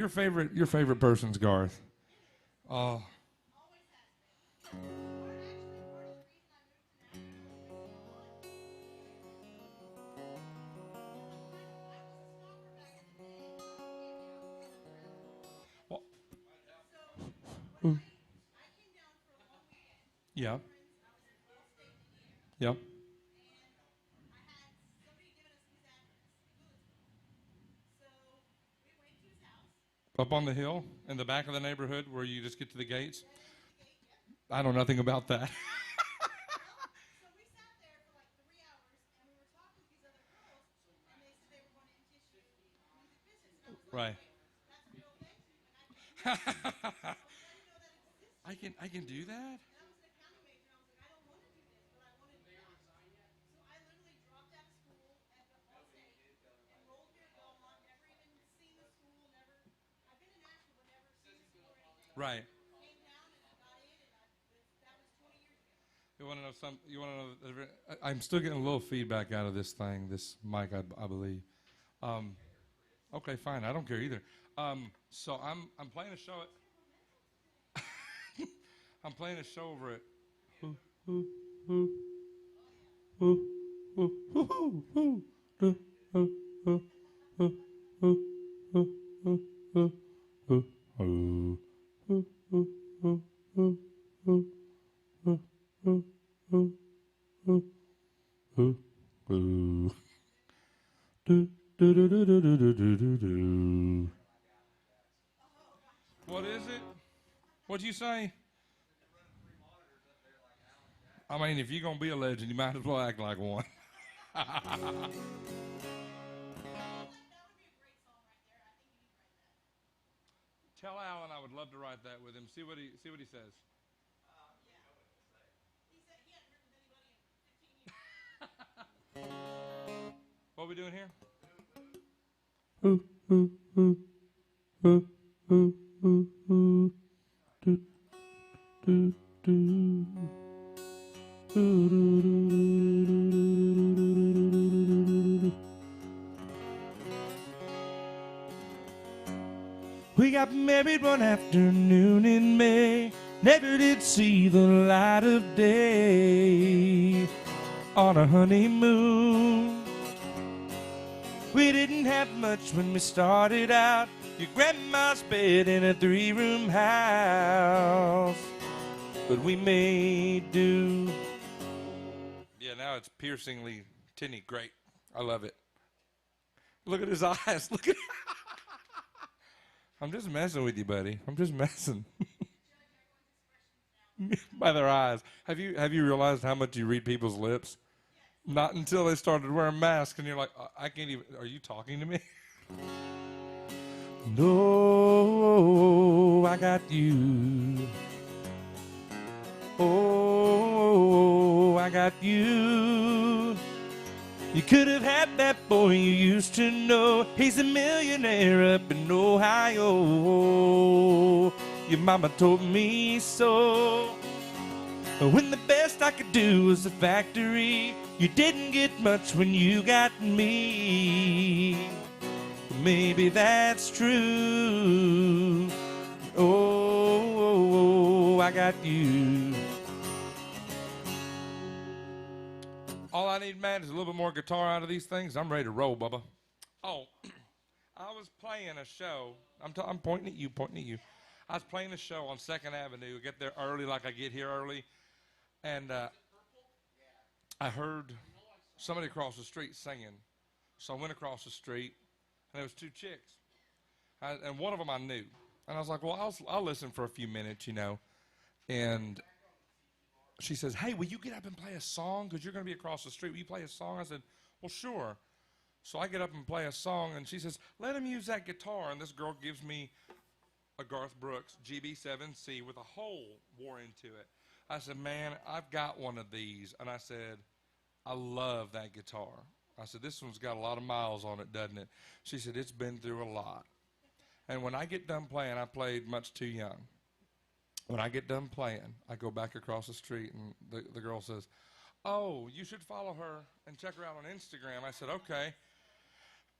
Your favorite person's Garth. Oh, well, yeah, yeah. Up on the hill in the back of the neighborhood where you just get to the gates. I know nothing about that. Right. I can do that. Right. You want to know some? You want to know? I'm still getting a little feedback out of this thing, this mic, I believe. Um, okay, fine. I don't care either. So I'm playing a show at I'm playing a show over at What is it? What'd you say? I mean, if you're gonna be a legend, you might as well act like one. Tell Alan I would love to write that with him. See what he says. What are we doing here? We got married one afternoon in May. Never did see the light of day on a honeymoon. We didn't have much when we started out. Your grandma's bed in a 3-room house, but we made do. Yeah, now it's piercingly tinny. Great. I love it. Look at his eyes. Look at I'm just messing with you, buddy. I'm just messing. By their eyes. Have you realized how much you read people's lips? Not until they started wearing masks, and you're like, I can't even. Are you talking to me? No, I got you. Oh, I got you. You could have had that boy you used to know. He's a millionaire up in Ohio. Your mama told me so. When the best I could do was the factory, you didn't get much when you got me. Maybe that's true. Oh, I got you. All I need, man, is a little bit more guitar out of these things. I'm ready to roll, Bubba. Oh, I was playing a show. I'm pointing at you, pointing at you. I was playing a show on 2nd Avenue. I get there early like I get here early. And I heard somebody across the street singing. So I went across the street, and there was 2 chicks. And one of them I knew. And I was like, well, I'll listen for a few minutes, you know. And she says, hey, will you get up and play a song? Because you're going to be across the street. Will you play a song? I said, well, sure. So I get up and play a song, and she says, let him use that guitar. And this girl gives me a Garth Brooks GB7C with a hole wore into it. I said, man, I've got one of these. And I said, I love that guitar. I said, this one's got a lot of miles on it, doesn't it? She said, it's been through a lot. And when I get done playing, I played much too young. When I get done playing, I go back across the street, and the girl says, oh, you should follow her and check her out on Instagram. I said, okay.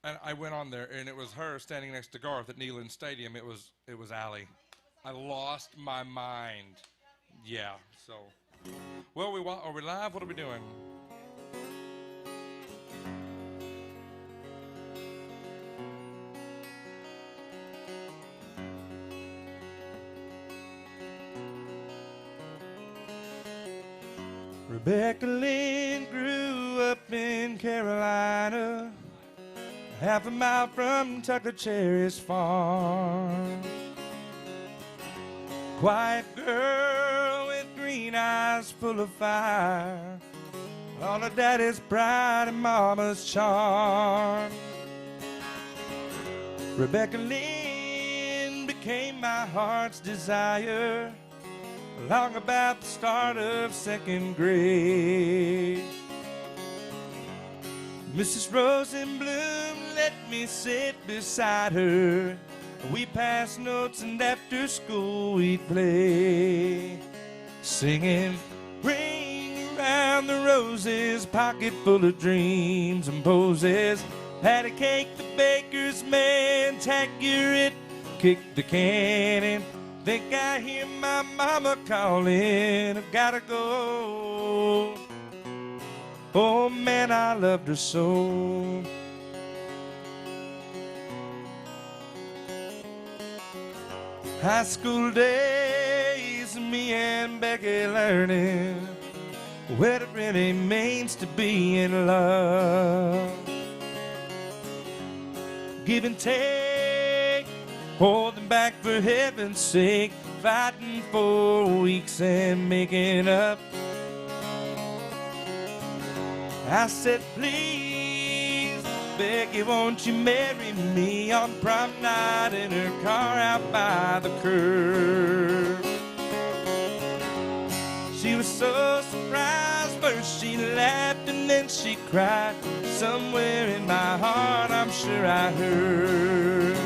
And I went on there, and it was her standing next to Garth at Neyland Stadium. It was Allie. I lost my mind. Yeah. So, well, are we live? What are we doing? Rebecca Lynn grew up in Carolina, half a mile from Tucker Cherry's farm. Quiet girl with green eyes full of fire, all her daddy's pride and mama's charm. Rebecca Lynn became my heart's desire long about the start of second grade. Mrs. Rosenblum let me sit beside her. We passed notes and after school we'd play, singing, ring around the roses, pocket full of dreams and poses. Patty cake, the baker's man, tack-your it, kick the can and think I hear my mama calling, I've gotta go. Oh man, I loved her so. High school days, me and Becky learning what it really means to be in love. Give and take, holding back for heaven's sake, fighting for weeks and making up. I said, please, Becky, won't you marry me on prom night in her car out by the curb. She was so surprised, first she laughed and then she cried. Somewhere in my heart I'm sure I heard,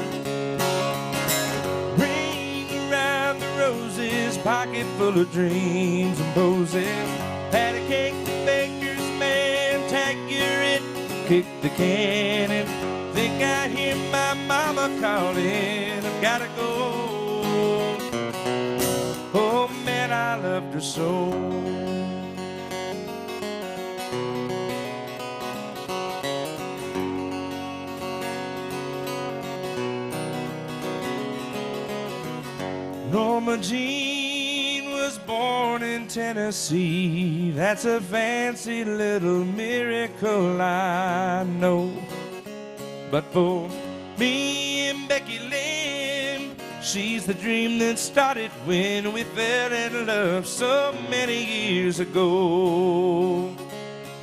ring around the roses, pocket full of dreams and poses. Patty cake, the baker's man, tack-your it, kick the can and think I hear my mama calling, I've gotta go. Oh man, I loved her so. Norma Jean was born in Tennessee. That's a fancy little miracle, I know. But for me and Becky Lynn, she's the dream that started when we fell in love so many years ago.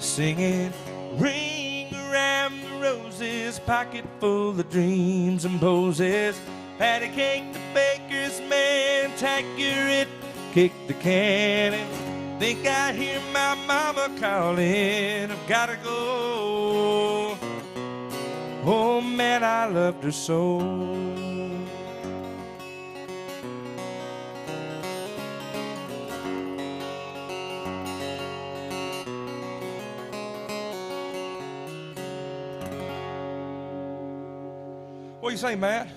Singing, ring around the roses, pocket full of dreams and poses. Patty cake, the baker's man, tack-your it, kick the can and think I hear my mama calling, I've gotta go. Oh man, I loved her so. What do you say, Matt?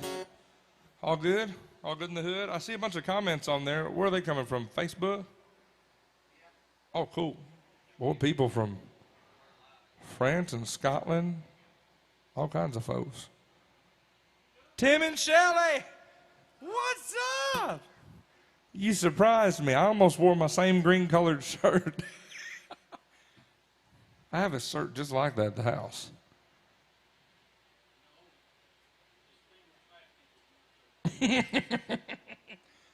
All good? All good in the hood? I see a bunch of comments on there. Where are they coming from? Facebook? Oh, cool. More people from France and Scotland. All kinds of folks. Tim and Shelley! What's up? You surprised me. I almost wore my same green-colored shirt. I have a shirt just like that at the house.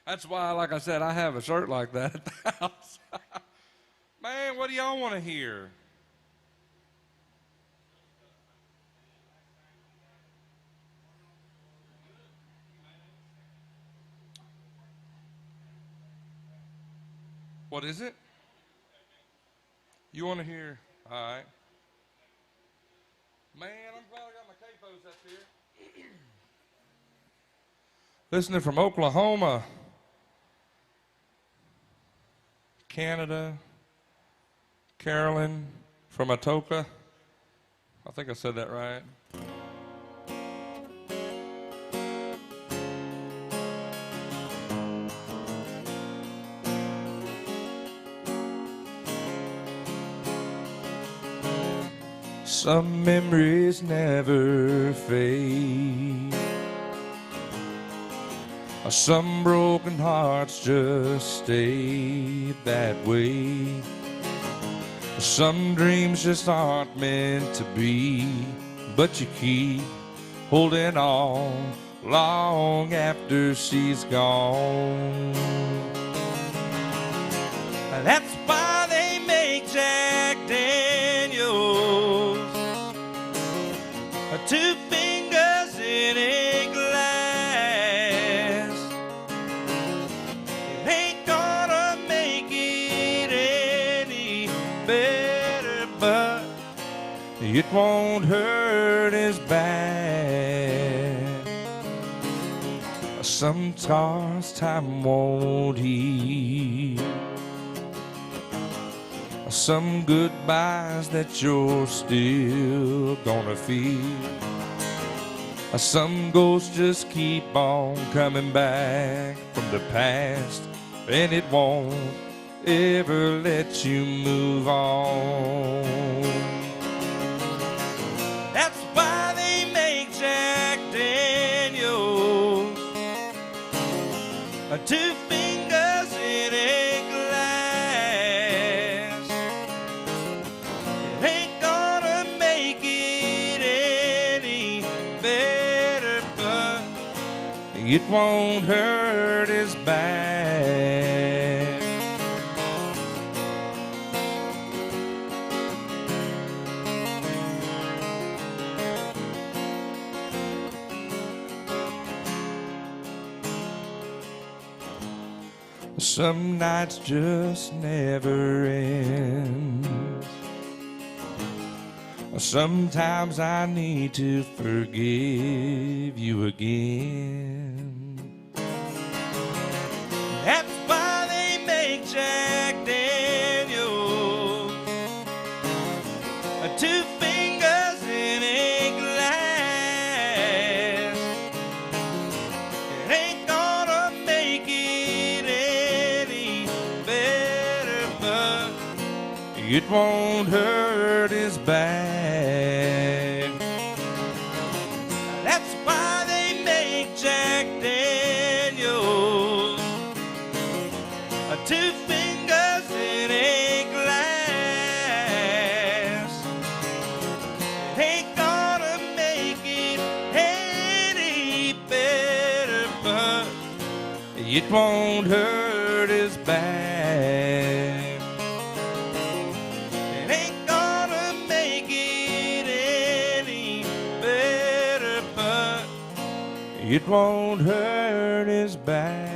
That's why, like I said, I have a shirt like that at the house. Man, what do y'all want to hear? What is it? You want to hear? All right. Man, I'm glad I got my capos up here. Listening from Oklahoma, Canada, Carolyn from Atoka. I think I said that right. Some memories never fade. Some broken hearts just stay that way. Some dreams just aren't meant to be, but you keep holding on long after she's gone. That's why they make Jack Daniels, 2 fingers in a glass. It ain't gonna make it any better, but it won't hurt as bad. Some scars time won't heal. Some goodbyes that you're still gonna feel. Some ghosts just keep on coming back from the past, and it won't ever let you move on. That's why they make Jack Daniels, 2 fingers in a glass. It ain't gonna make it any better, but it won't hurt as bad. Some nights just never end. Sometimes I need to forgive you again. That's why they make Jack Daniels, 2 fingers in a glass. It ain't gonna make it any better, but it won't hurt as bad. That's why they make Jack Daniels, 2 fingers in a glass. It ain't gonna make it any better, but it won't hurt as bad. It ain't gonna make it any better, but it won't hurt as bad.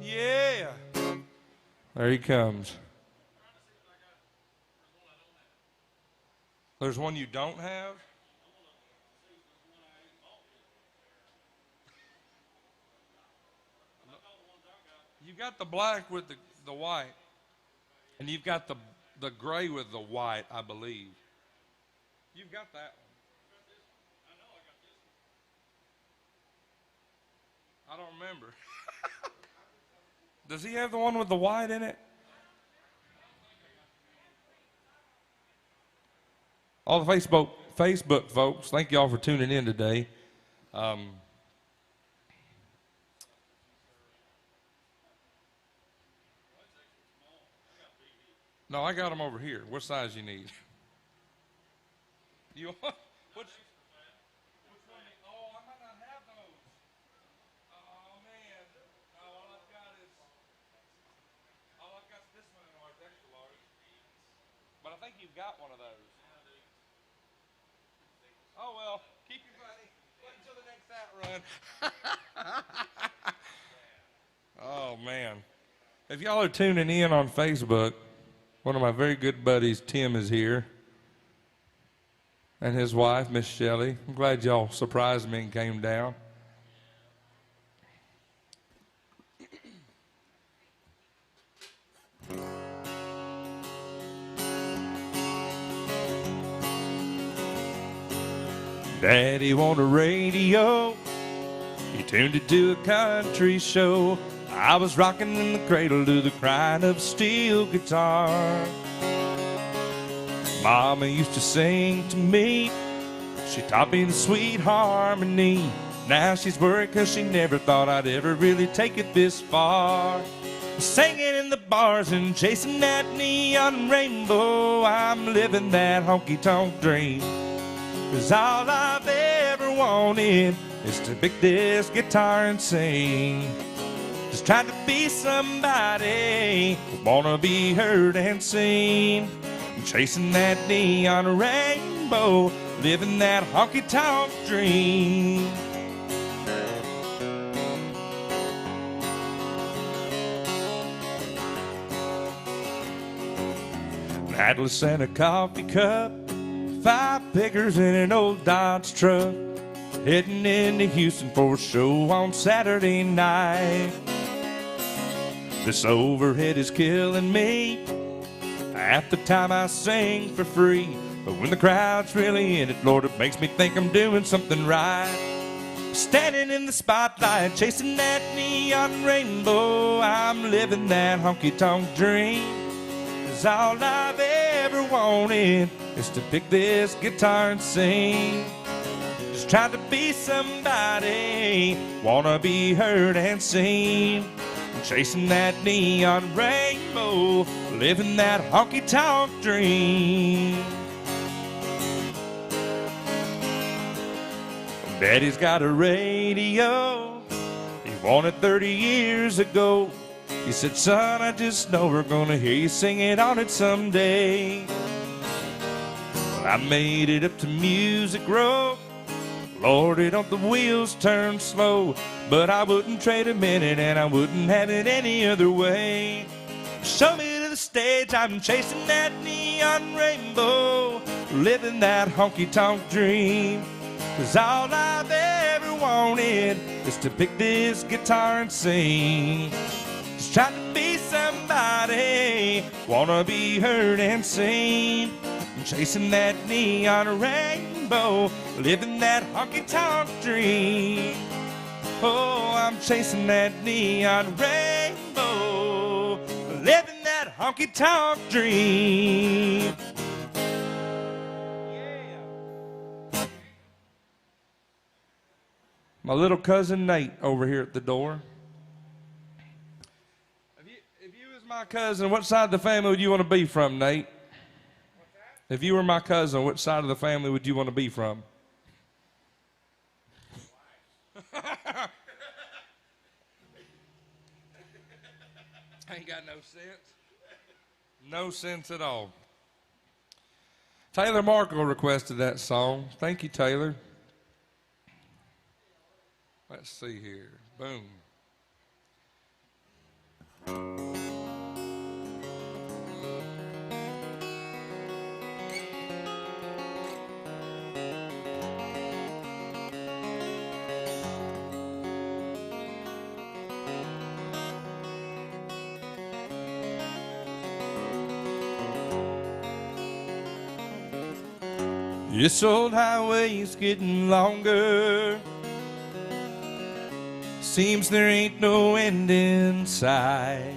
Yeah. There he comes. There's one you don't have? You got the black with the white, and you've got the gray with the white, I believe. You've got that one. I don't remember. Does he have the one with the white in it? All the Facebook folks, thank y'all for tuning in today. No, I got them over here. What size you need? You which one? Oh, I might not have those. Oh man. All I've got is this one in large, extra large. But I think you've got one of those. Oh well, keep your buddy. Wait until the next hat run. Oh man. If y'all are tuning in on Facebook, one of my very good buddies, Tim, is here. And his wife, Miss Shelley. I'm glad y'all surprised me and came down. Daddy wanted a radio. He tuned it to a country show. I was rocking in the cradle to the crying of a steel guitar. Mama used to sing to me. She taught me the sweet harmony. Now she's worried 'cause she never thought I'd ever really take it this far. Singing in the bars and chasing that neon rainbow. I'm living that honky-tonk dream. 'Cause all I've ever wanted is to pick this guitar and sing. Just trying to be somebody, wanna be heard and seen. Chasing that neon rainbow, living that honky-tonk dream. An atlas and a coffee cup, 5 pickers in an old Dodge truck, heading into Houston for a show on Saturday night. This overhead is killing me. Half the time I sing for free, but when the crowd's really in it, Lord, it makes me think I'm doing something right. Standing in the spotlight, chasing that neon rainbow, I'm living that honky-tonk dream. 'Cause all I've ever wanted is to pick this guitar and sing. Just trying to be somebody, wanna be heard and seen. Chasing that neon rainbow, living that honky-tonk dream. Daddy's got a radio he wanted 30 years ago. He said, son, I just know we're gonna hear you singing on it someday. Well, I made it up to Music Row. Lordy, don't the wheels turn slow, but I wouldn't trade a minute and I wouldn't have it any other way. Show me to the stage, I'm chasing that neon rainbow, living that honky-tonk dream. 'Cause all I've ever wanted is to pick this guitar and sing. Just trying to be somebody, wanna be heard and seen. I'm chasing that neon rainbow, living that honky-tonk dream. Oh, I'm chasing that neon rainbow, living that honky-tonk dream. Yeah. My little cousin Nate over here at the door. If you was my cousin, what side of the family would you want to be from, Nate? If you were my cousin, what side of the family would you want to be from? Ain't got no sense. No sense at all. Taylor Markle requested that song. Thank you, Taylor. Let's see here. Boom. This old highway's getting longer. Seems there ain't no end in sight.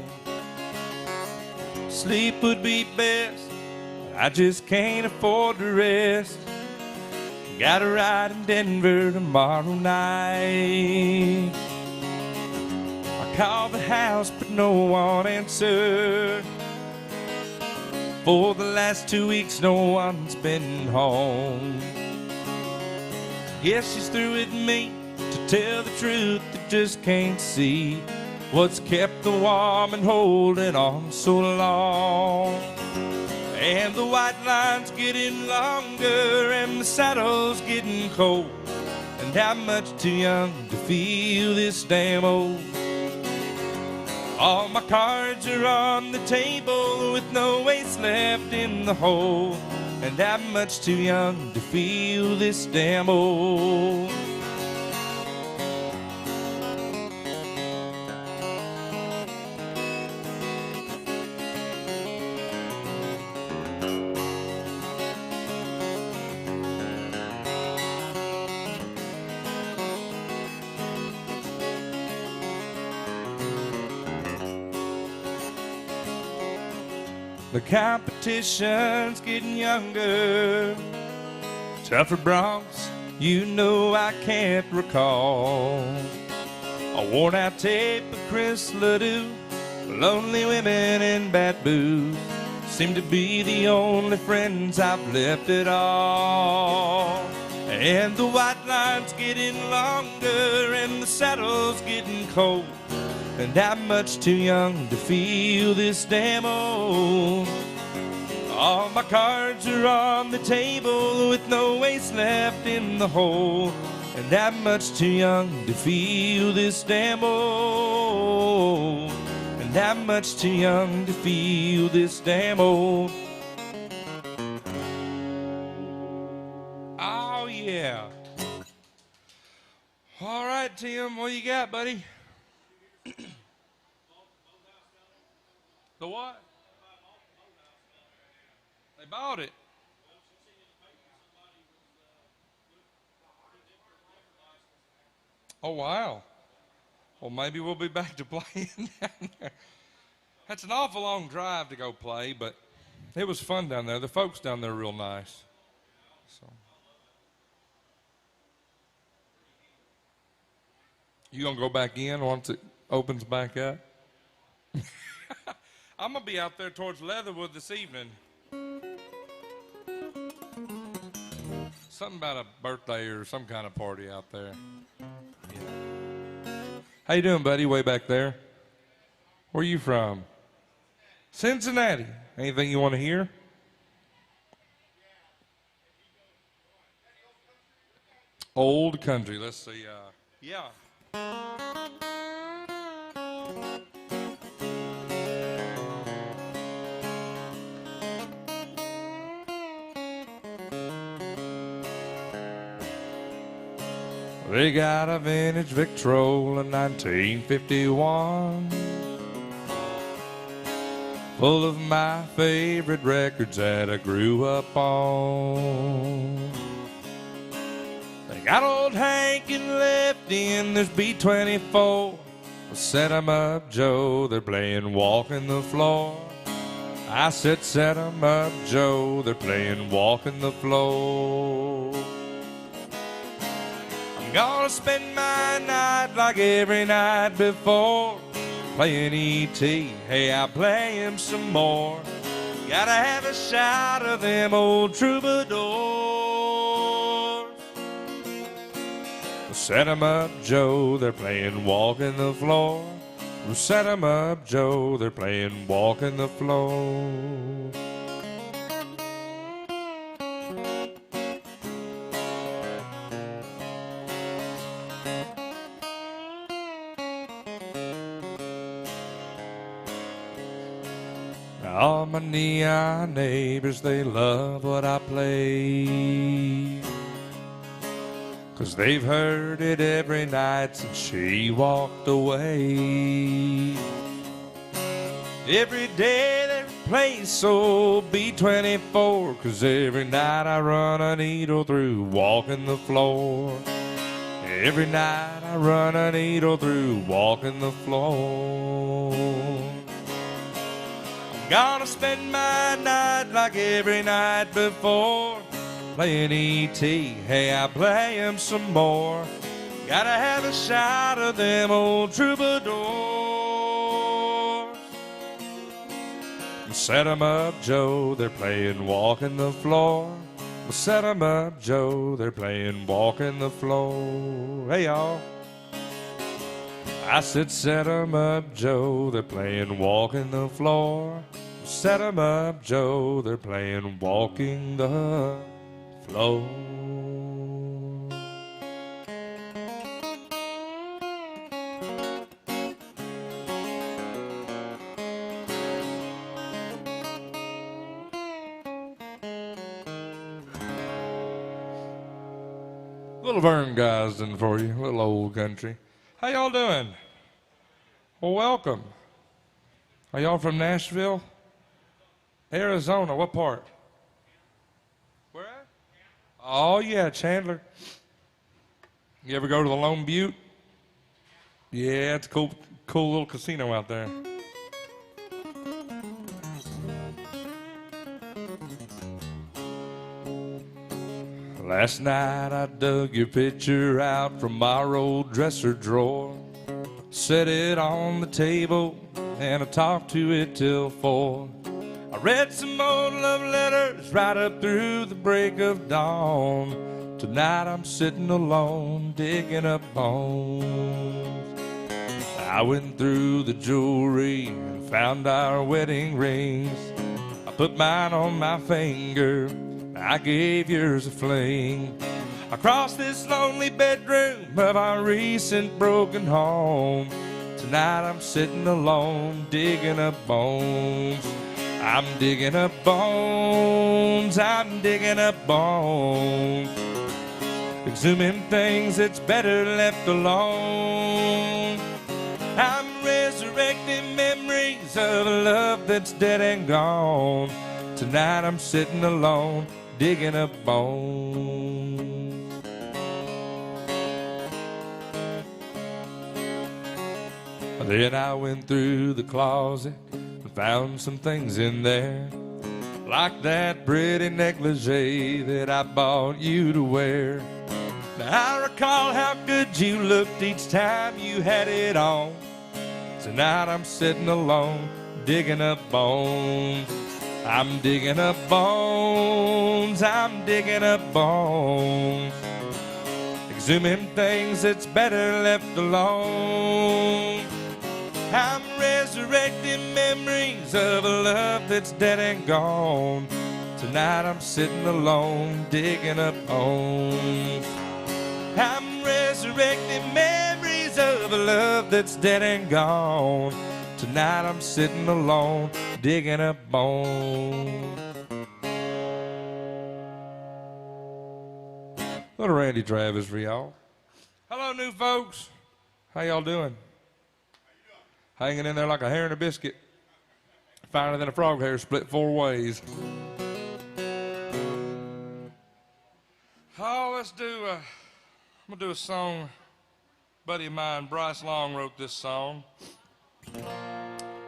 Sleep would be best, I just can't afford to rest. Got a ride in Denver tomorrow night. I called the house but no one answered. For the last 2 weeks no one's been home. Guess she's through with me. To tell the truth, I just can't see what's kept the woman holding on so long. And the white line's getting longer and the saddle's getting cold. And I'm much too young to feel this damn old. All my cards are on the table with no ace left in the hole. And I'm much too young to feel this damn old. The competition's getting younger. Tougher broncs, you know I can't recall. A worn out tape of Chris Ledoux. Lonely women in bad booze seem to be the only friends I've left at all. And the white line's getting longer and the saddle's getting cold, and I'm much too young to feel this damn old. All my cards are on the table with no ace left in the hole, and I'm much too young to feel this damn old. And I'm much too young to feel this damn old. Oh, yeah. All right, Tim, what you got, buddy? The what? They bought it. Oh, wow. Well, maybe we'll be back to playing down there. That's an awful long drive to go play, but it was fun down there. The folks down there are real nice. So, you gonna go back in once it opens back up? I'm gonna be out there towards Leatherwood this evening. Something about a birthday or some kind of party out there. Yeah. How you doing, buddy? Way back there. Where are you from? Cincinnati. Anything you want to hear? Old country. Let's see. Yeah. They got a vintage Victrola in 1951, full of my favorite records that I grew up on. They got old Hank and Lefty and there's B-24. Well, set 'em up, Joe, they're playing Walking the Floor. I said set 'em up, Joe, they're playing Walking the Floor. I'm gonna spend my night like every night before, playing E.T., hey, I'll play him some more. Gotta have a shot of them old troubadours. Well, set 'em up, Joe, they're playing Walking the Floor. Well, set 'em up, Joe, they're playing Walking the Floor. All my neon neighbors, they love what I play, 'cause they've heard it every night since she walked away. Every day they play so B-24, 'cause every night I run a needle through Walking the Floor. Every night I run a needle through Walking the Floor. Gonna spend my night like every night before, playing E.T., hey, I'll play him some more. Gotta have a shot of them old troubadours. Set 'em up, Joe, they're playing Walking the Floor. Set 'em up, Joe, they're playing Walking the Floor. Hey, y'all. I said set 'em up, Joe, they're playing Walking the Floor. Set 'em up, Joe, they're playing Walking the Floor. Little Vern Gosden for you, little old country. How y'all doing? Well, welcome. Are y'all from Nashville? Arizona, what part? Where at? Oh, yeah, Chandler. You ever go to the Lone Butte? Yeah, it's a cool little casino out there. Last night I dug your picture out from my old dresser drawer, set it on the table, and I talked to it till 4. I read some old love letters right up through the break of dawn. Tonight I'm sitting alone, digging up bones. I went through the jewelry and found our wedding rings. I put mine on my finger, I gave yours a fling. Across this lonely bedroom of our recent broken home, tonight I'm sitting alone, digging up bones. I'm digging up bones, I'm digging up bones. Exhuming things that's better left alone. I'm resurrecting memories of a love that's dead and gone. Tonight I'm sitting alone, digging up bones. Then I went through the closet and found some things in there, like that pretty negligee that I bought you to wear. Now I recall how good you looked each time you had it on. Tonight I'm sitting alone, digging up bones. I'm digging up bones, I'm digging up bones. Exhuming things that's better left alone. I'm resurrecting memories of a love that's dead and gone. Tonight I'm sitting alone, digging up bones. I'm resurrecting memories of a love that's dead and gone. Tonight I'm sitting alone, digging up bones. Little Randy Travis for y'all. Hello, new folks. How y'all doing? Hanging in there like a hair and a biscuit. Finer than a frog hair split 4 ways. Oh, I'm gonna do a song. A buddy of mine, Bryce Long, wrote this song.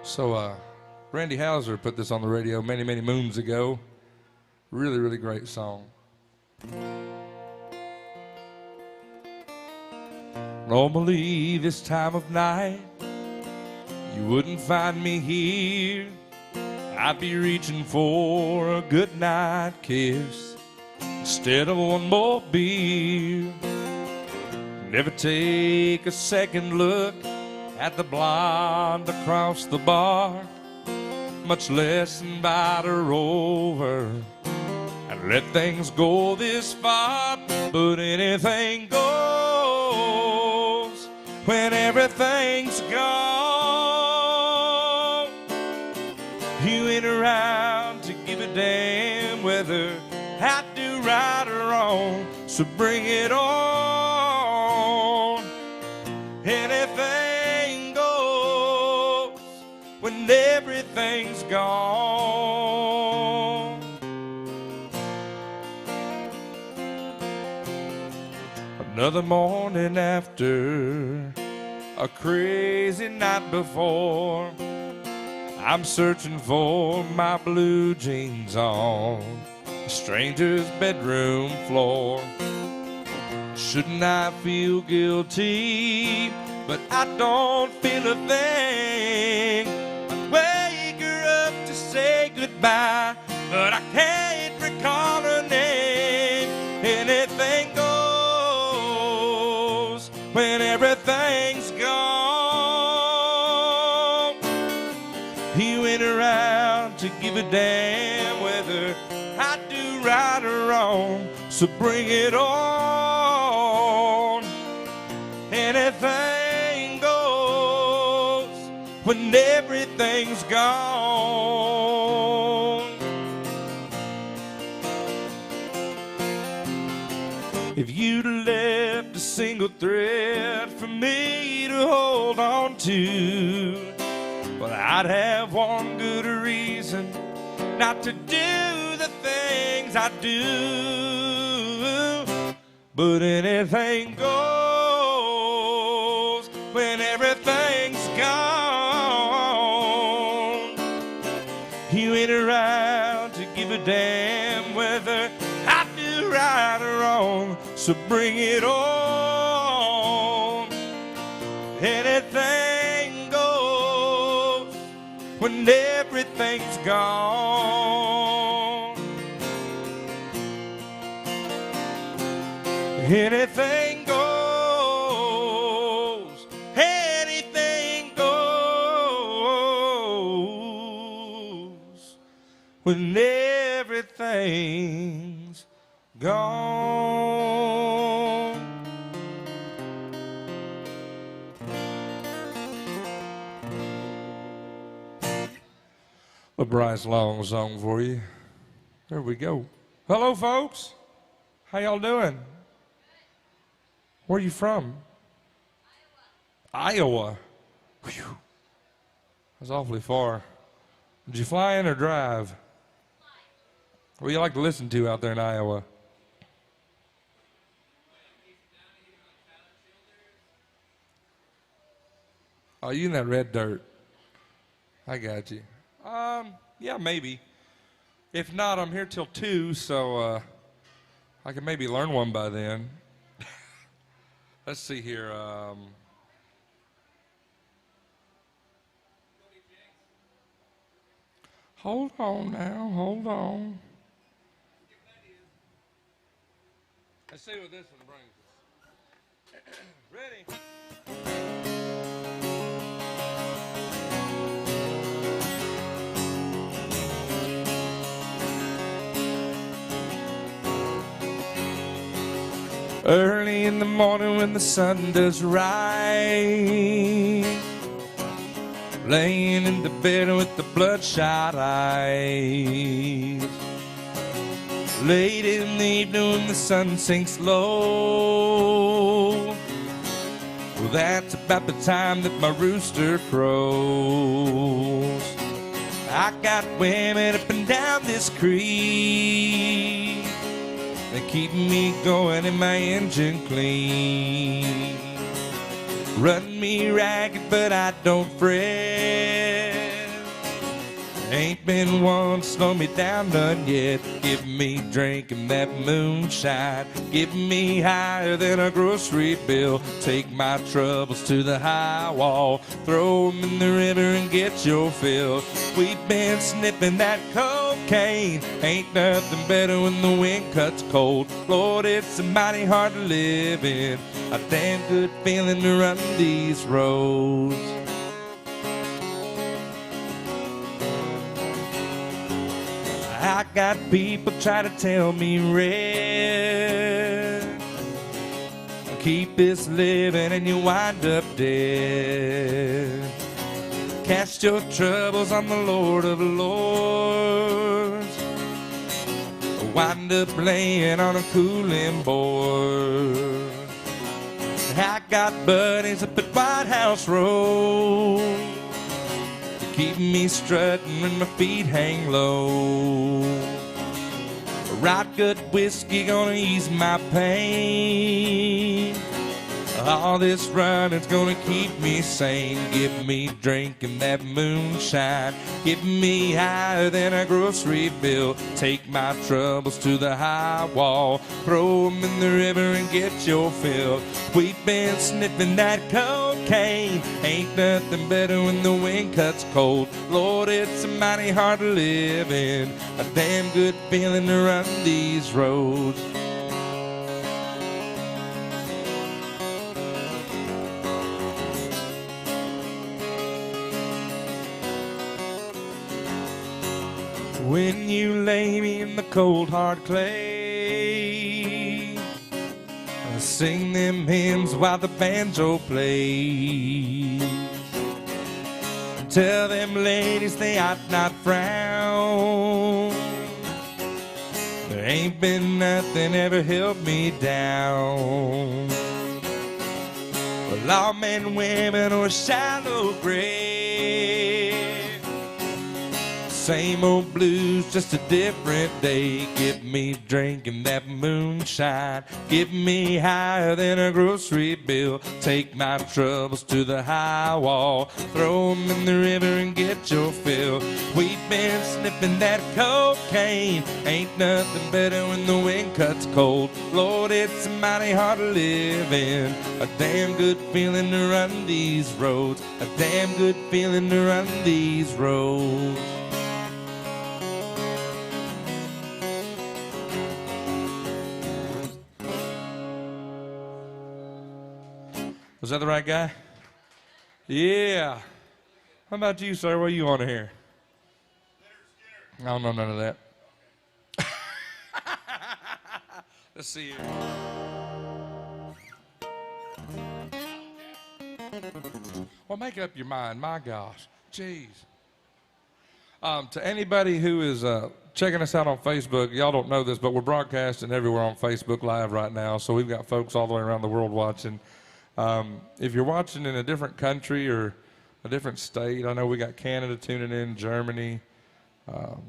So, Randy Houser put this on the radio many, many moons ago. Really, really great song. Normally this time of night you wouldn't find me here. I'd be reaching for a good night kiss instead of one more beer. Never take a second look at the blonde across the bar, much less invite her over and let things go this far. But anything goes when everything's gone. You ain't around to give a damn whether I do right or wrong, so bring it on. Anything goes when everything's gone. Another morning after a crazy night before, I'm searching for my blue jeans on a stranger's bedroom floor. Shouldn't I feel guilty? But I don't feel a thing. I'd wake her up to say goodbye, but I can't recall her name. Anything goes when everything's gone. He went around to give a damn whether I do right or wrong, so bring it on. Anything goes when everything's gone. If you'd left a single thread for me to hold on to, well, I'd have one good reason not to do the things I do. But anything goes when everything's gone. You ain't around to give a damn whether I do right or wrong. so bring it on. Anything goes when everything's gone. Anything goes, anything goes when everything's gone. A Bryce Long song for you. There we go. Hello, folks. How y'all doing? Where are you from? Iowa. Whew. That's awfully far. Did you fly in or drive? What do you like to listen to out there in Iowa? Oh, you in that red dirt. I got you. Yeah, maybe. If not, I'm here till 2, so I can maybe learn one by then. Let's see here. Hold on now, hold on. Let's see what this one brings us. Ready? Early in the morning when the sun does rise, laying in the bed with the bloodshot eyes. Late in the evening when the sun sinks low, well, that's about the time that my rooster crows. I got women up and down this creek, they keep me going and my engine clean. Run me ragged, but I don't fret. Ain't been one to slow me down none yet. Give me drinking that moonshine, get me higher than a grocery bill. Take my troubles to the high wall, throw 'em in the river and get your fill. We've been sniffing that cocaine, ain't nothing better when the wind cuts cold. Lord, it's a mighty hard to live in, a damn good feeling to run these roads. I got people try to tell me red, keep this living and you wind up dead. Cast your troubles on the Lord of Lords, wind up laying on a cooling board. I got buddies up at White House Road, keep me strutting when my feet hang low. Right good whiskey gonna ease my pain. All this running's gonna keep me sane. Give me drinking that moonshine, get me higher than a grocery bill. Take my troubles to the high wall, throw 'em in the river and get your fill. We've been sniffing that cocaine, ain't nothing better when the wind cuts cold. Lord, it's a mighty hard to live in, a damn good feeling to run these roads. When you lay me in the cold hard clay, I sing them hymns while the banjo plays. Tell them ladies they ought not frown, there ain't been nothing ever held me down. Well, all men and women are shallow grave, same old blues, just a different day. Give me drinking that moonshine, get me higher than a grocery bill. Take my troubles to the high wall, throw 'em in the river and get your fill. We've been sniffing that cocaine, ain't nothing better when the wind cuts cold. Lord, it's mighty hard to live in. A damn good feeling to run these roads. A damn good feeling to run these roads. Was that the right guy? Yeah. How about you, sir? What are you on here? I don't know none of that. Let's see here. Well, make up your mind. My gosh. Jeez. To anybody who is checking us out on Facebook, y'all don't know this, but we're broadcasting everywhere on Facebook Live right now, so we've got folks all the way around the world watching. If you're watching in a different country or a different state, I know we got Canada tuning in, Germany,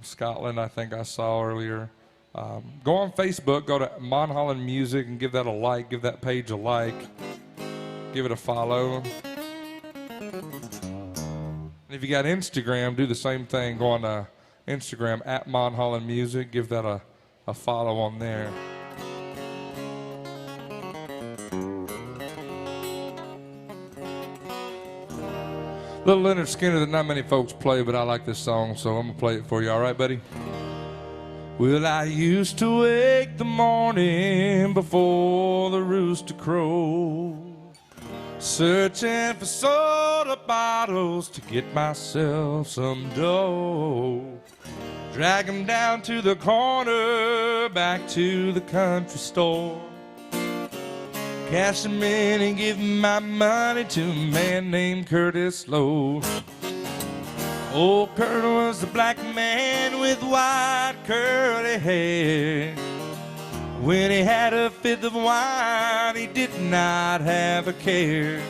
Scotland, I think I saw earlier. Go on Facebook, go to Monhollenmusic and give that a like, give that page a like, give it a follow. And if you got Instagram, do the same thing. Go on Instagram at Monhollenmusic, give that a follow on there. Little Leonard Skinner that not many folks play, but I like this song, so I'm going to play it for you. All right, buddy? Well, I used to wake the morning before the rooster crowed, searching for soda bottles to get myself some dough. Drag 'em down to the corner, back to the country store. Cash 'em in and give my money to a man named Curtis Lowe. Old Kurt was a black man with white curly hair. When he had a fifth of wine, he did not have a care.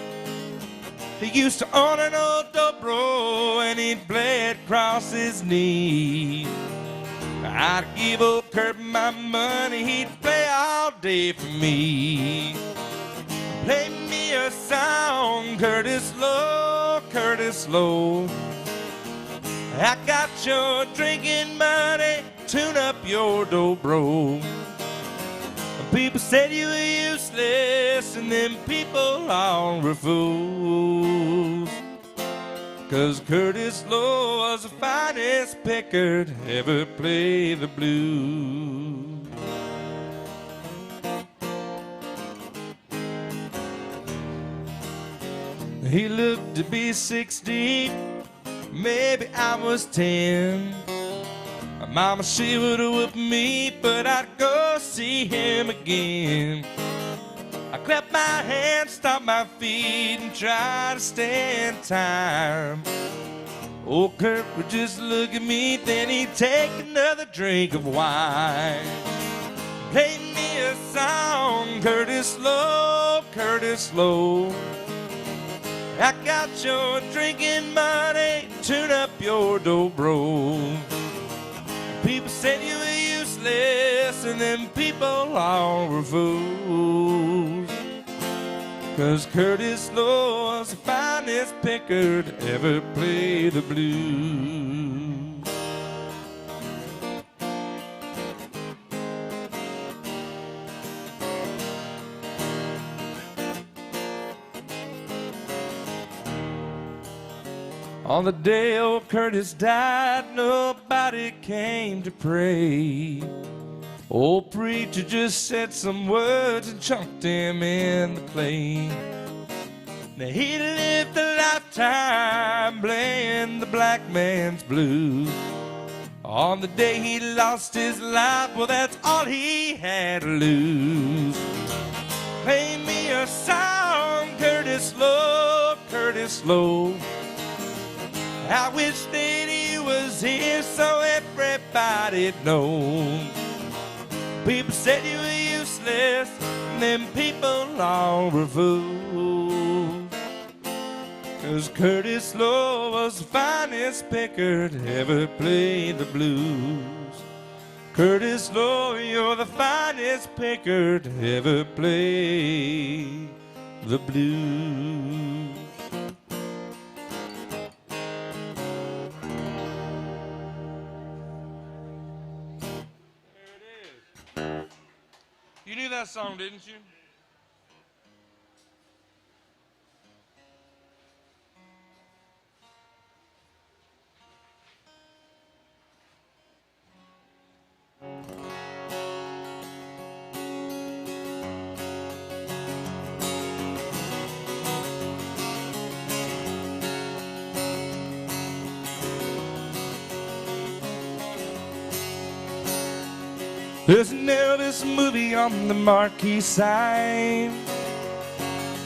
He used to own an old dobro and he'd play it across his knee. I'd give old Kurt my money, he'd play all day for me. Play me a song, Curtis Lowe, Curtis Lowe. I got your drinking money, tune up your dobro. People said you were useless, and them people all were fools. 'Cause Curtis Lowe was the finest picker to ever play the blues. He looked to be 60, maybe I was 10. My mama, she would have whipped me, but I'd go see him again. I clap my hands, stomp my feet, and try to stand time. Old Kurt would just look at me, then he'd take another drink of wine. Play me a song, Curtis Lowe, Curtis Lowe. I got your drinking money, tune up your dobro. People said you were useless, and them people all were fools. 'Cause Curtis Lowe was the finest picker to ever play the blues. On the day old Curtis died, nobody came to pray. Old preacher just said some words and chunked him in the clay. Now he lived a lifetime playing the black man's blues. On the day he lost his life, well, that's all he had to lose. Play me a song, Curtis Lowe, Curtis Lowe. I wish that he was here so everybody'd know. People said you were useless, and them people all were fools. 'Cause Curtis Lowe was the finest picker to ever play the blues. Curtis Lowe, you're the finest picker to ever play the blues. You knew that song, didn't you? There's an Elvis movie on the marquee sign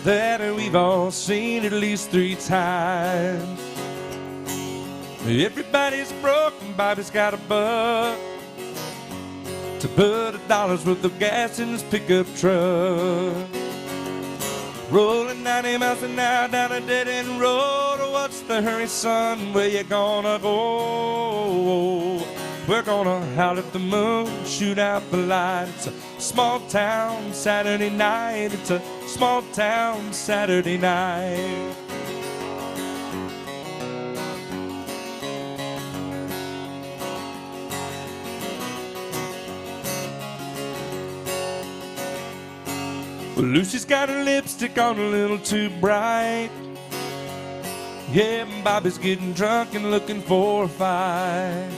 that we've all seen at least 3 times. Everybody's broken, Bobby's got a buck to put $1 worth of gas in his pickup truck. Rolling 90 miles an hour down a dead-end road. What's the hurry, son? Where you gonna go? We're gonna howl at the moon, shoot out the light. It's a small town Saturday night. It's a small town Saturday night. Well, Lucy's got her lipstick on a little too bright. Yeah, and Bobby's getting drunk and looking for a fight.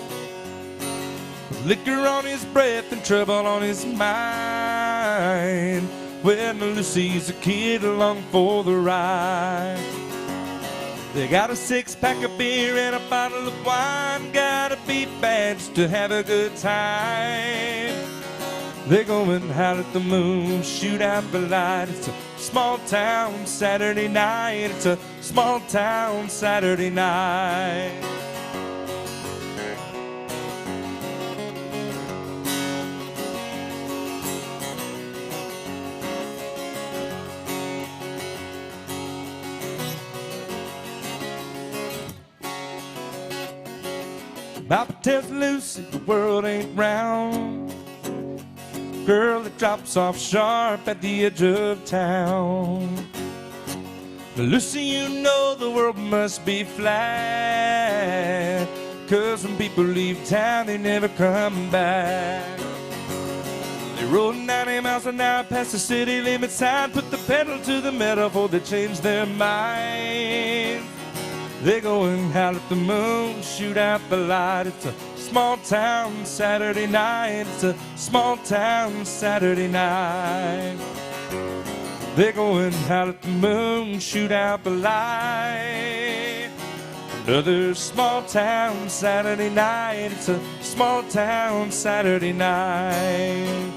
Liquor on his breath and trouble on his mind. When Lucy's a kid along for the ride. They got a 6-pack of beer and a bottle of wine. Gotta be bad just to have a good time. They go and howl at the moon, shoot out the light. It's a small town Saturday night. It's a small town Saturday night. Papa tells Lucy the world ain't round. Girl that drops off sharp at the edge of town. Lucy, you know the world must be flat. 'Cause when people leave town, they never come back. They roll 90 miles an hour past the city limit sign. Put the pedal to the metal before they change their mind. They go and howl at the moon, shoot out the light. It's a small town Saturday night. It's a small town Saturday night. They go and howl at the moon, shoot out the light. Another small town Saturday night. It's a small town Saturday night.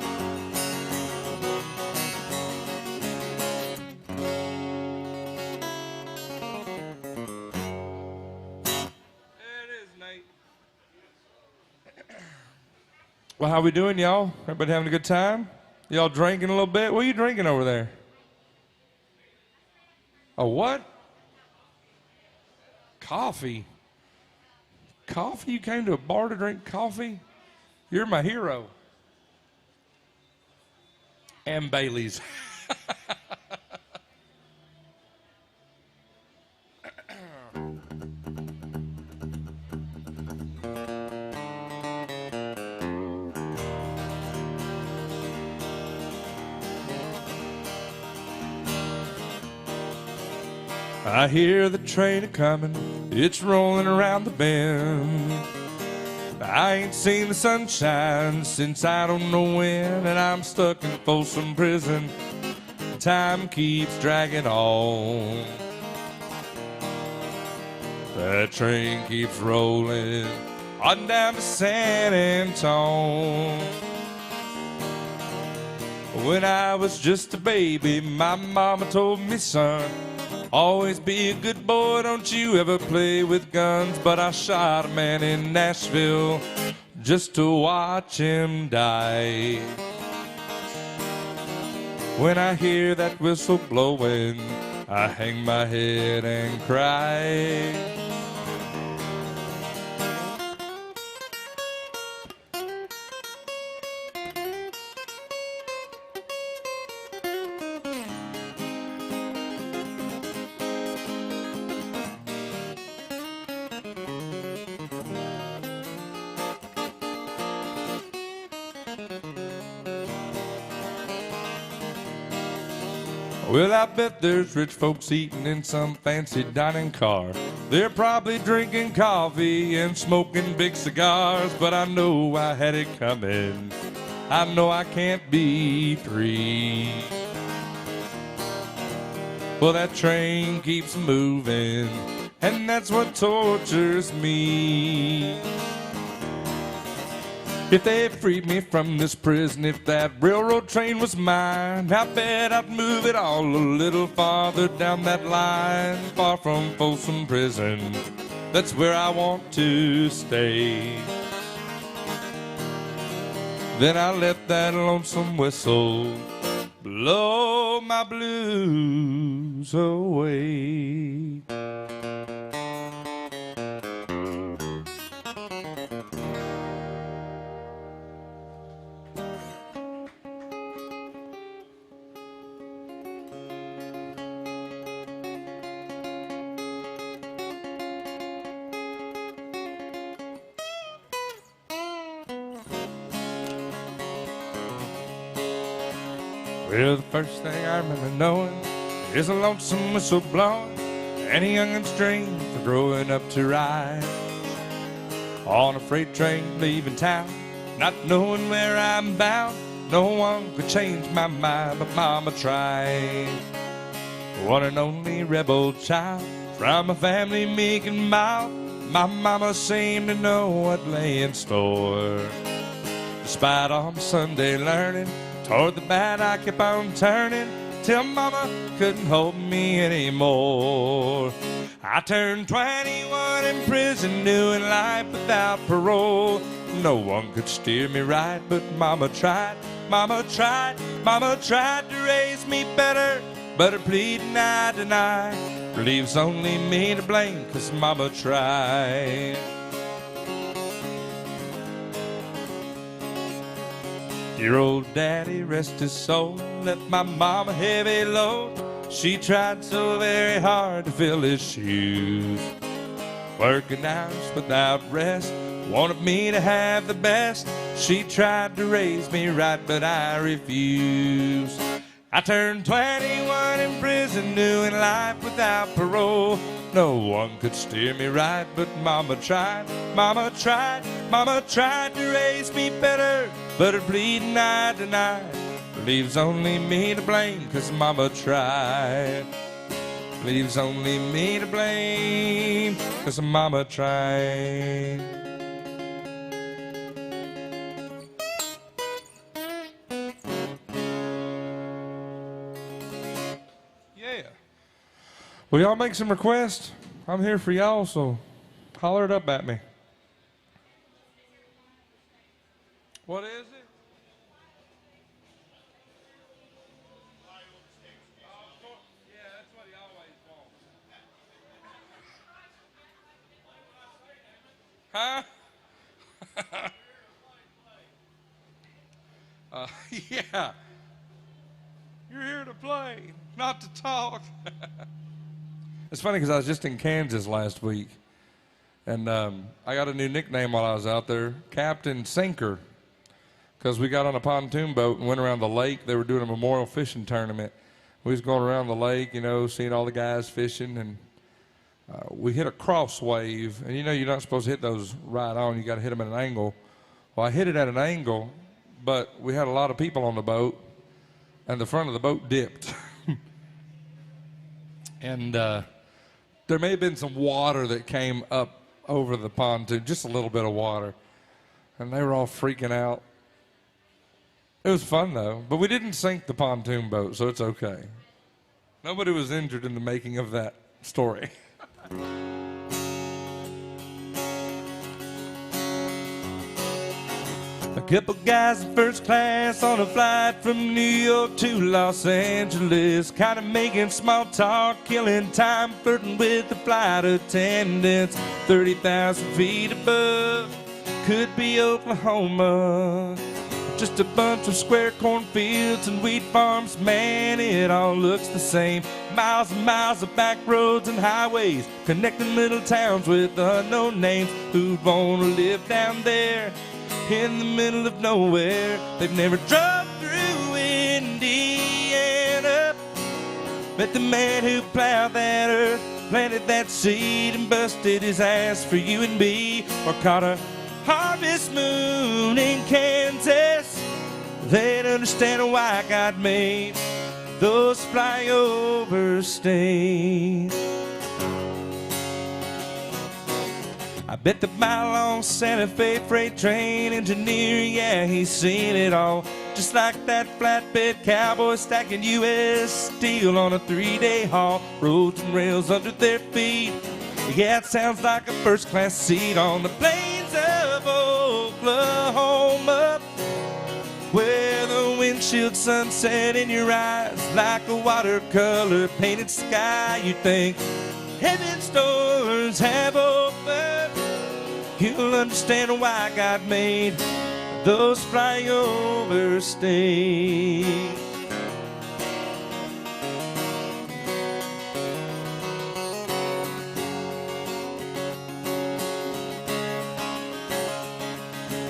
Well, how we doing, y'all? Everybody having a good time? Y'all drinking a little bit? What are you drinking over there? A what? Coffee. Coffee? You came to a bar to drink coffee? You're my hero. And Bailey's. I hear the train a-comin', it's rolling around the bend. I ain't seen the sunshine since I don't know when, and I'm stuck in Folsom Prison. Time keeps dragging on. That train keeps rolling on down to San Antone. When I was just a baby, my mama told me, son, always be a good boy, don't you ever play with guns. But I shot a man in Nashville just to watch him die. When I hear that whistle blowing, I hang my head and cry. Well, I bet there's rich folks eating in some fancy dining car. They're probably drinking coffee and smoking big cigars. But I know I had it coming. I know I can't be free. Well, that train keeps moving, and that's what tortures me. If they freed me from this prison, if that railroad train was mine, I bet I'd move it all a little farther down that line, far from Folsom Prison. That's where I want to stay. Then I let that lonesome whistle blow my blues away. Well, the first thing I remember knowing is a lonesome whistle blowing, and a youngin's dream for growing up to ride on a freight train leaving town, not knowing where I'm bound. No one could change my mind, but Mama tried. One and only rebel child from a family meek and mild, my mama seemed to know what lay in store. Despite all my Sunday learning, toward the bad I kept on turning, till Mama couldn't hold me anymore. I turned 21 in prison, doing life without parole. No one could steer me right, but Mama tried. Mama tried to raise me better, but her pleading I deny. Leaves only me to blame, 'cause Mama tried. Dear old daddy, rest his soul, left my mama a heavy load. She tried so very hard to fill his shoes, working hours without rest, wanted me to have the best. She tried to raise me right, but I refused. I turned 21 in prison, doing life without parole. No one could steer me right, but Mama tried. Mama tried to raise me better, but her pleading I denied. Leaves only me to blame, 'cause Mama tried. Leaves only me to blame, 'cause Mama tried. Yeah. Will y'all make some requests? I'm here for y'all, so holler it up at me. What is it? Yeah, that's what he always wants. Huh? Yeah. You're here to play, not to talk. It's funny because I was just in Kansas last week, and I got a new nickname while I was out there, Captain Sinker, because we got on a pontoon boat and went around the lake. They were doing a memorial fishing tournament. We was going around the lake, you know, seeing all the guys fishing, and we hit a cross wave. And you know you're not supposed to hit those right on. You got to hit them at an angle. Well, I hit it at an angle, but we had a lot of people on the boat, and the front of the boat dipped. And there may have been some water that came up over the pontoon, just a little bit of water. And they were all freaking out. It was fun, though. But we didn't sink the pontoon boat, so it's okay. Nobody was injured in the making of that story. A couple guys in first class on a flight from New York to Los Angeles, kind of making small talk, killing time, flirting with the flight attendants. 30,000 feet above, could be Oklahoma. Just a bunch of square cornfields and wheat farms, man, it all looks the same. Miles and miles of back roads and highways, connecting little towns with unknown names. Who'd want to live down there in the middle of nowhere? They've never drove through Indiana, Met the man who plowed that earth, planted that seed, and busted his ass for you and me. Or caught a harvest moon in Kansas. They'd understand why God made those flyover states. I bet the mile-long Santa Fe freight train engineer, yeah, he's seen it all. Just like that flatbed cowboy stacking U.S. steel on a 3-day haul. Roads and rails under their feet. Yeah, it sounds like a first-class seat on the plains of Oklahoma, where the windshield sunset in your eyes like a watercolor painted sky. You think heaven's doors have opened. You'll understand why God made those flyover states.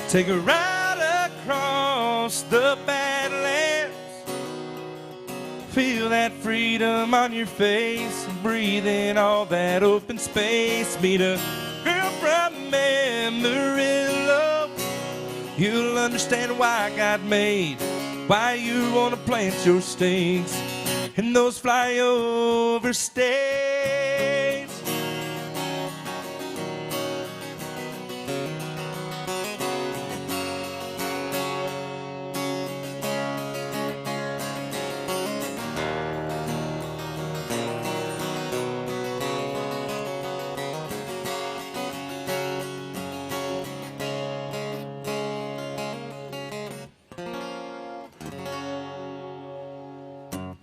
Take a ride across the Badlands. Feel that freedom on your face. Breathe in all that open space. Meet a girl from Amarillo. You'll understand why God made, why you want to plant your stakes in those flyover states.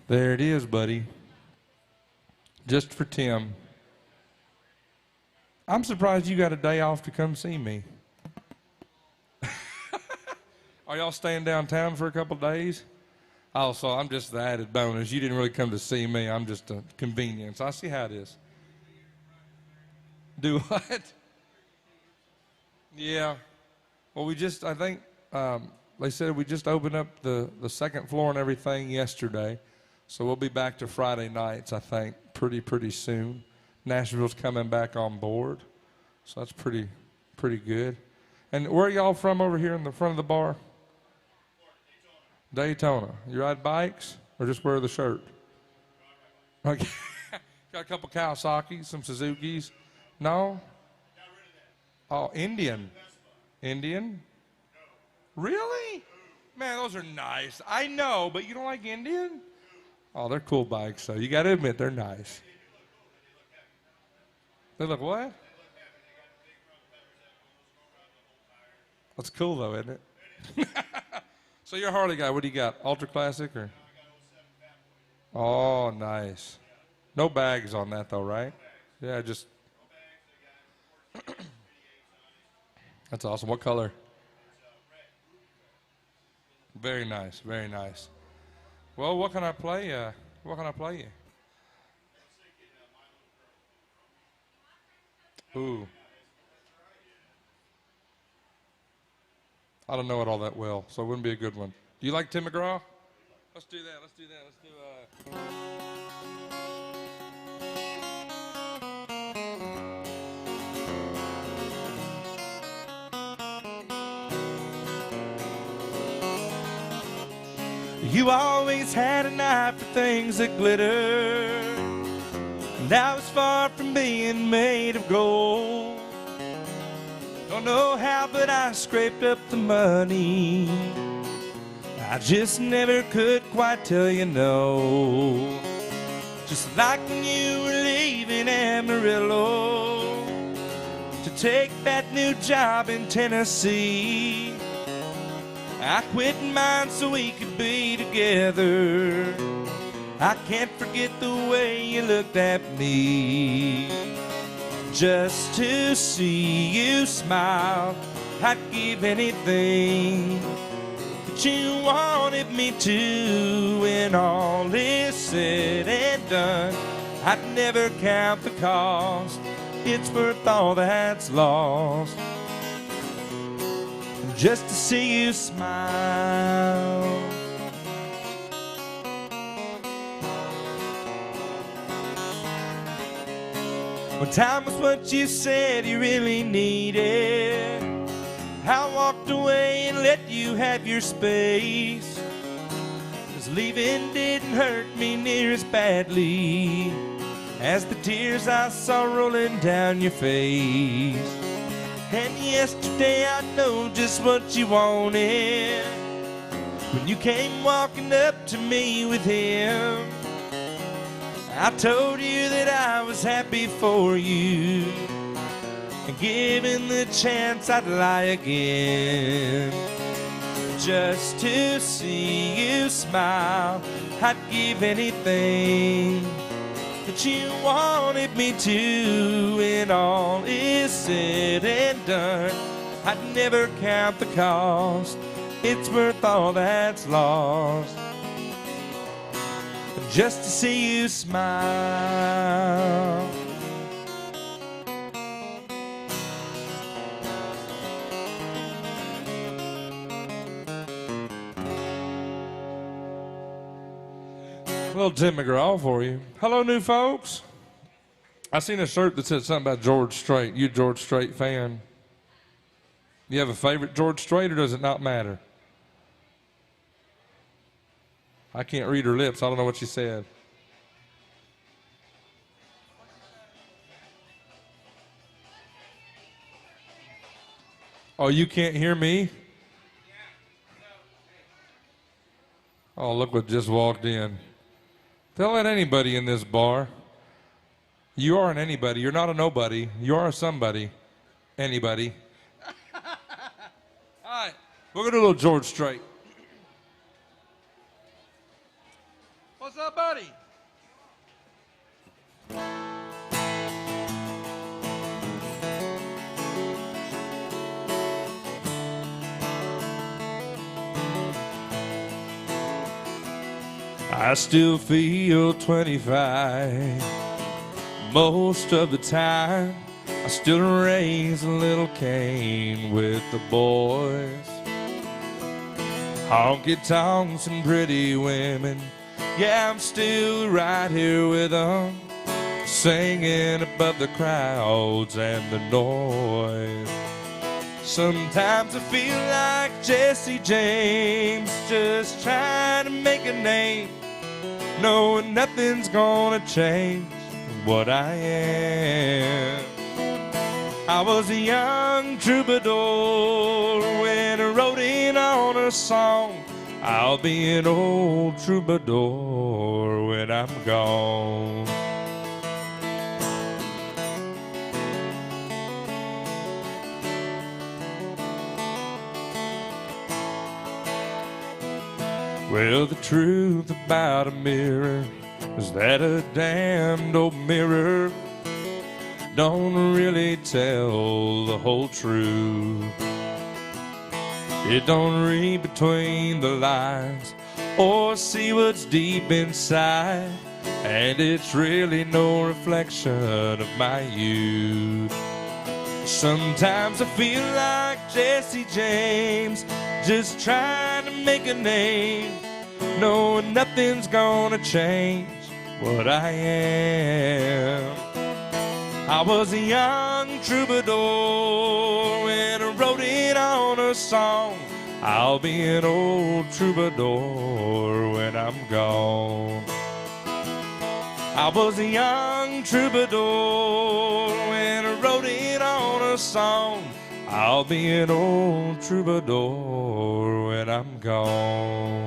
There it is, buddy. Just for Tim. I'm surprised you got a day off to come see me. Are y'all staying downtown for a couple days? Oh, so I'm just the added bonus. You didn't really come to see me. I'm just a convenience. I see how it is. Do what? Yeah. Well, I think they said we just opened up the second floor and everything yesterday. So we'll be back to Friday nights, I think, pretty soon. Nashville's coming back on board, so that's pretty good. And where are y'all from over here in the front of the bar? Daytona. You ride bikes or just wear the shirt? Okay. Got a couple Kawasaki's, some Suzuki's. No? Oh, Indian. Indian? Really? Man, those are nice. I know, but you don't like Indian? Oh, they're cool bikes, so you got to admit they're nice. They look what? That's cool, though, isn't it? So you're a Harley guy. What do you got? Ultra Classic or? Oh, nice. No bags on that, though, right? Yeah, just. That's awesome. What color? Very nice. Very nice. Well, what can I play? What can I play you? Ooh. I don't know it all that well, so it wouldn't be a good one. Do you like Tim McGraw? Let's do that. Let's do that. Let's do You always had an eye for things that glitter, and I was far from being made of gold. Don't know how, but I scraped up the money. I just never could quite tell you no. Just like when you were leaving Amarillo to take that new job in Tennessee. I quit mine so we could be together. I can't forget the way you looked at me. Just to see you smile, I'd give anything. But you wanted me to. When all is said and done, I'd never count the cost. It's worth all that's lost. Just to see you smile. When time was what you said you really needed, I walked away and let you have your space. 'Cause leaving didn't hurt me near as badly as the tears I saw rolling down your face. And yesterday I know just what you wanted when you came walking up to me with him. I told you that I was happy for you, and given the chance I'd lie again. Just to see you smile, I'd give anything that you wanted me to. When all is said and done, I'd never count the cost. It's worth all that's lost, just to see you smile. A little Tim McGraw for you. Hello, new folks. I seen a shirt that said something about George Strait. You a George Strait fan? You have a favorite George Strait, or does it not matter? I can't read her lips. I don't know what she said. Oh, you can't hear me? Oh, look what just walked in. Don't let anybody in this bar. You are an anybody. You're not a nobody. You are a somebody. Anybody. All right. We're going to do a little George Strait. What's up, buddy? I still feel 25 most of the time. I still raise a little Cain with the boys. Honky tonks and pretty women, yeah, I'm still right here with them, singing above the crowds and the noise. Sometimes I feel like Jesse James, just trying to make a name, knowing nothing's gonna change what I am. I was a young troubadour when I wrote in on a song, I'll be an old troubadour when I'm gone. Well, the truth about a mirror is that a damned old mirror don't really tell the whole truth. It don't read between the lines or see what's deep inside, and it's really no reflection of my youth. Sometimes I feel like Jesse James, just trying to make a name, knowing nothing's gonna change what I am. I was a young troubadour when I wrote it on a song, I'll be an old troubadour when I'm gone. I was a young troubadour when I wrote it on a song, I'll be an old troubadour when I'm gone.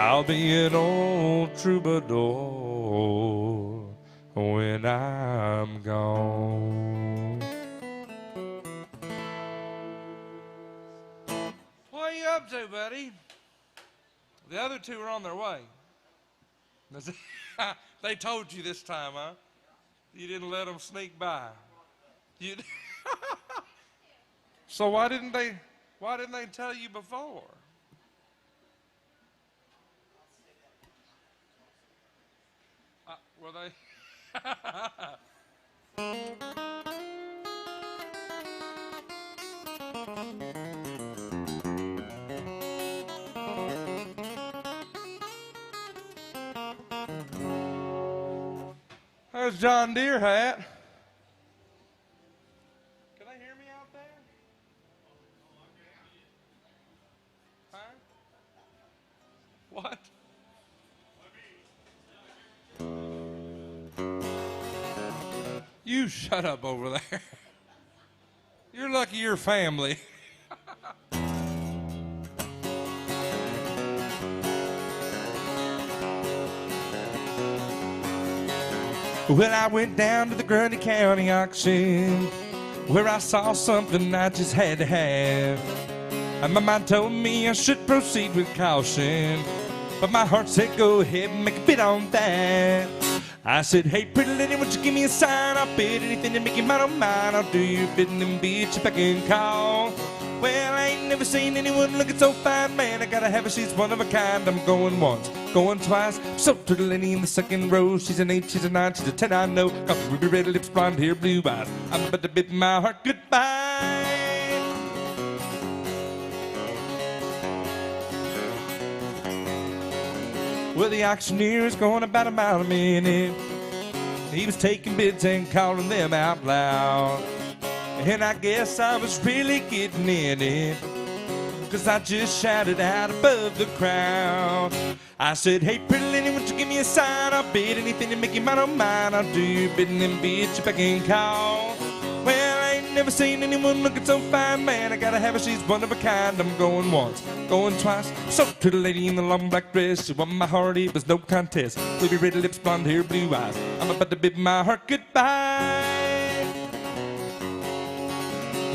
I'll be an old troubadour when I'm gone. What are you up to, buddy? The other two are on their way. They told you this time, huh? You didn't let them sneak by. You So why didn't they tell you before? Were they? his John Deere hat. Can they hear me out there? Huh? What? You shut up over there. You're lucky you're family. Well, I went down to the Grundy County auction where I saw something I just had to have. And my mind told me I should proceed with caution, but my heart said go ahead and make a bid on that. I said, hey, pretty lady, won't you give me a sign? I'll bid anything to make you mine on mine. I'll do your bidding and bid you back and call. Well, I ain't never seen anyone looking so fine, man. I gotta have her, she's one of a kind. I'm going once, going twice. So to the lady in the second row. She's an 8, she's a 9, she's a 10, I know. Got ruby red lips, blonde hair, blue eyes. I'm about to bid my heart goodbye. Well, the auctioneer is going about a mile a minute. He was taking bids and calling them out loud. And I guess I was really getting in it, 'cause I just shouted out above the crowd. I said, hey, pretty lady, won't you give me a sign? I'll bid anything to make you mine on mine. I'll do your bidding and bid you back and call. Well, I ain't never seen anyone looking so fine, man. I gotta have her, she's one of a kind. I'm going once, going twice. So to the lady in the long black dress, she won my heart, it was no contest. Ruby red lips, blonde hair, blue eyes. I'm about to bid my heart goodbye.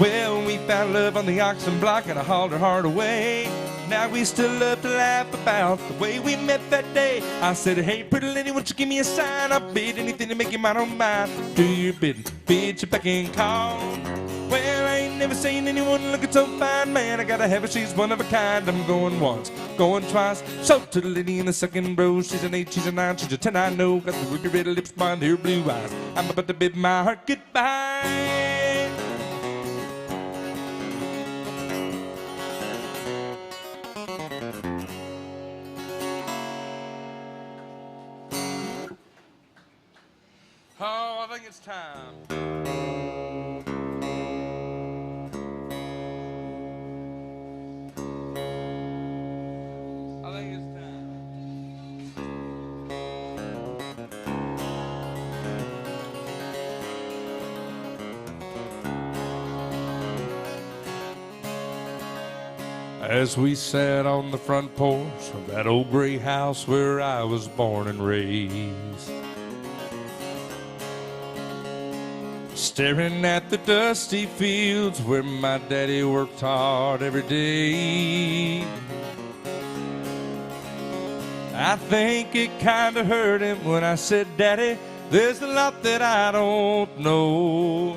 Well, we found love on the auction block and I hauled her heart away. Now we still love to laugh about the way we met that day. I said, hey, pretty lady, won't you give me a sign? I'll bid anything to make you mine on mine. Do your bidding, bid you back and call. Well, I ain't never seen anyone looking so fine, man. I gotta have her, she's one of a kind. I'm going once, going twice. So to the lady in the second row. She's an 8, she's a 9, she's a 10, I know. Got the ruby red lips, blonde hair, blue eyes. I'm about to bid my heart goodbye. Oh, I think it's time. I think it's time. As we sat on the front porch of that old gray house where I was born and raised, staring at the dusty fields where my daddy worked hard every day, I think it kinda hurt him when I said, Daddy, there's a lot that I don't know.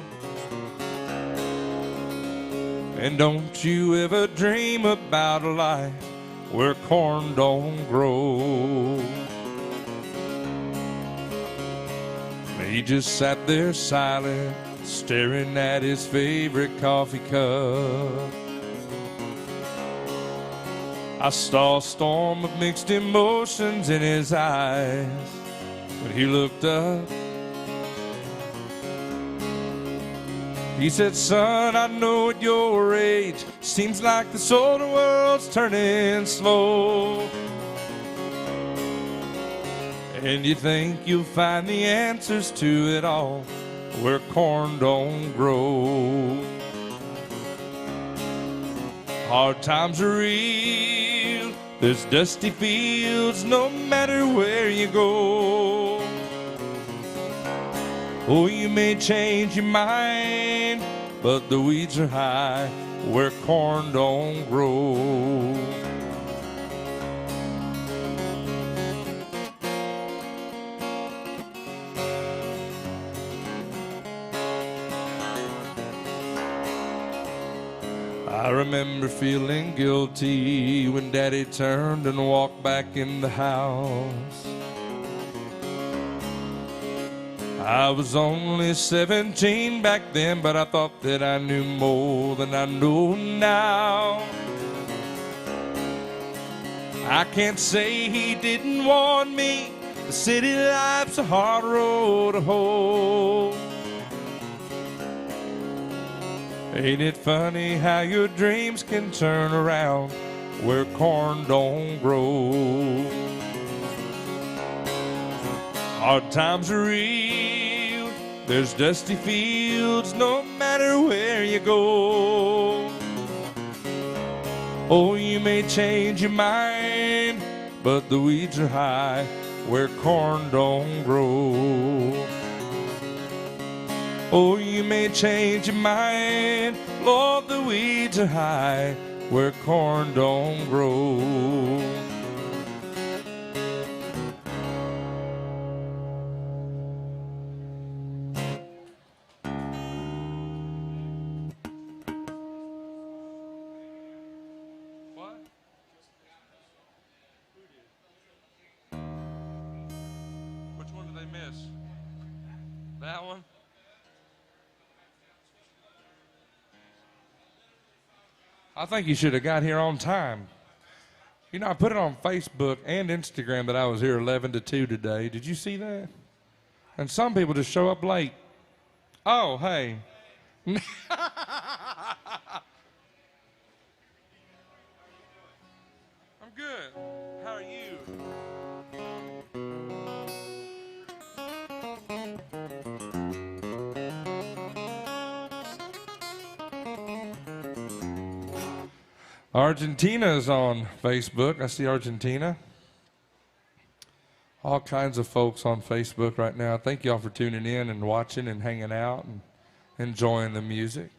And don't you ever dream about a life where corn don't grow. He just sat there silent, staring at his favorite coffee cup. I saw a storm of mixed emotions in his eyes when he looked up. He said, son, I know at your age, seems like this older world's turning slow. And you think you'll find the answers to it all where corn don't grow. Hard times are real, there's dusty fields no matter where you go. Oh, you may change your mind, but the weeds are high where corn don't grow. I remember feeling guilty when Daddy turned and walked back in the house. I was only 17 back then, but I thought that I knew more than I know now. I can't say he didn't warn me, The city life's a hard road to hoe. Ain't it funny how your dreams can turn around where corn don't grow? Hard times are real, there's dusty fields no matter where you go. Oh, you may change your mind, but the weeds are high where corn don't grow. Oh, you may change your mind, Lord, the weeds are high where corn don't grow. What? Which one did they miss? That one? I think you should have got here on time. You know, I put it on Facebook and Instagram that I was here 11 to 2 today. Did you see that? And some people just show up late. Oh, hey. I'm good. How are you? Argentina's on Facebook. I see Argentina. All kinds of folks on Facebook right now. Thank y'all for tuning in and watching and hanging out and enjoying the music.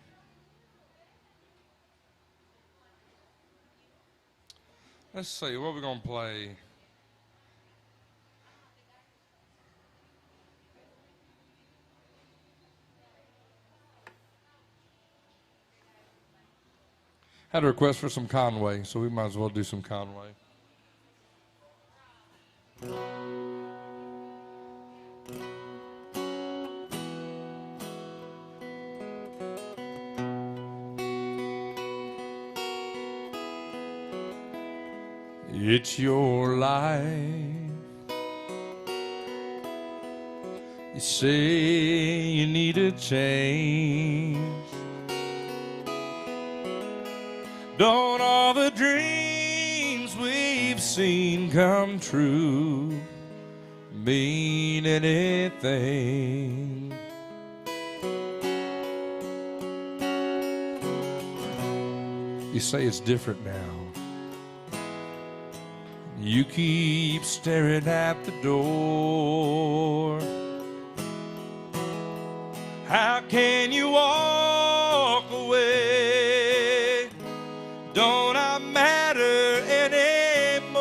Let's see, what are we going to play? Had a request for some Conway, so we might as well do some Conway. It's your life. You say you need a change. Don't all the dreams we've seen come true mean anything? You say it's different now. You keep staring at the door. How can you walk away? Don't I matter anymore?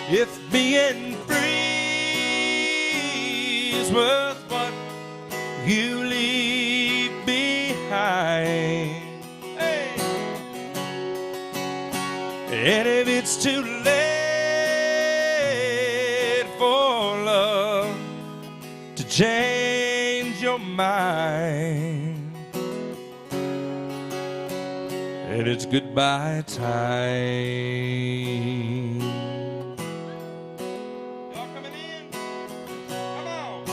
If being free is worth what you leave behind, hey. And if it's too late for love to change your mind, and it's goodbye time. Y'all coming in? Come on.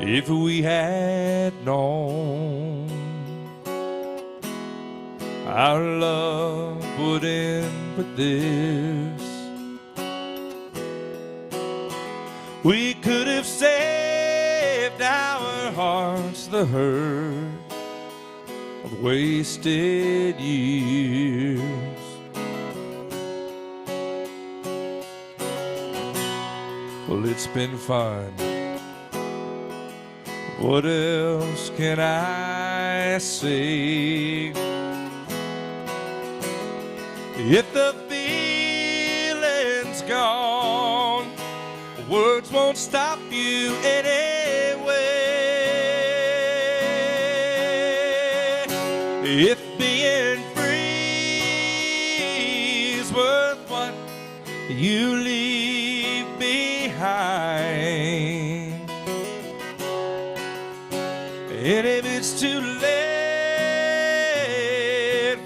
If we had known our love would end with this, we could have saved our hearts the hurt of wasted years. Well, it's been fun. What else can I say? If the feeling's gone, words won't stop you anyway. If being free is worth what you leave behind, and if it's too late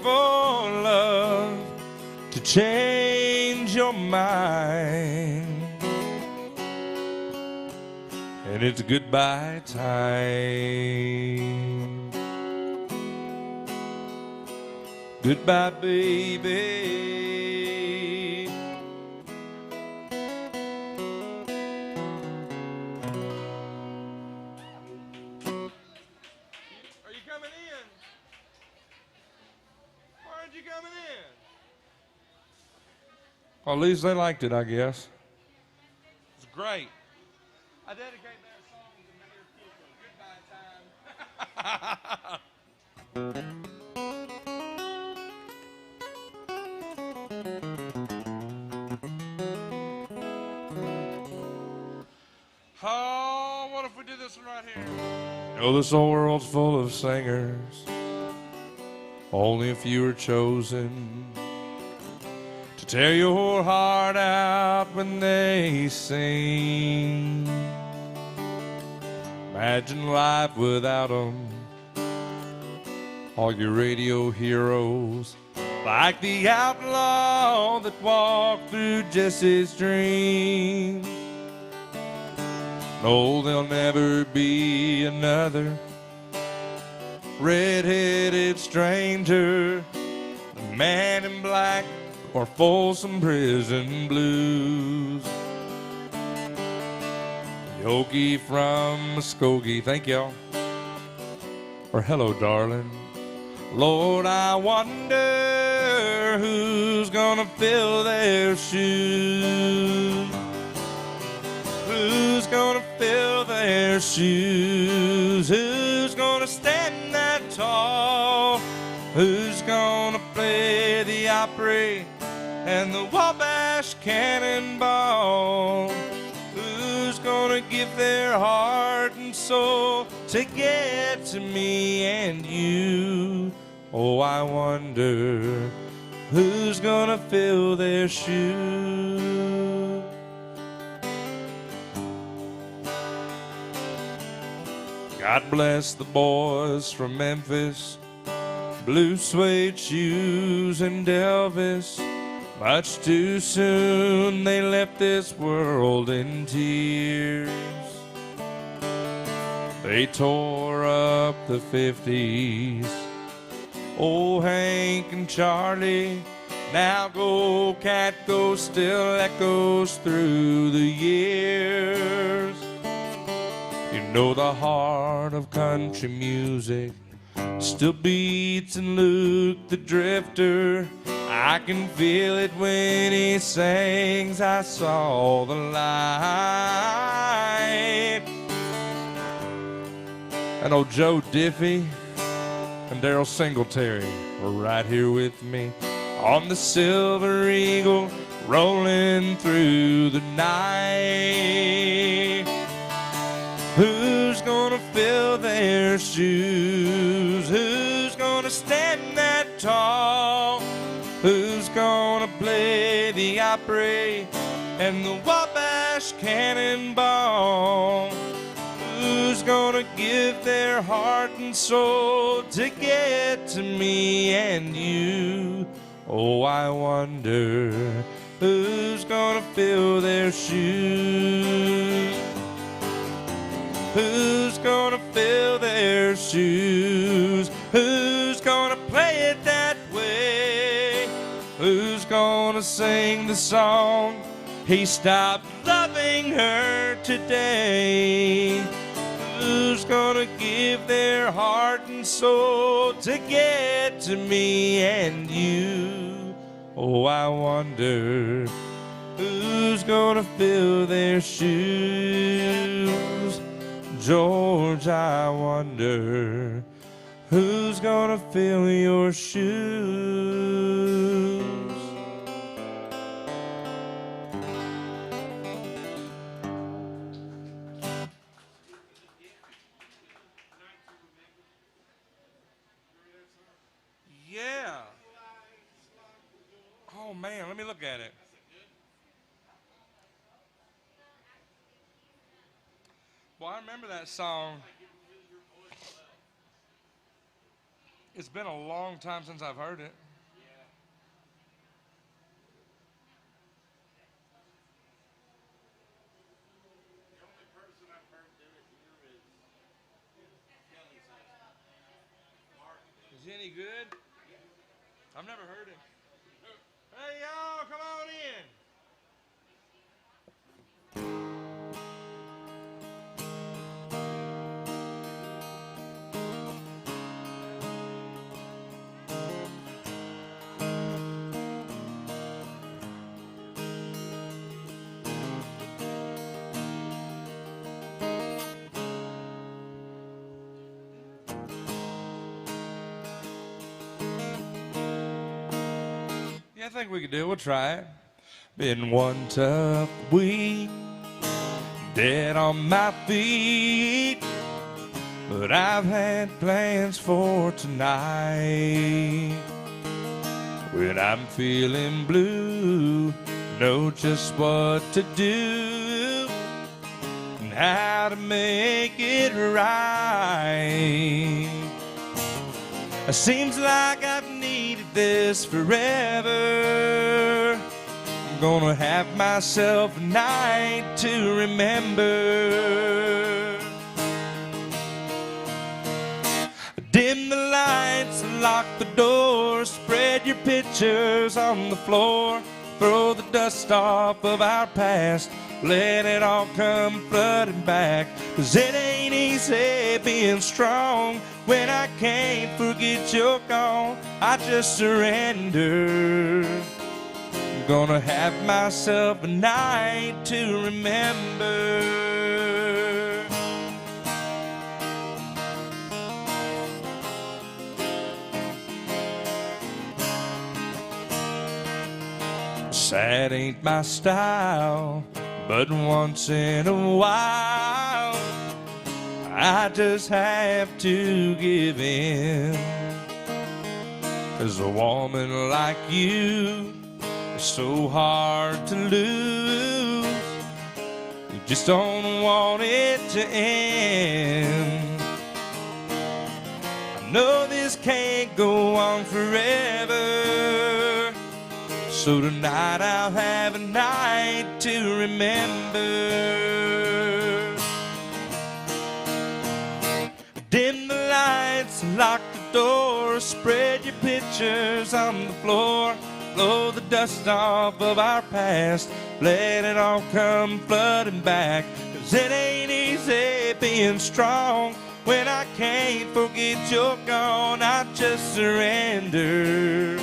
for your mind. And it's goodbye time. Goodbye, baby. Are you coming in? Why aren't you coming in? Well, at least they liked it, I guess. It's great. I dedicate that song to Mayor Cooper. Goodbye time. Oh, what if we did this one right here? Oh, this whole world's full of singers. Only a few are chosen to tear your heart out when they sing. Imagine life without them. All your radio heroes, like the outlaw that walked through Jesse's dream. No, there'll never be another red-headed stranger, man in black, or Folsom Prison Blues. Yogi from Muskogee, thank y'all. Or hello, darling. Lord, I wonder who's gonna fill their shoes. Who's gonna fill their shoes? Who's gonna stand that tall? Who's gonna play the Opry and the Wabash Cannonball? Who's gonna give their heart and soul to get to me and you? Oh, I wonder who's gonna fill their shoes. God bless the boys from Memphis, blue suede shoes and Elvis. Much too soon they left this world in tears. They tore up the 50s. Oh, Hank and Charlie, now go cat go, still echoes through the years. You know the heart of country music still beats in Luke the Drifter. I can feel it when he sings, I saw the light. And old Joe Diffie and Daryl Singletary were right here with me on the Silver Eagle, rolling through the night. Who's gonna fill their shoes? Who's gonna stand that tall? Who's gonna play the Opry and the Wabash Cannonball? Who's gonna give their heart and soul to get to me and you? Oh, I wonder who's gonna fill their shoes? Who's gonna fill their shoes? Who's gonna play it that way? Who's gonna sing the song, he stopped loving her today? Who's gonna give their heart and soul to get to me and you? Oh, I wonder who's gonna fill their shoes? George, I wonder who's gonna fill your shoes? Yeah. Oh man, let me look at it. Well, I remember that song. It's been a long time since I've heard it. Is he any good? I've never heard him. Hey, y'all, come on in. Yeah, I think we could do it. We'll try it. Been one tough week, dead on my feet, but I've had plans for tonight. When I'm feeling blue, know just what to do and how to make it right. It seems like I've needed this forever. I'm gonna have myself a night to remember. Dim the lights, lock the door, spread your pictures on the floor, throw the dust off of our past, let it all come flooding back. 'Cause it ain't easy being strong when I can't forget you're gone. I just surrender. I'm gonna have myself a night to remember. Sad ain't my style, but once in a while I just have to give in. 'Cause a woman like you is so hard to lose. You just don't want it to end. I know this can't go on forever, so tonight I'll have a night to remember. Dim the lights, lock the door, spread your pictures on the floor, blow the dust off of our past, let it all come flooding back. 'Cause it ain't easy being strong when I can't forget you're gone. I just surrender.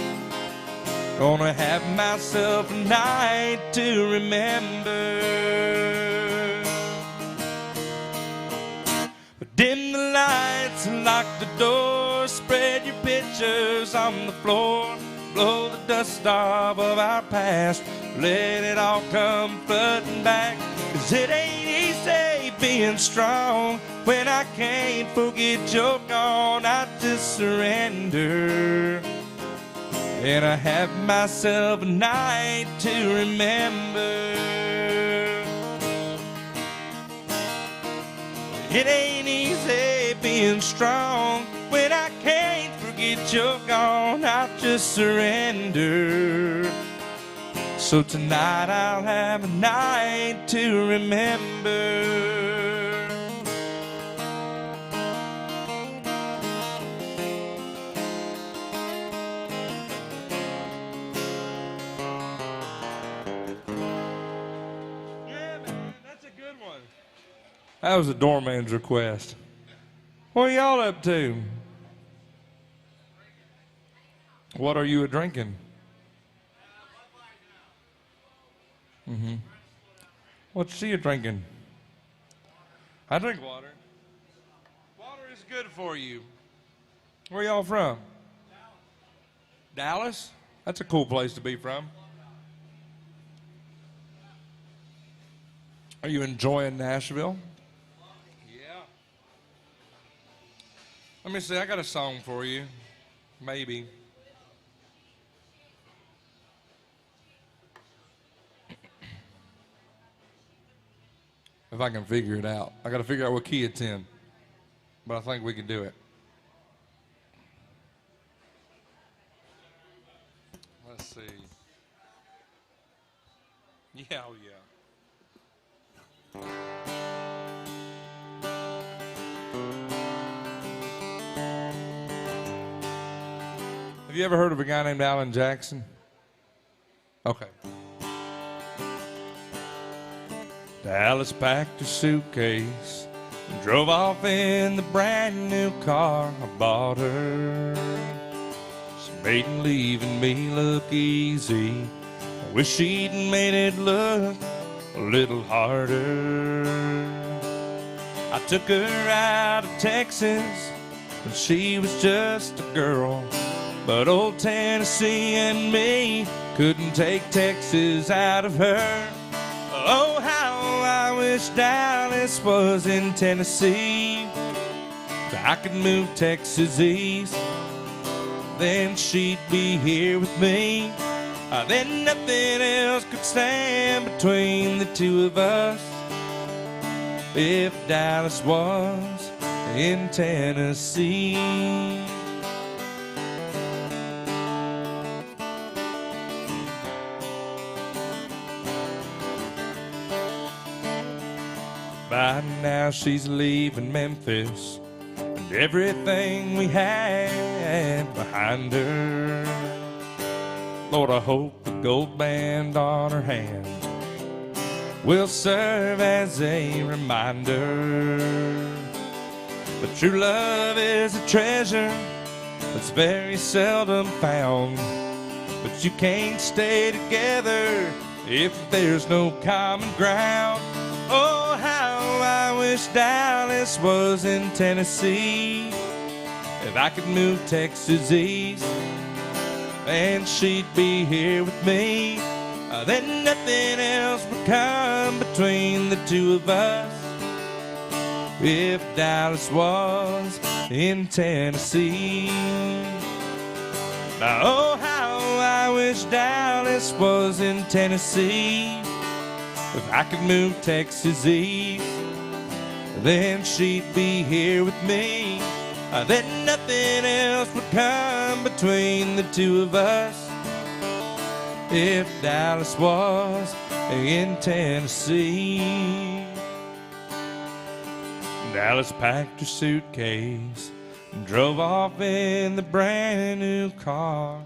Gonna have myself a night to remember. Dim the lights and lock the door, spread your pictures on the floor, blow the dust off of our past, let it all come flooding back. 'Cause it ain't easy being strong when I can't forget you're gone. I just surrender. And I have myself a night to remember. It ain't easy being strong when I can't forget you're gone. I just surrender. So tonight I'll have a night to remember. That was a doorman's request. What are y'all up to? What are you drinking? Mm-hmm. What's she drinking? I drink water. Water is good for you. Where y'all from? Dallas? That's a cool place to be from. Are you enjoying Nashville? Let me see, I got a song for you. Maybe. If I can figure it out. I got to figure out what key it's in. But I think we can do it. Let's see. Yeah, oh yeah. you ever heard of a guy named Alan Jackson? Okay. Dallas packed her suitcase and drove off in the brand new car I bought her. She made leaving me look easy. I wish she'd made it look a little harder. I took her out of Texas when she was just a girl, but old Tennessee and me couldn't take Texas out of her. Oh, how I wish Dallas was in Tennessee, so I could move Texas east, then she'd be here with me. Then nothing else could stand between the two of us if Dallas was in Tennessee. By now she's leaving Memphis and everything we had behind her. Lord, I hope the gold band on her hand will serve as a reminder. But true love is a treasure that's very seldom found. But you can't stay together if there's no common ground. Oh, how I wish Dallas was in Tennessee, if I could move Texas east, and she'd be here with me. Then nothing else would come between the two of us if Dallas was in Tennessee. Now, oh, how I wish Dallas was in Tennessee, if I could move Texas east, then she'd be here with me. Then nothing else would come between the two of us if Dallas was in Tennessee. Dallas packed her suitcase and drove off in the brand new car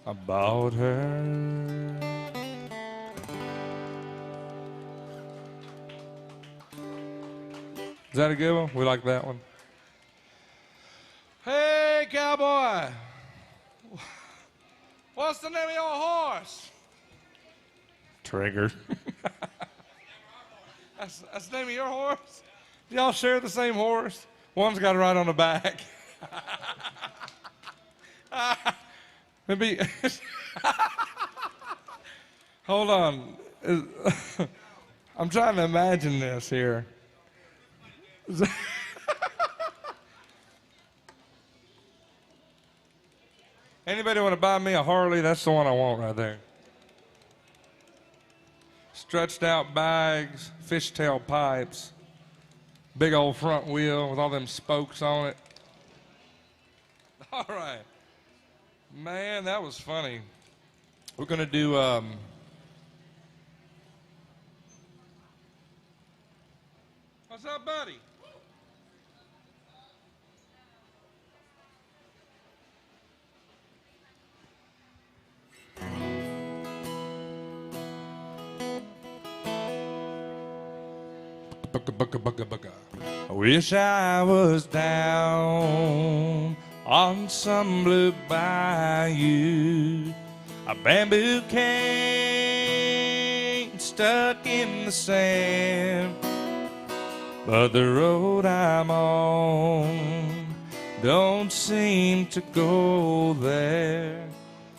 I bought her. Is that a good one? We like that one. Hey, cowboy. What's the name of your horse? Trigger. That's the name of your horse? Y'all share the same horse? One's got it right on the back. Maybe. Hold on. I'm trying to imagine this here. Anybody want to buy me a Harley? That's the one I want right there. Stretched out bags, fishtail pipes, big old front wheel with all them spokes on it. All right. Man, that was funny. We're going to do... What's up, buddy? I wish I was down on some blue bayou, a bamboo cane stuck in the sand, but the road I'm on don't seem to go there.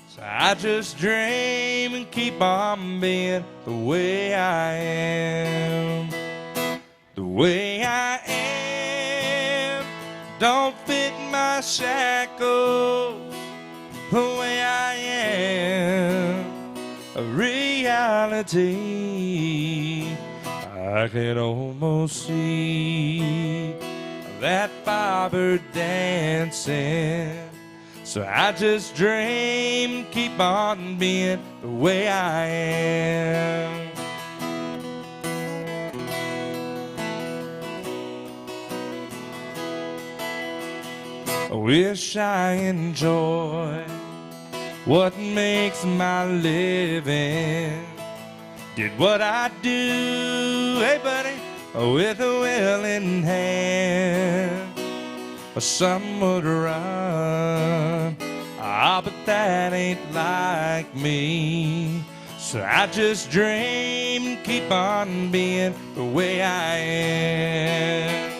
So I just dream and keep on being the way I am. The way I am don't fit my shackles. The way I am, a reality. I can almost see that bobber dancing. So I just dream, keep on being the way I am. I wish I enjoyed what makes my living. Did what I do, hey buddy, with a willing hand. Some would run, but that ain't like me. So I just dream and keep on being the way I am.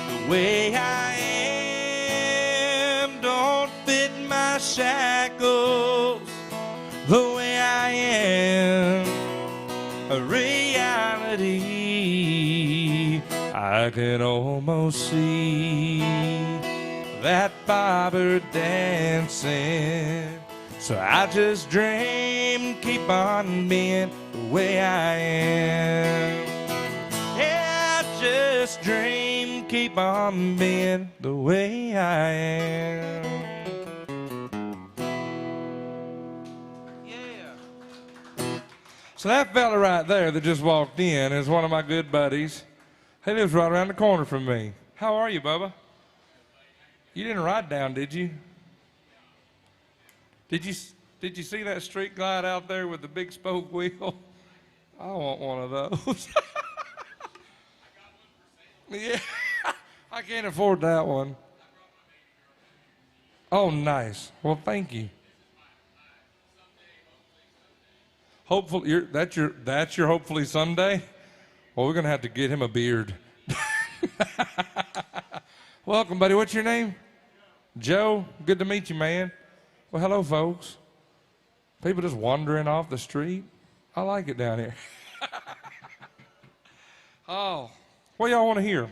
The way I am don't fit my shackles. The way I am, a reality. I can almost see that barber dancing. So I just dream, keep on being the way I am. Yeah, I just dream, keep on being the way I am. Yeah. So that fella right there that just walked in is one of my good buddies. He lives right around the corner from me. How are you, Bubba? You didn't ride down, did you? Did you see that street glide out there with the big spoke wheel? I want one of those. Yeah, I can't afford that one. Oh, nice. Well, thank you. Hopefully, that's your hopefully someday. Well, we're gonna have to get him a beard. Welcome, buddy. What's your name? Joe. Good to meet you, man. Well, hello, folks. People just wandering off the street. I like it down here. Oh, what y'all want to hear?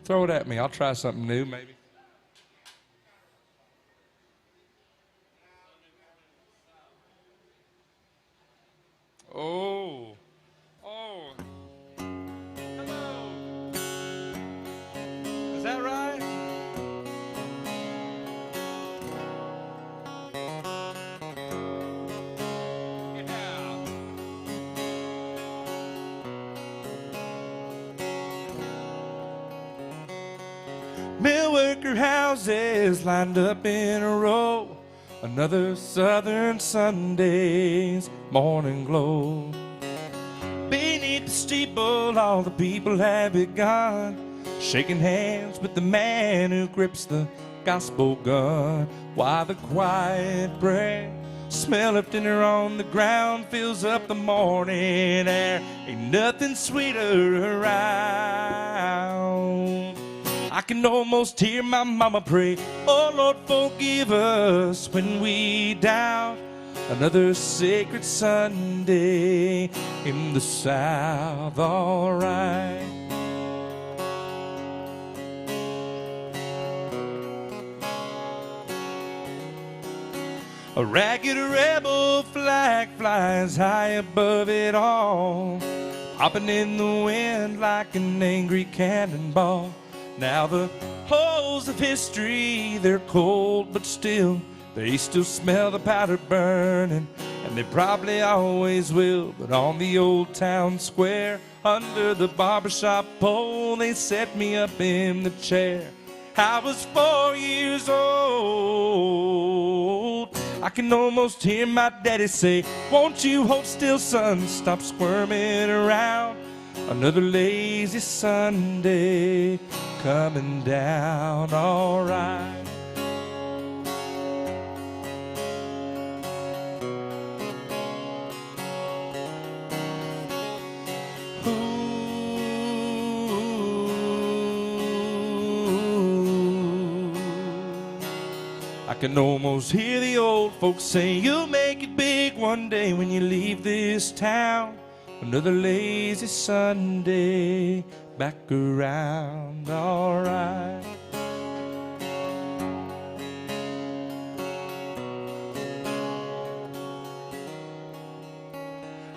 Throw it at me. I'll try something new, maybe. Oh. Oh. Hello. Is that right? Mill worker houses lined up in a row. Another southern Sunday's morning glow. Beneath the steeple, all the people have begun, shaking hands with the man who grips the gospel gun. While the quiet breath, smell of dinner on the ground fills up the morning air. Ain't nothing sweeter around. I can almost hear my mama pray, oh Lord, forgive us when we doubt. Another sacred Sunday in the South, all right. A ragged rebel flag flies high above it all, popping in the wind like an angry cannonball. Now the holes of history, they're cold, but still, they still smell the powder burning, and they probably always will. But on the old town square, under the barbershop pole, they set me up in the chair. I was 4 years old. I can almost hear my daddy say, won't you hold still, son, stop squirming around. Another lazy Sunday coming down, all right. Ooh, I can almost hear the old folks say, you'll make it big one day when you leave this town. Another lazy Sunday back around, all right.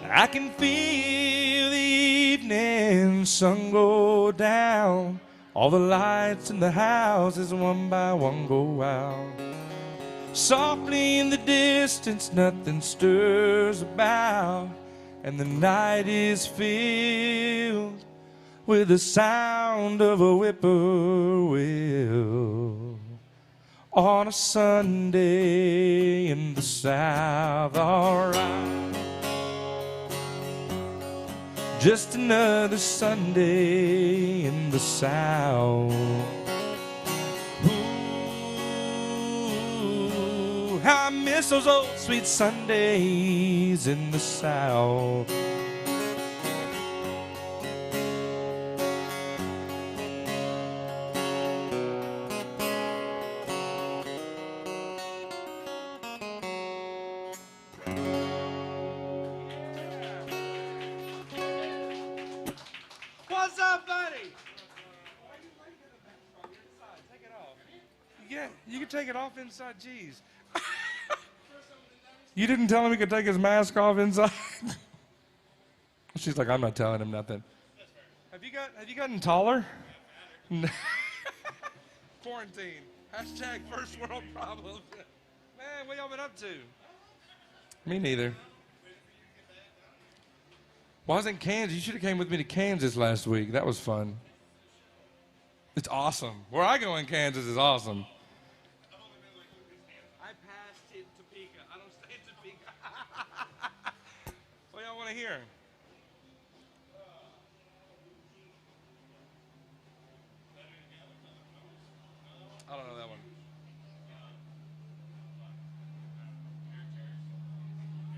I can feel the evening sun go down. All the lights in the houses one by one go out. Softly in the distance, nothing stirs about, and the night is filled with the sound of a whippoorwill. on a Sunday in the South. All right, just another Sunday in the South. Ooh, how I miss those old sweet Sundays in the South. What's up, buddy? Take it off. Yeah, you can take it off inside. Jeez. You didn't tell him he could take his mask off inside? She's like, I'm not telling him nothing. Have you gotten taller? Quarantine. Hashtag first world problems. Man, what y'all been up to? Me neither. Well, I was in Kansas. You should have came with me to Kansas last week. That was fun. It's awesome. Where I go in Kansas is awesome. I passed in Topeka. I don't stay in Topeka. What y'all want to hear? I don't know that one.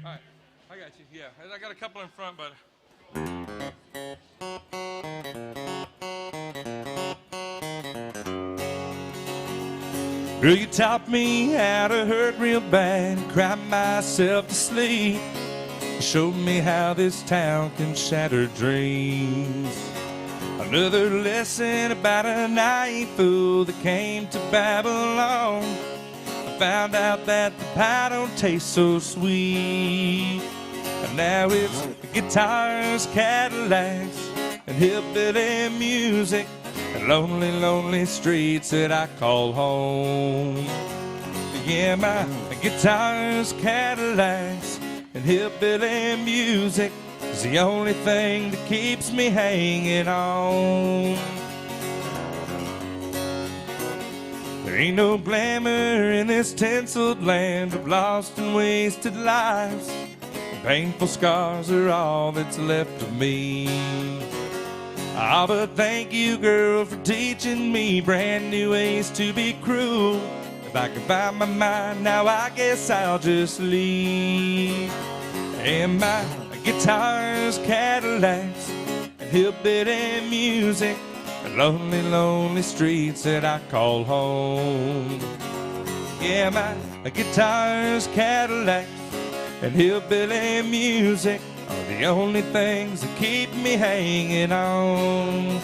All right. I got you. Yeah. I got a couple in front, but... Girl, you taught me how to hurt real bad and cry myself to sleep. You showed me how this town can shatter dreams. Another lesson about a naive fool that came to Babylon. I found out that the pie don't taste so sweet. And now it's guitars, Cadillacs, and hillbilly music, and lonely, lonely streets that I call home. Yeah, my guitars, Cadillacs, and hillbilly music is the only thing that keeps me hanging on. There ain't no glamour in this tinseled land of lost and wasted lives. Painful scars are all that's left of me. Ah, but thank you, girl, for teaching me brand new ways to be cruel. If I can find my mind now, I guess I'll just leave. And my guitars, Cadillacs, and hillbilly music, and lonely, lonely streets that I call home. Yeah, my guitars, Cadillacs, and hillbilly music are the only things that keep me hanging on.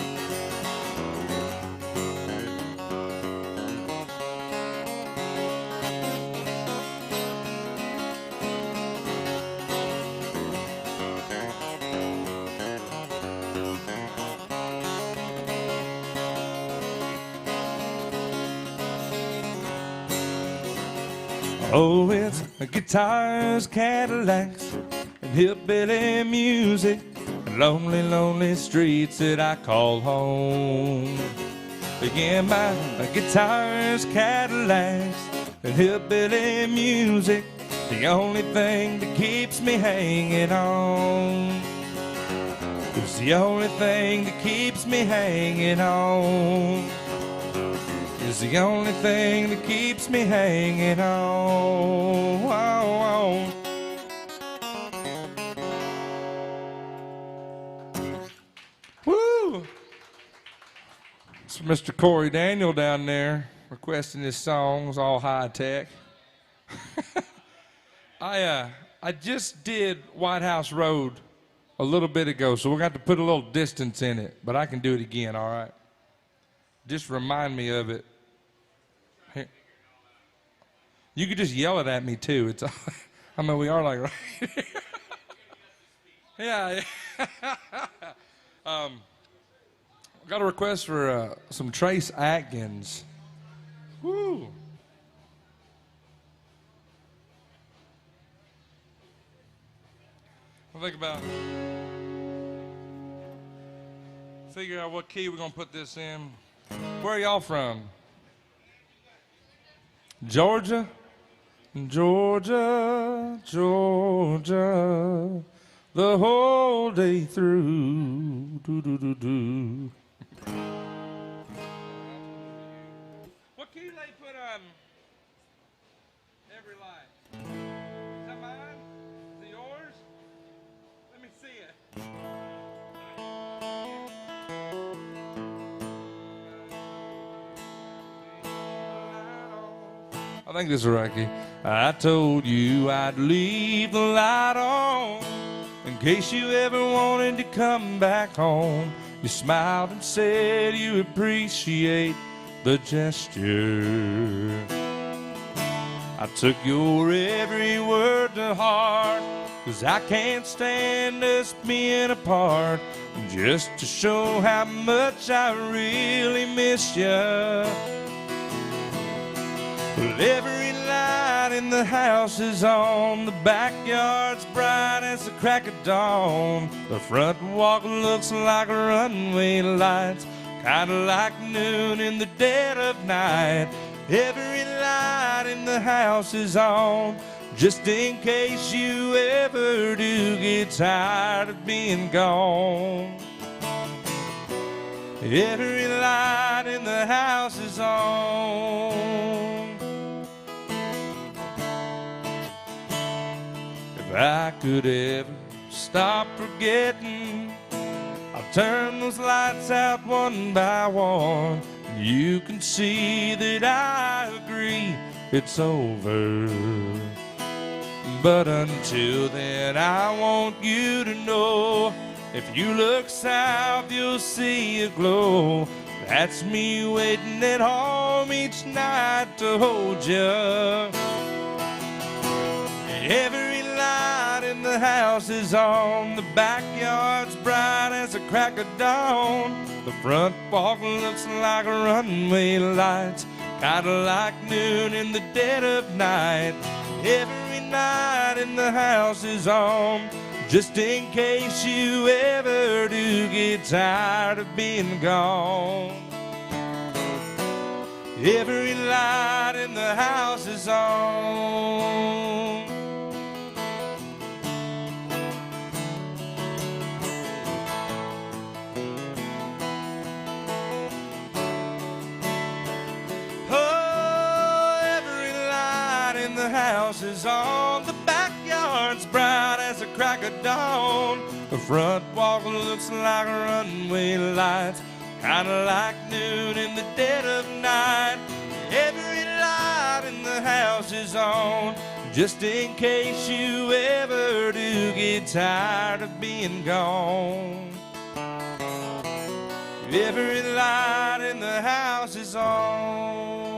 Oh, it's guitars, Cadillacs, and hillbilly music, and lonely, lonely streets that I call home. Again, my guitars, Cadillacs, and hillbilly music, the only thing that keeps me hanging on. It's the only thing that keeps me hanging on. It's the only thing that keeps me hanging on. Woo! It's Mr. Corey Daniel down there requesting his songs, all high tech. I just did White House Road a little bit ago, so we're going to have to put a little distance in it, but I can do it again, all right? Just remind me of it. You could just yell it at me too. It's, I mean, we are like right here. Yeah. Got a request for some Trace Atkins. Woo. I'll think about. Figure out what key we're gonna put this in. Where are y'all from? Georgia, Georgia, Georgia, the whole day through. Do, do, do, do. What key they put on every light? Is that mine? Is it yours? Let me see it. I think this is right key. I told you I'd leave the light on in case you ever wanted to come back home. You smiled and said you appreciate the gesture. I took your every word to heart, 'cause I can't stand us being apart. Just to show how much I really miss you. Well, every light in the house is on. The backyard's bright as the crack of dawn. The front walk looks like runway lights, kinda like noon in the dead of night. Every light in the house is on, just in case you ever do get tired of being gone. Every light in the house is on. If I could ever stop forgetting, I'll turn those lights out one by one. You can see that I agree it's over. But until then, I want you to know, if you look south, you'll see a glow. That's me waiting at home each night to hold you. Every light in the house is on. The backyard's bright as the crack of dawn. The front walk looks like runway lights, kinda like noon in the dead of night. Every night in the house is on, just in case you ever do get tired of being gone. Every light in the house is on. The house is on. The backyard's bright as the crack of dawn. The front walk looks like runway lights, kinda like noon in the dead of night. Every light in the house is on, just in case you ever do get tired of being gone. Every light in the house is on.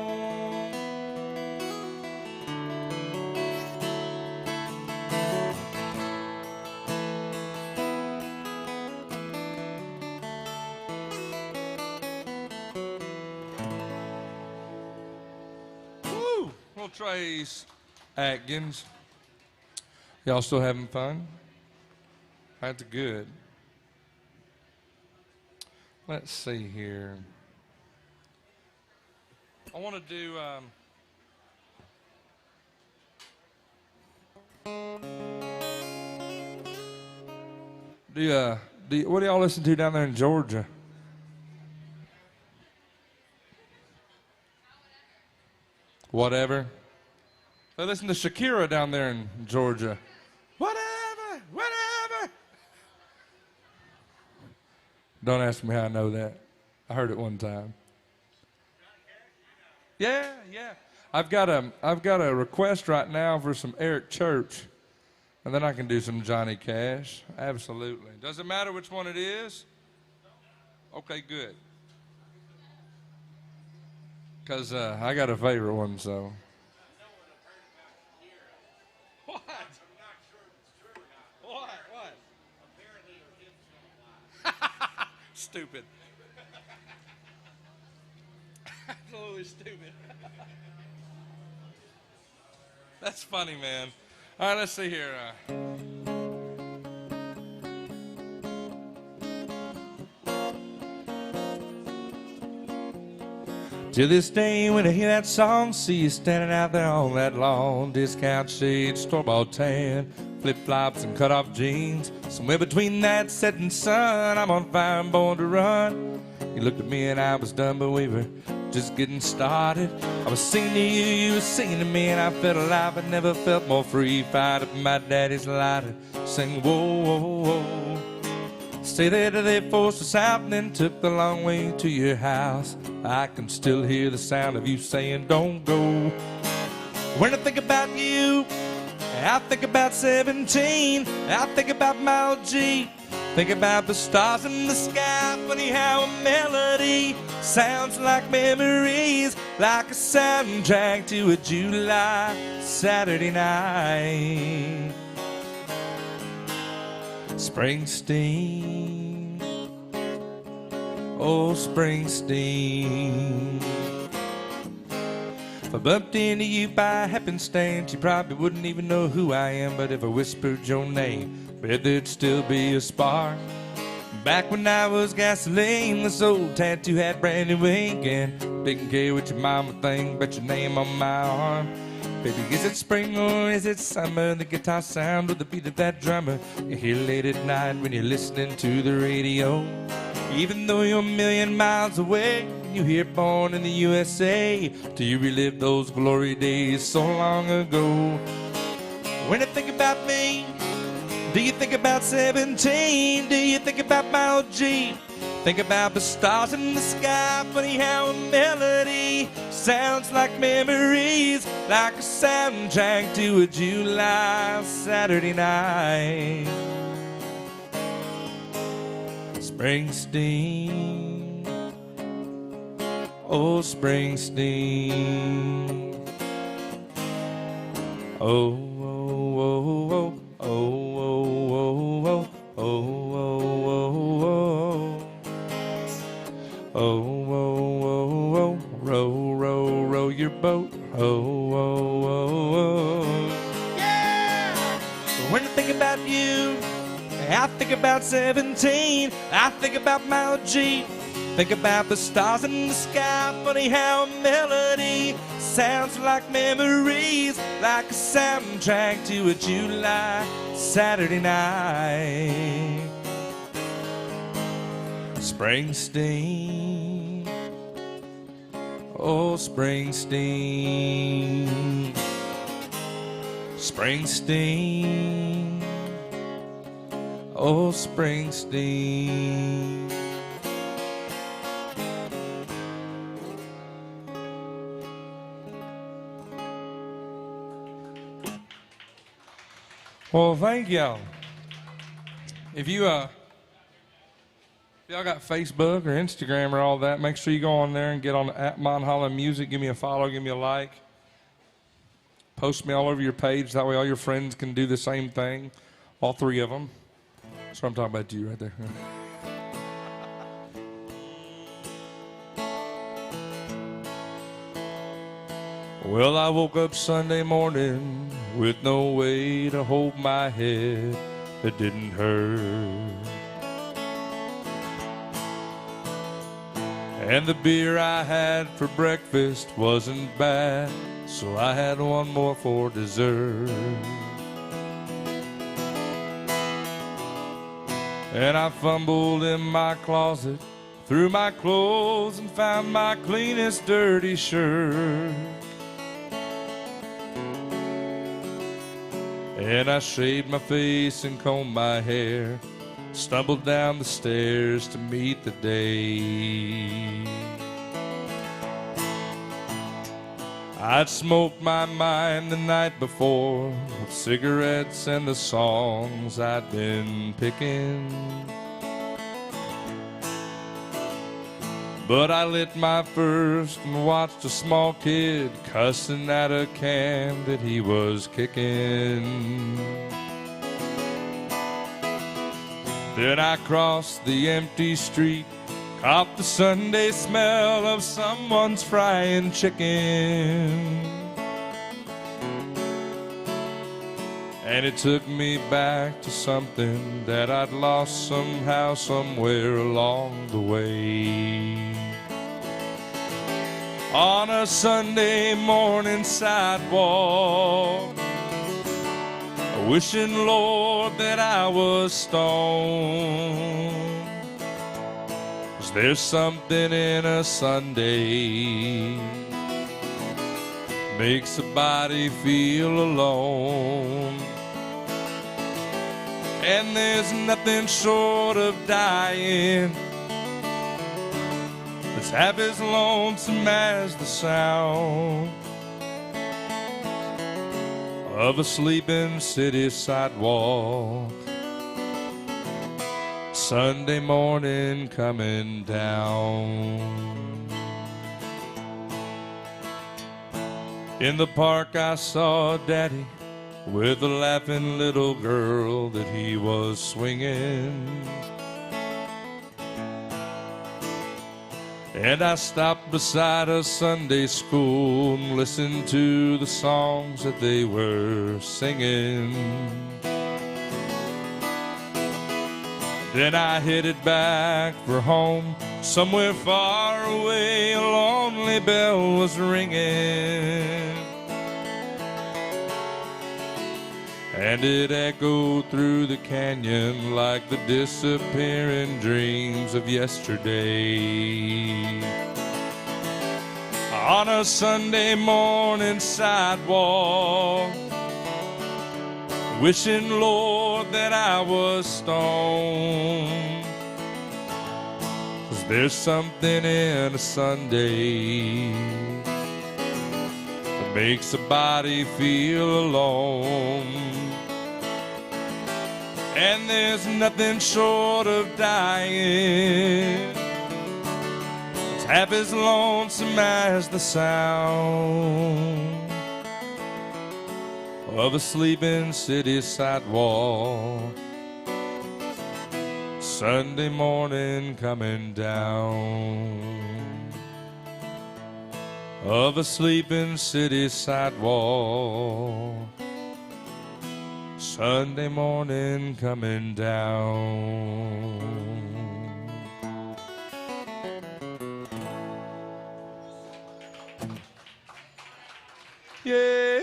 Little Trace Atkins. Y'all still having fun? That's good. Let's see here. I want to do what do y'all listen to down there in Georgia? Whatever. They listen to Shakira down there in Georgia. Whatever, whatever. Don't ask me how I know that. I heard it one time. Yeah. I've got a request right now for some Eric Church, and then I can do some Johnny Cash. Absolutely. Does it matter which one it is? Okay, good. Because I got a favorite one, so. What? I'm not sure if it's true or not. What? Apparently your hips don't lie. Stupid. Absolutely stupid. That's funny, man. All right, let's see here. To this day, when I hear that song, see you standing out there on that lawn, discount shades, store-bought tan, flip-flops and cut-off jeans. Somewhere between that setting sun, I'm on fire and born to run. You looked at me and I was done, but we were just getting started. I was singing to you, you were singing to me, and I felt alive. I never felt more free. Fired up my daddy's lighter, sing whoa, whoa, whoa. Stay there till they forced us out and then took the long way to your house. I can still hear the sound of you saying don't go. When I think about you, I think about 17. I think about my old G. Think about the stars in the sky. Funny how a melody sounds like memories, like a soundtrack to a July Saturday night. Springsteen, oh Springsteen. If I bumped into you by happenstance, you probably wouldn't even know who I am. But if I whispered your name, bet there'd still be a spark. Back when I was gasoline, this old tattoo had brand new ink, and didn't care what your mama think, but your name on my arm. Baby, is it spring or is it summer? The guitar sound with the beat of that drummer you hear late at night when you're listening to the radio. Even though you're a million miles away, you hear Born in the USA. Do you relive those glory days so long ago? When I think about me, do you think about 17? Do you think about my old G? Think about the stars in the sky. Funny how a melody sounds like memories, like a soundtrack to a July Saturday night. Springsteen, oh Springsteen. Oh, oh, oh, oh, oh, oh, oh, oh, oh, oh, oh, oh, oh, row, row, row your boat. Oh, oh, oh, oh. Yeah! When I think about you, I think about 17. I think about my old G. Think about the stars in the sky. Funny how a melody sounds like memories, like a soundtrack to a July Saturday night. Springsteen, oh Springsteen. Springsteen, oh Springsteen. Well, thank y'all. If y'all got Facebook or Instagram or all that, make sure you go on there and get on at Monhollenmusic. Give me a follow, give me a like. Post me all over your page. That way all your friends can do the same thing. All three of them. That's what I'm talking about, you right there. Well, I woke up Sunday morning with no way to hold my head that didn't hurt. And the beer I had for breakfast wasn't bad, so I had one more for dessert. And I fumbled in my closet, through my clothes, and found my cleanest dirty shirt. And I shaved my face and combed my hair, stumbled down the stairs to meet the day. I'd smoked my mind the night before with cigarettes and the songs I'd been picking. But I lit my first and watched a small kid cussing at a can that he was kicking. Then I crossed the empty street, caught the Sunday smell of someone's frying chicken. And it took me back to something that I'd lost somehow, somewhere along the way. on a Sunday morning sidewalk, wishing, Lord, that I was stoned. 'Cause there's something in a Sunday makes a body feel alone. And there's nothing short of dying that's half as lonesome as the sound of a sleeping city sidewalk, Sunday morning coming down. In the park I saw Daddy with a laughing little girl that he was swinging. And I stopped beside a Sunday school and listened to the songs that they were singing. Then I headed back for home. Somewhere far away a lonely bell was ringing, and it echoed through the canyon like the disappearing dreams of yesterday. On a Sunday morning sidewalk, wishing, Lord, that I was stoned. 'Cause there's something in a Sunday that makes a body feel alone. And there's nothing short of dying it's half as lonesome as the sound of a sleeping city sidewalk, Sunday morning coming down. Of a sleeping city sidewalk, Sunday morning coming down. Yay!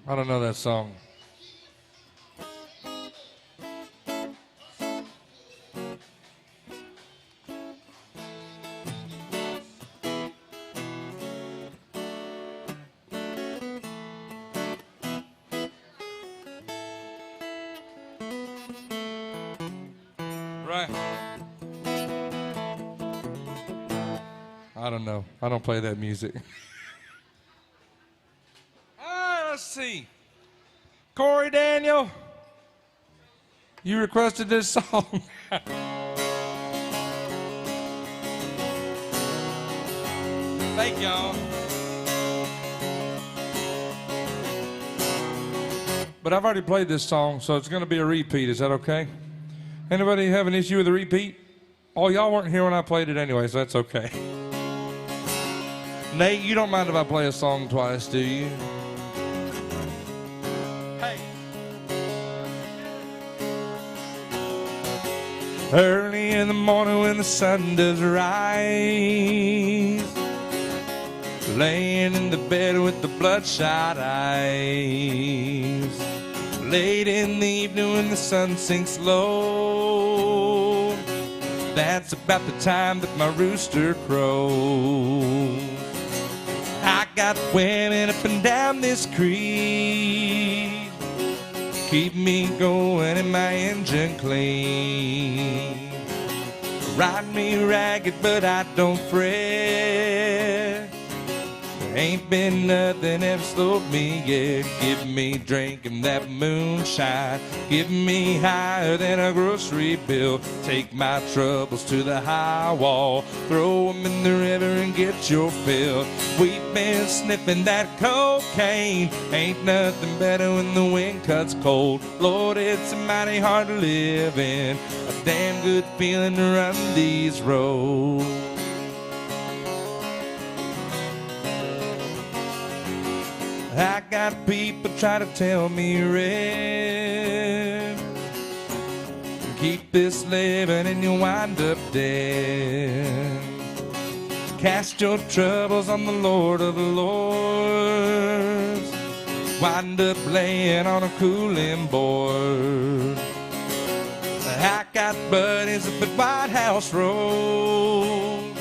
I don't know that song. Right. I don't know. I don't play that music. Let's see. Corey Daniel, you requested this song. Thank y'all. But I've already played this song, so it's going to be a repeat. Is that okay? Anybody have an issue with a repeat? Oh, y'all weren't here when I played it anyway, so that's okay. Nate, you don't mind if I play a song twice, do you? Hey. Early in the morning when the sun does rise, laying in the bed with the bloodshot eyes. Late in the evening when the sun sinks low, that's about the time that my rooster crows. I got women up and down this creek, keep me going and my engine clean. Ride me ragged but I don't fret, ain't been nothing ever slowed me yet. Give me drinking that moonshine, give me higher than a grocery bill. Take my troubles to the high wall, throw them in the river and get your fill. We've been sniffing that cocaine, ain't nothing better when the wind cuts cold. Lord, it's mighty hard to live in, a damn good feeling to run these roads. got people try to tell me red. Keep this living and you'll wind up dead. Cast your troubles on the Lord of the Lords. Wind up laying on a cooling board. I got buddies up at White House Road.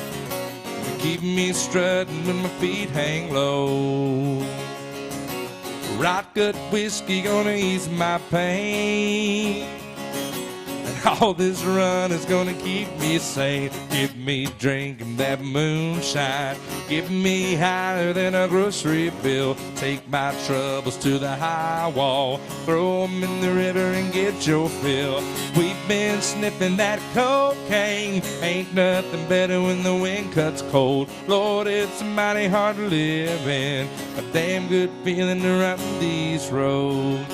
They keep me strutting when my feet hang low. Rot gut whiskey gonna ease my pain. All this run is gonna keep me sane. Give me drinking that moonshine. Get me higher than a grocery bill. Take my troubles to the high wall. Throw them in the river and get your fill. We've been sniffing that cocaine. Ain't nothing better when the wind cuts cold. Lord, it's mighty hard to live in. A damn good feeling to run these roads.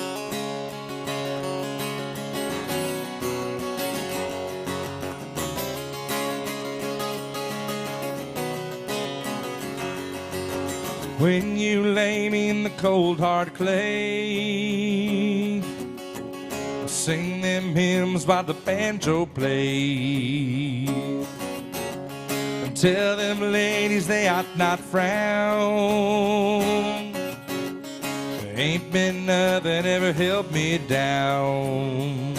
When you lay me in the cold hard clay, sing them hymns while the banjo plays, and tell them ladies they ought not frown. There ain't been nothing ever held me down.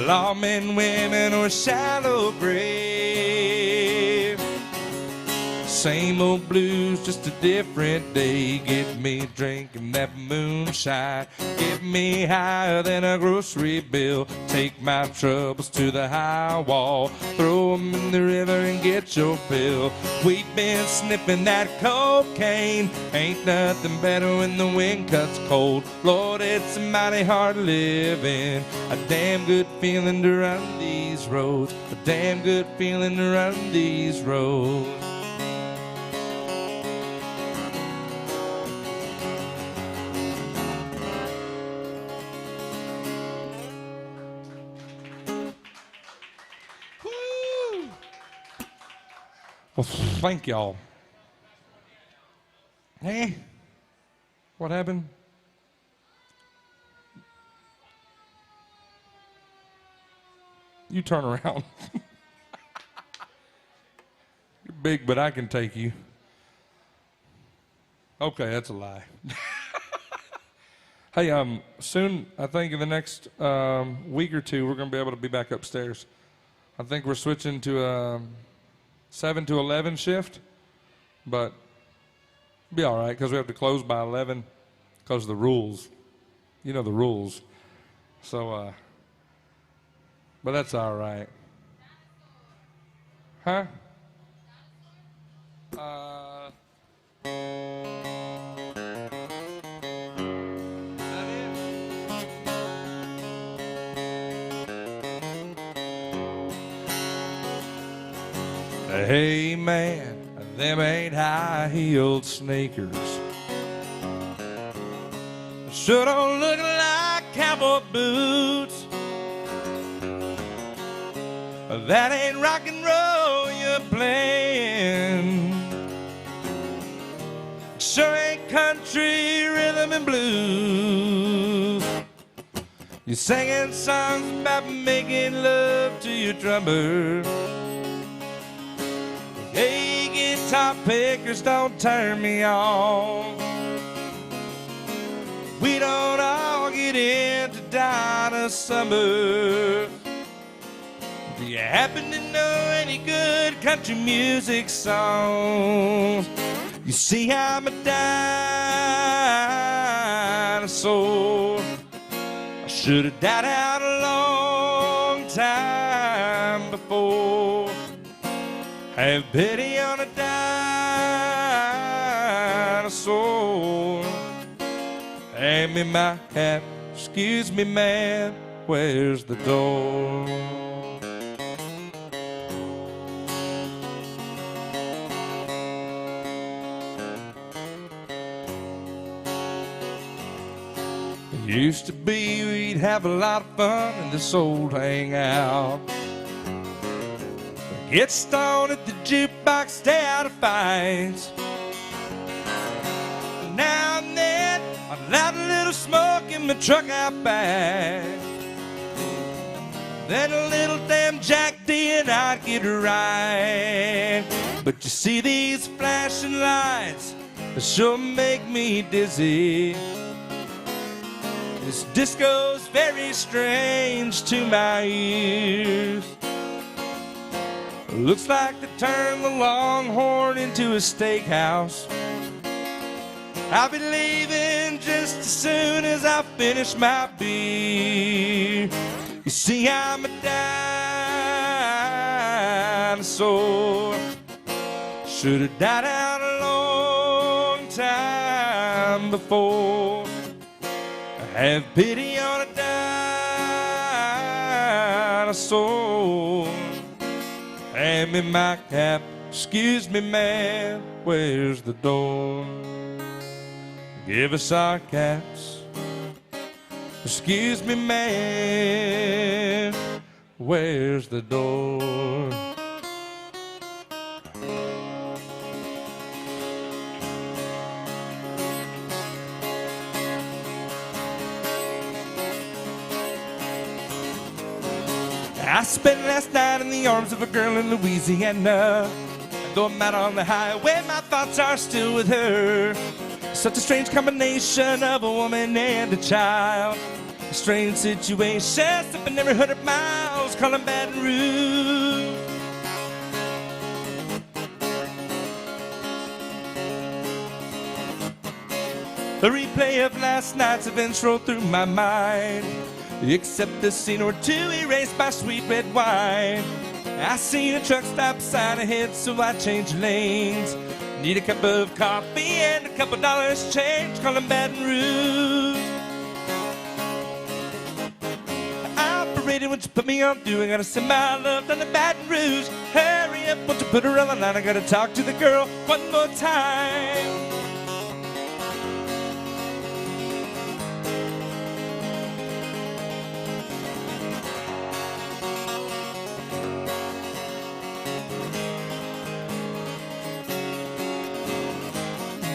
Lawmen, women, or shallow grave. Same old blues, just a different day. Get me drinking that moonshine. Get me higher than a grocery bill. Take my troubles to the high wall. Throw them in the river and get your fill. We've been sniffing that cocaine. Ain't nothing better when the wind cuts cold. Lord, it's mighty hard living. A damn good feeling to run these roads. A damn good feeling to run these roads. Well, thank y'all. Hey, what happened? You turn around. You're big, but I can take you. Okay, that's a lie. Hey, soon, I think in the next week or two, we're going to be able to be back upstairs. I think we're switching to 7 to 11 shift, but be all right because we have to close by 11 because of the rules. You know the rules. So, but that's all right. Huh? Hey man, them ain't high-heeled sneakers. Sure don't look like cowboy boots. That ain't rock and roll you're playing. Sure ain't country rhythm and blues. You're singing songs about making love to your drummer. Hey, guitar pickers, don't turn me on. We don't all get into Donna Summer. Do you happen to know any good country music songs? You see, I'm a dinosaur. I should have died out a long time before. Have pity on a dinosaur. Hand me my hat. Excuse me, man. Where's the door? It used to be we'd have a lot of fun in this old hangout. Get stoned at the jukebox, stay out of fights. Now smoke in my truck out back. Then a little damn Jack D and I'd get right. But you see these flashing lights, they sure make me dizzy. This disco's very strange to my ears. Looks like they turned the Longhorn into a steakhouse. I'll be leaving just as soon as I finish my beer. You see, I'm a dinosaur. Should have died out a long time before. Have pity on a dinosaur. Hand me my cap. Excuse me, man, where's the door? Give us our caps. Excuse me, man, where's the door? I spent last night in the arms of a girl in Louisiana. And though I'm out on the highway, my thoughts are still with her. Such a strange combination of a woman and a child. A strange situation, stepping every 100 miles, calling Baton Rouge. The replay of last night's events rolled through my mind, except the scene or two erased by sweet red wine. I seen a truck stop sign ahead, so I changed lanes. Need a cup of coffee and a couple dollars change, calling Baton Rouge. Operator, won't you put me on through? I gotta send my love down to Baton Rouge. Hurry up, won't you put her on the line? I gotta talk to the girl one more time.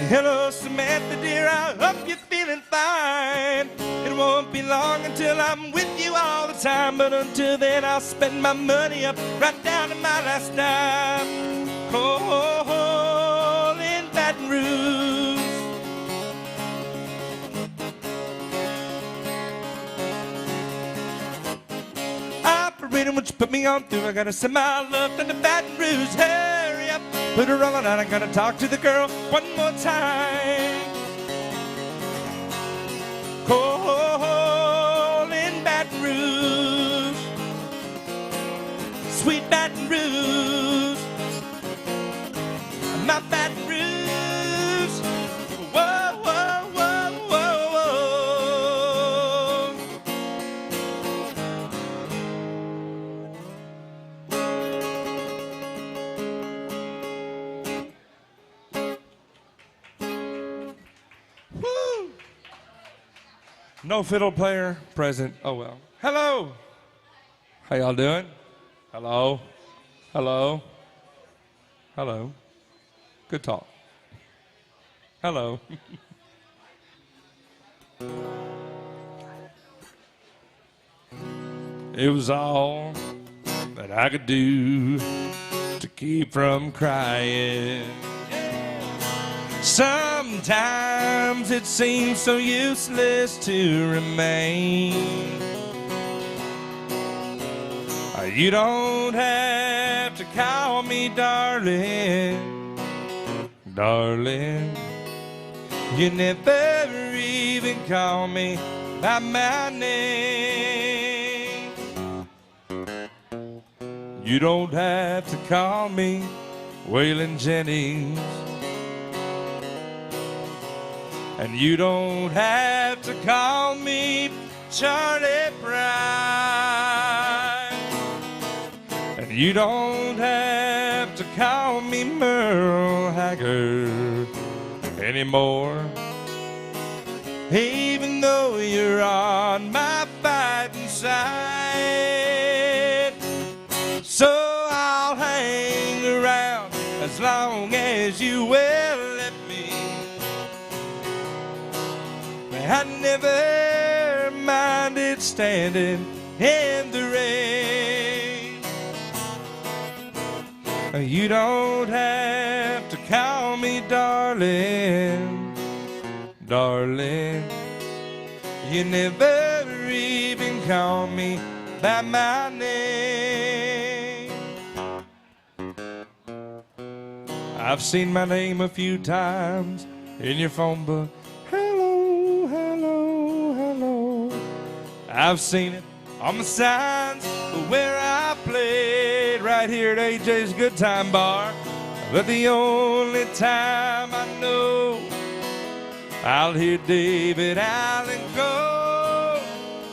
Hello, Samantha, dear, I hope you're feeling fine. It won't be long until I'm with you all the time, but until then I'll spend my money up right down to my last dime. Oh, in Baton Rouge. Operator, won't you put me on through? I gotta send my love down to Baton Rouge. Hurry up. Put her on the line, I gotta talk to the girl one more time. Cold in Baton Rouge, sweet Baton Rouge, my Baton Rouge. Whoa, whoa, whoa, whoa, Woo! No fiddle player present. Oh well. Hello. How y'all doing? Hello. Hello. Hello. Good talk. Hello. It was all that I could do to keep from crying. Sometimes it seems so useless to remain. You don't have to call me darling, darling. You never even call me by my name. You don't have to call me Waylon Jennings, and you don't have to call me Charlie Brown, and you don't have to call me Merle Haggard anymore. Even though you're on my fighting side, so I'll hang around as long as you will let me. I never minded standing in the rain. You don't have to call me darling, darling. You never even call me by my name. I've seen my name a few times in your phone book. Hello, hello, hello. I've seen it on the signs where I played right here at AJ's Good Time Bar. But the only time I know I'll hear David Allen go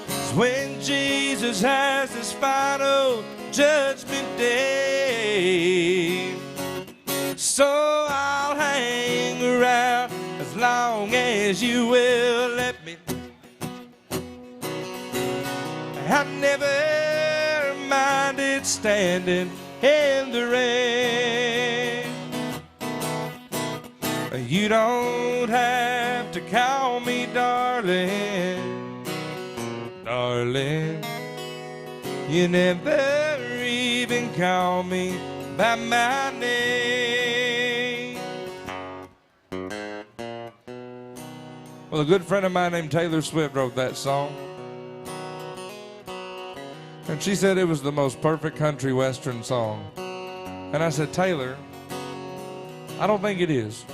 is when Jesus has his final judgment day. So I'll hang around as long as you will let me. I never minded standing in the rain. You don't have to call me darling, darling. You never even call me by my name. Well, a good friend of mine named Taylor Swift wrote that song. And she said it was the most perfect country western song. And I said, Taylor, I don't think it is.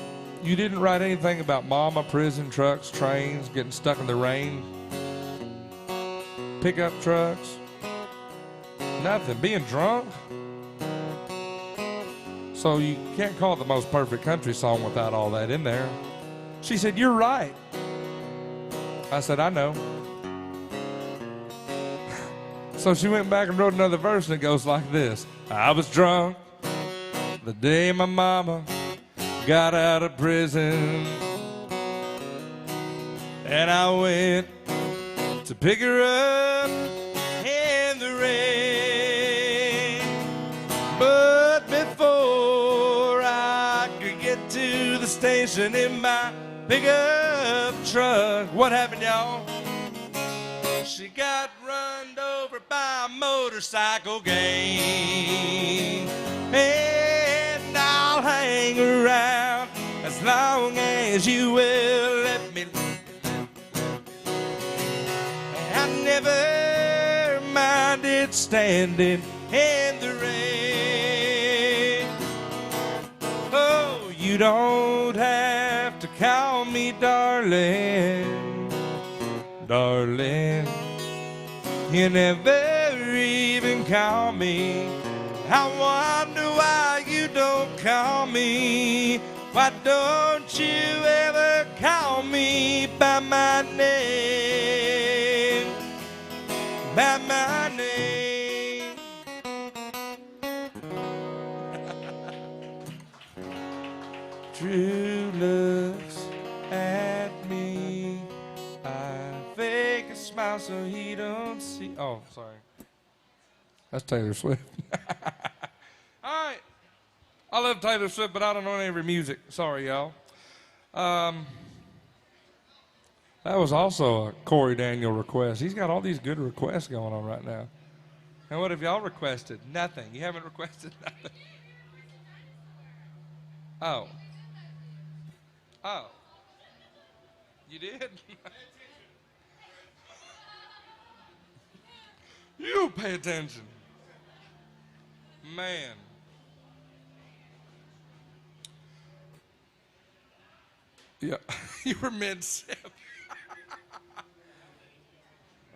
You didn't write anything about mama, prison, trucks, trains, getting stuck in the rain, pickup trucks, nothing, being drunk. So you can't call it the most perfect country song without all that in there. She said, you're right. I said, I know. So she went back and wrote another verse, and it goes like this. I was drunk the day my mama got out of prison, and I went to pick her up in the rain. But before I could get to the station in my pickup truck, what happened, y'all? She got run over by a motorcycle gang. And I'll hang around as long as you will let me. I never minded standing in the rain. Oh, you don't have to call me darling, darling. You never even call me. I wonder why you don't call me. Why don't you ever call me by my name? By my name. Drew looks at me. I fake a smile so he don't see. Oh, sorry. That's Taylor Swift. All right. I love Taylor Swift, but I don't know any of her music. Sorry, y'all. That was also a Corey Daniel request. He's got all these good requests going on right now. And what have y'all requested? Nothing. You haven't requested nothing. Oh. Oh. You did? You pay attention. Man. Yeah, you were mid-sip.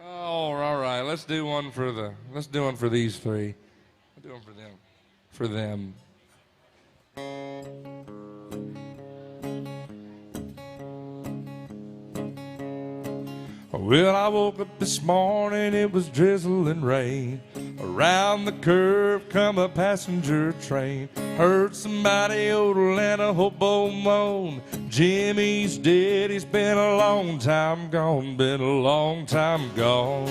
Oh, all right. Let's do one for these three. We'll do one for them. For them. Well, I woke up this morning, it was drizzling rain. Around the curve come a passenger train. Heard somebody yodel and a hobo moan. Jimmy's dead, he's been a long time gone, been a long time gone.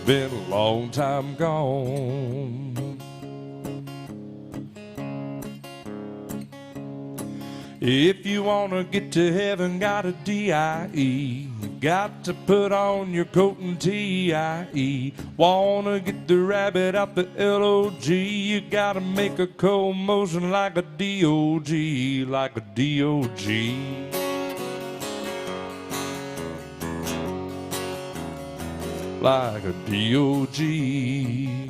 Been a long time gone. If you wanna get to heaven, got a D-I-E. Got to put on your coat and T-I-E. Wanna get the rabbit out the L-O-G. You gotta make a cold motion like a D-O-G, like a D-O-G. Like a D-O-G.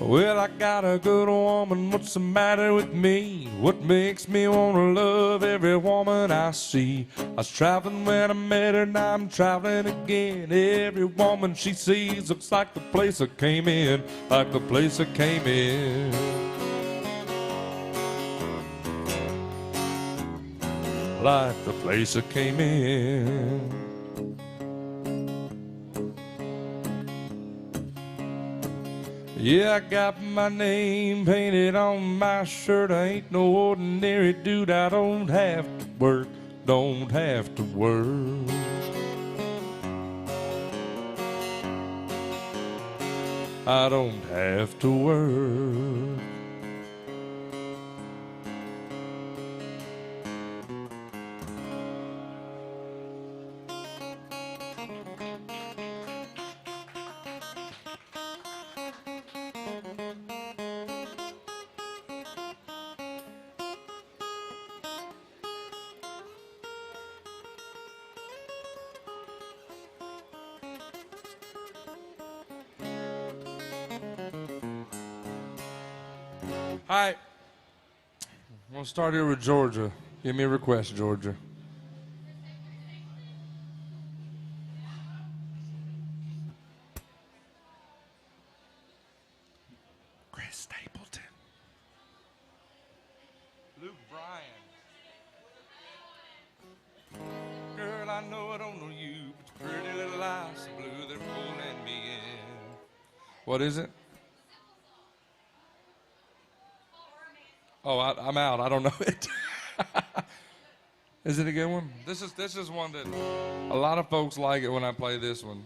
Well, I got a good woman, what's the matter with me? What makes me wanna love every woman I see? I was traveling when I met her, now I'm traveling again. Every woman she sees looks like the place I came in, like the place I came in. Like the place I came in. Yeah, I got my name painted on my shirt. I ain't no ordinary dude. I don't have to work, don't have to work. I don't have to work. All right, we'll start here with Georgia. Give me a request, Georgia. Chris Stapleton. Luke Bryan. Girl, I know I don't know you, but your pretty little eyes so blue, they're pulling me in. What is it? Oh, I'm out. I don't know it. Is it a good one? This is one that a lot of folks like it when I play this one,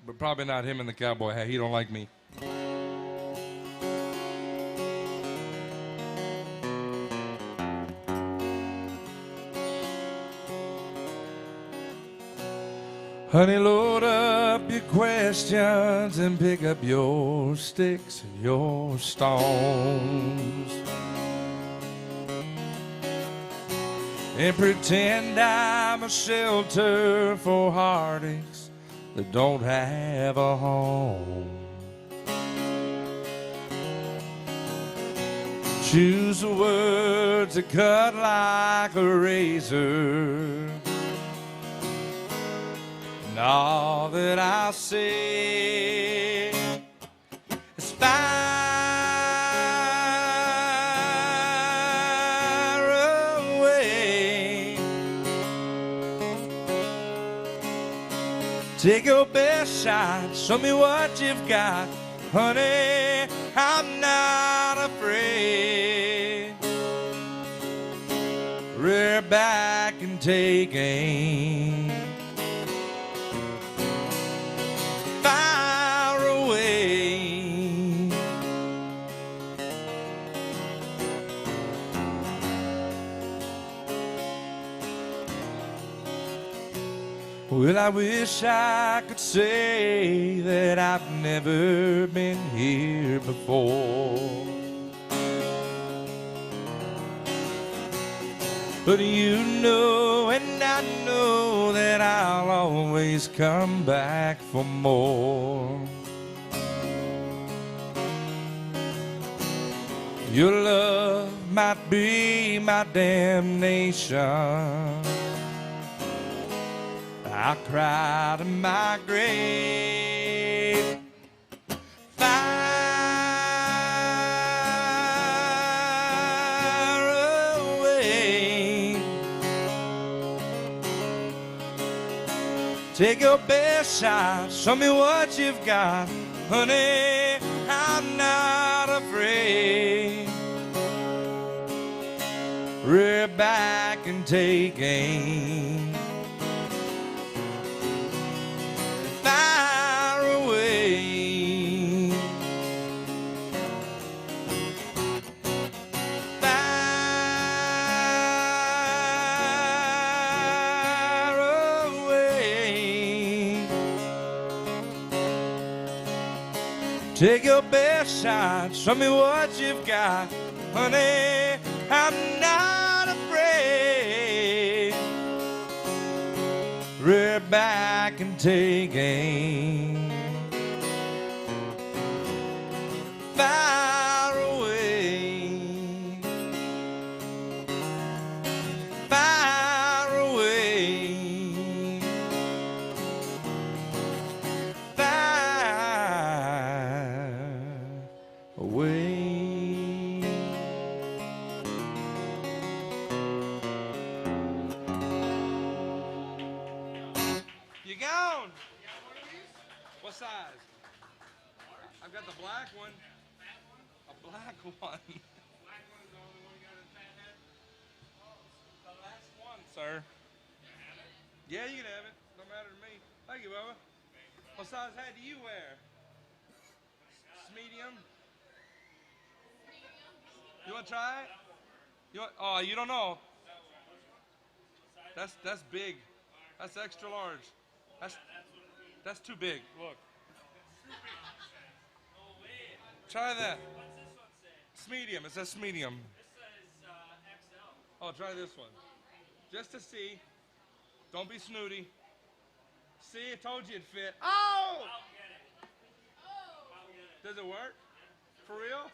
but probably not him and the cowboy. Hey, he don't like me. Honey, load up your questions and pick up your sticks and your stones. And pretend I'm a shelter for heartaches that don't have a home. Choose the words that cut like a razor. And all that I'll say is fire away. Take your best shot, show me what you've got. Honey, I'm not afraid. Rear back and take aim. Fire away. Well, I wish I could say that I've never been here before. But you know and I know that I'll always come back for more. Your love might be my damnation. I cry to my grave. Fire away. Take your best shot, show me what you've got. Honey, I'm not afraid. Rear back and take aim. Fire away. Take your best shot, show me what you've got. Honey, I'm not afraid. Rear back and take aim. Far away. Far away. Far away. You gone? What size? I've got the black one. A black one. The last one, sir. Yeah, you can have it. Don't matter to me. Thank you, Bubba. What size hat do you wear? Medium. You want to try it? Oh, you don't know. That's big. That's extra large. That's too big. Look. Try that. It's medium. It says medium. This says XL. Oh, try this one. Just to see. Don't be snooty. See, I told you it'd fit. Oh! I'll get it. I'll get it. Does it work? For real?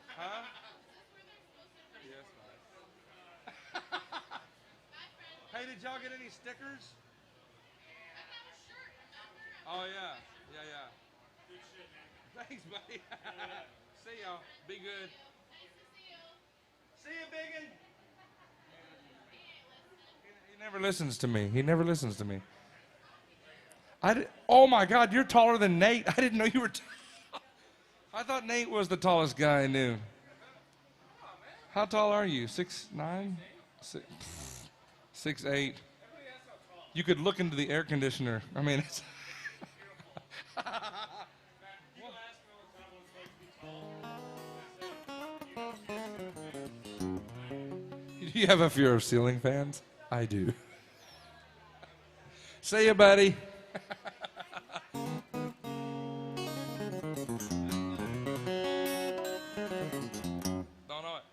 Huh? Yes, nice. Hey, did y'all get any stickers? Oh, yeah. Yeah, yeah. Good shit, man. Thanks, buddy. See y'all. Be good. See you, biggin. He never listens to me. He never listens to me. Oh, my God, you're taller than Nate. I didn't know you were I thought Nate was the tallest guy I knew. How tall are you? 6'9"? 6'8". You could look into the air conditioner. I mean, it's... Do you have a fear of ceiling fans? I do. See ya, buddy. Don't know it.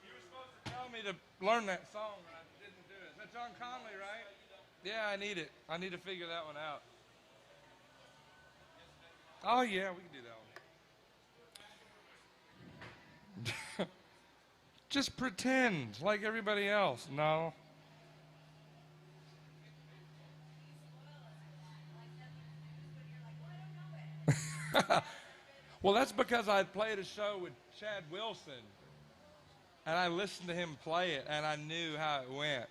You were supposed to tell me to learn that song, and I didn't do it. Is that John Conley, right? Yeah, I need it. I need to figure that one out. Oh, yeah, we can do that one. Just pretend like everybody else. No. Well, that's because I played a show with Chad Wilson, and I listened to him play it, and I knew how it went.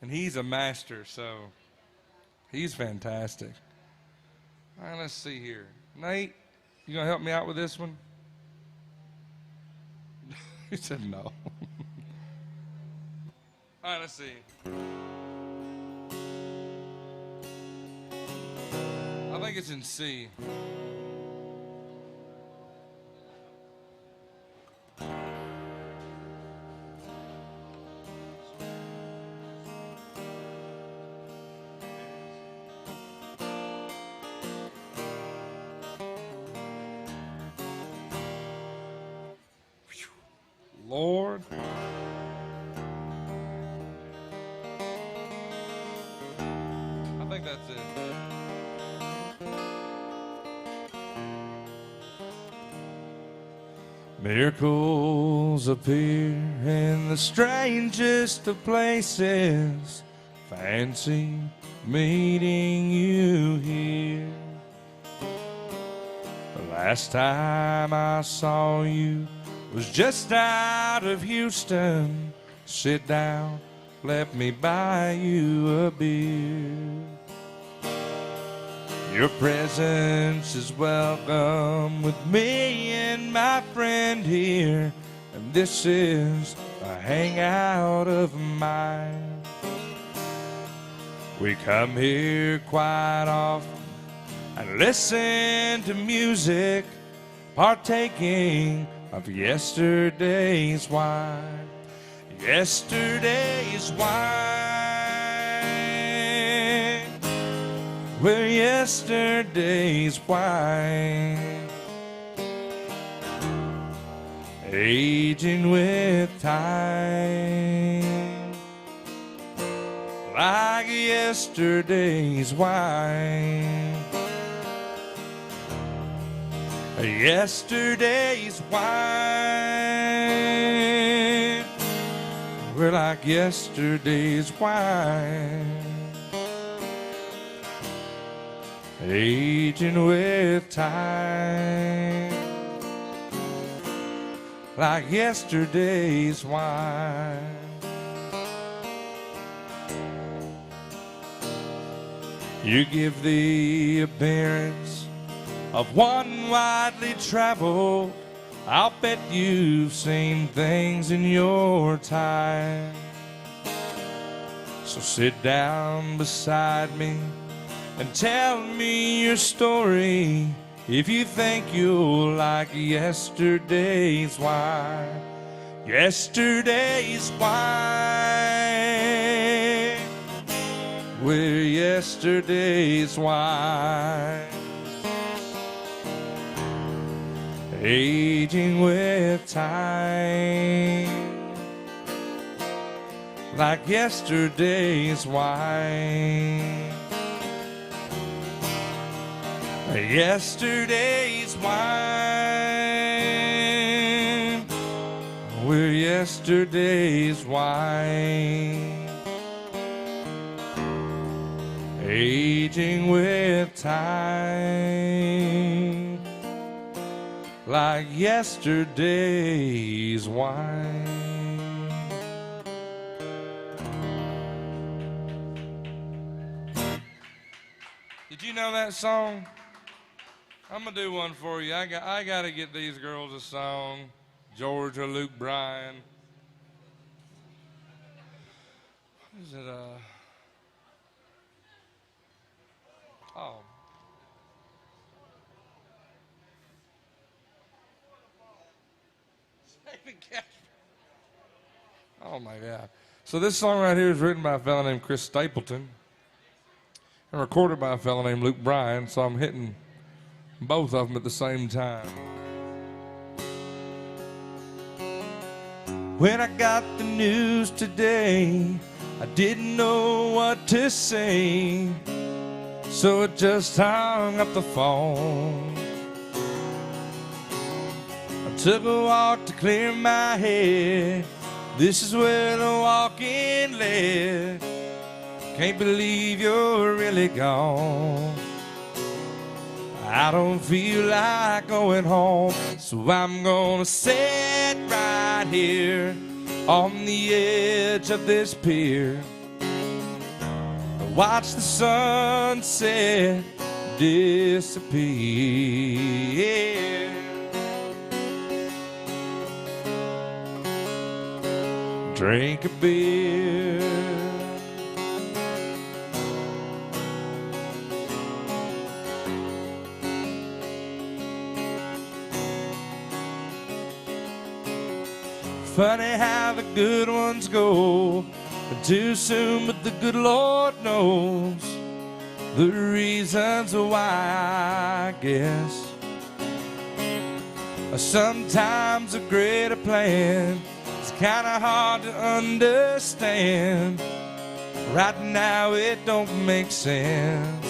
And he's a master, so he's fantastic. All right, let's see here. Nate, you gonna help me out with this one? He said no. All right, let's see. I think it's in C. Lord. I think that's it. Miracles appear in the strangest of places. Fancy meeting you here. The last time I saw you was just out of Houston. Sit down, let me buy you a beer. Your presence is welcome with me and my friend here, and this is a hangout of mine. We come here quite often and listen to music, partaking of yesterday's wine. Yesterday's wine. where yesterday's wine, aging with time, like yesterday's wine. Yesterday's wine, we're like yesterday's wine, aging with time, like yesterday's wine. You give the appearance of one widely traveled. I'll bet you've seen things in your time. So sit down beside me and tell me your story, if you think you'll like yesterday's wine. Yesterday's wine, we're yesterday's wine, aging with time, like yesterday's wine. Yesterday's wine, we're yesterday's wine, aging with time, like yesterday's wine. Did you know that song? I'm gonna do one for you. I gotta get these girls a song. George or Luke Bryan. What is it? Oh. Oh my God. So this song right here is written by a fellow named Chris Stapleton and recorded by a fellow named Luke Bryan, so I'm hitting both of them at the same time. When I got the news today, I didn't know what to say, so I just hung up the phone. I took a walk to clear my head. This is where the walking led. Can't believe you're really gone. I don't feel like going home, so I'm gonna sit right here on the edge of this pier, watch the sunset disappear. Drink a beer, funny how the good ones go too soon, but the good Lord knows the reasons why, I guess. Sometimes a greater plan is kinda hard to understand. Right now it don't make sense.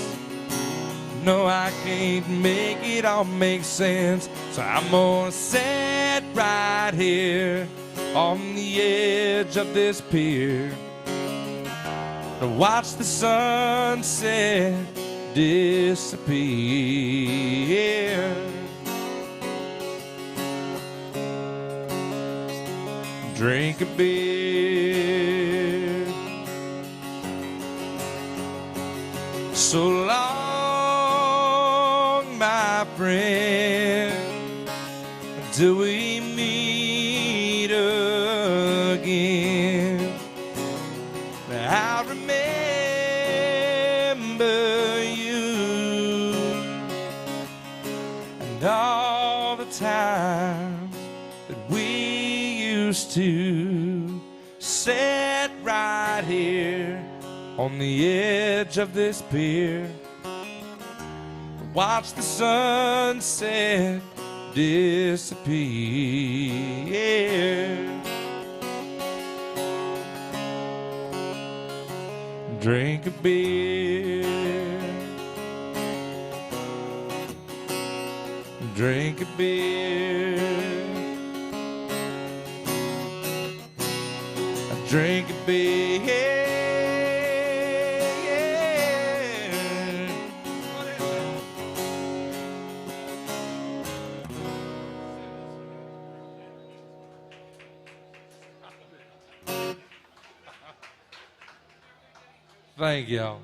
No, I can't make it all make sense. So I'm gonna sit right here on the edge of this pier and watch the sunset disappear. Drink a beer. So long, my friend, until we meet again. I'll remember you and all the times that we used to sit right here on the edge of this pier watch the sunset disappear. Drink a beer, drink a beer, drink a beer. Thank y'all.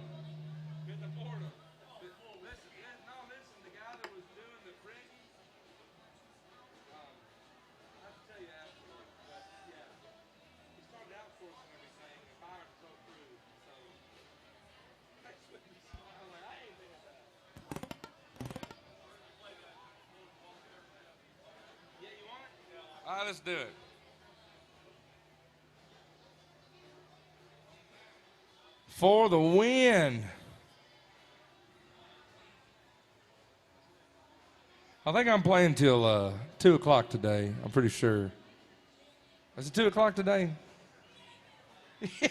All right, let's do it. For the win. I think I'm playing till 2 o'clock today. I'm pretty sure. Is it 2 o'clock today? Yeah.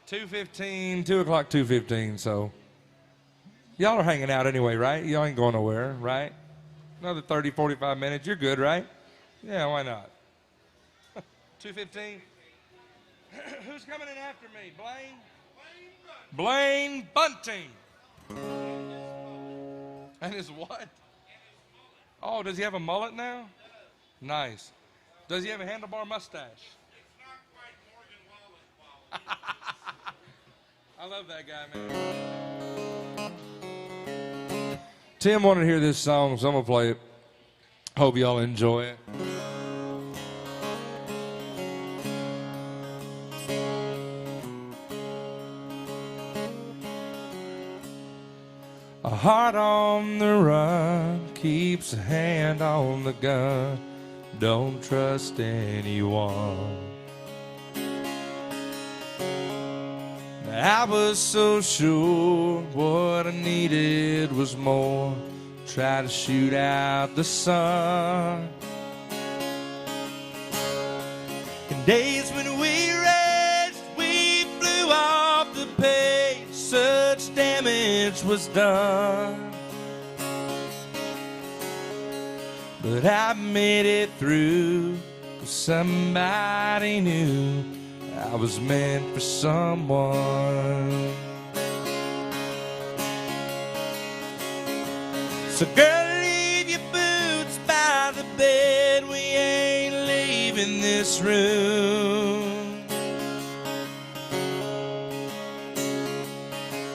2:15, 2 o'clock, 2:15. So y'all are hanging out anyway, right? Y'all ain't going nowhere, right? Another 30, 45 minutes. You're good, right? Yeah, why not? 2:15. Who's coming in after me? Blaine? Blaine Bunting. And his what? Oh, does he have a mullet now? Nice. Does he have a handlebar mustache? It's not quite Morgan Wallen. I love that guy, man. Tim wanted to hear this song, so I'm going to play it. Hope y'all enjoy it. A heart on the run keeps a hand on the gun. Don't trust anyone. I was so sure what I needed was more. Try to shoot out the sun. In days when we raced, we flew off the pace. Such damage was done. But I made it through, 'cause somebody knew I was meant for someone. So girl, leave your boots by the bed. We ain't leaving this room.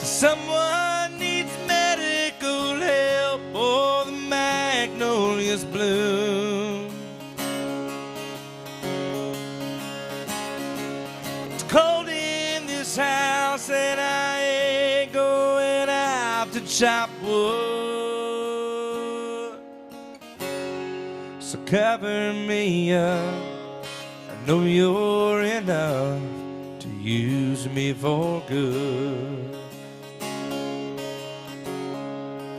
Someone needs medical help or the magnolias bloom. It's cold in this house and I ain't going out to chop wood. So cover me up. I know you're enough to use me for good.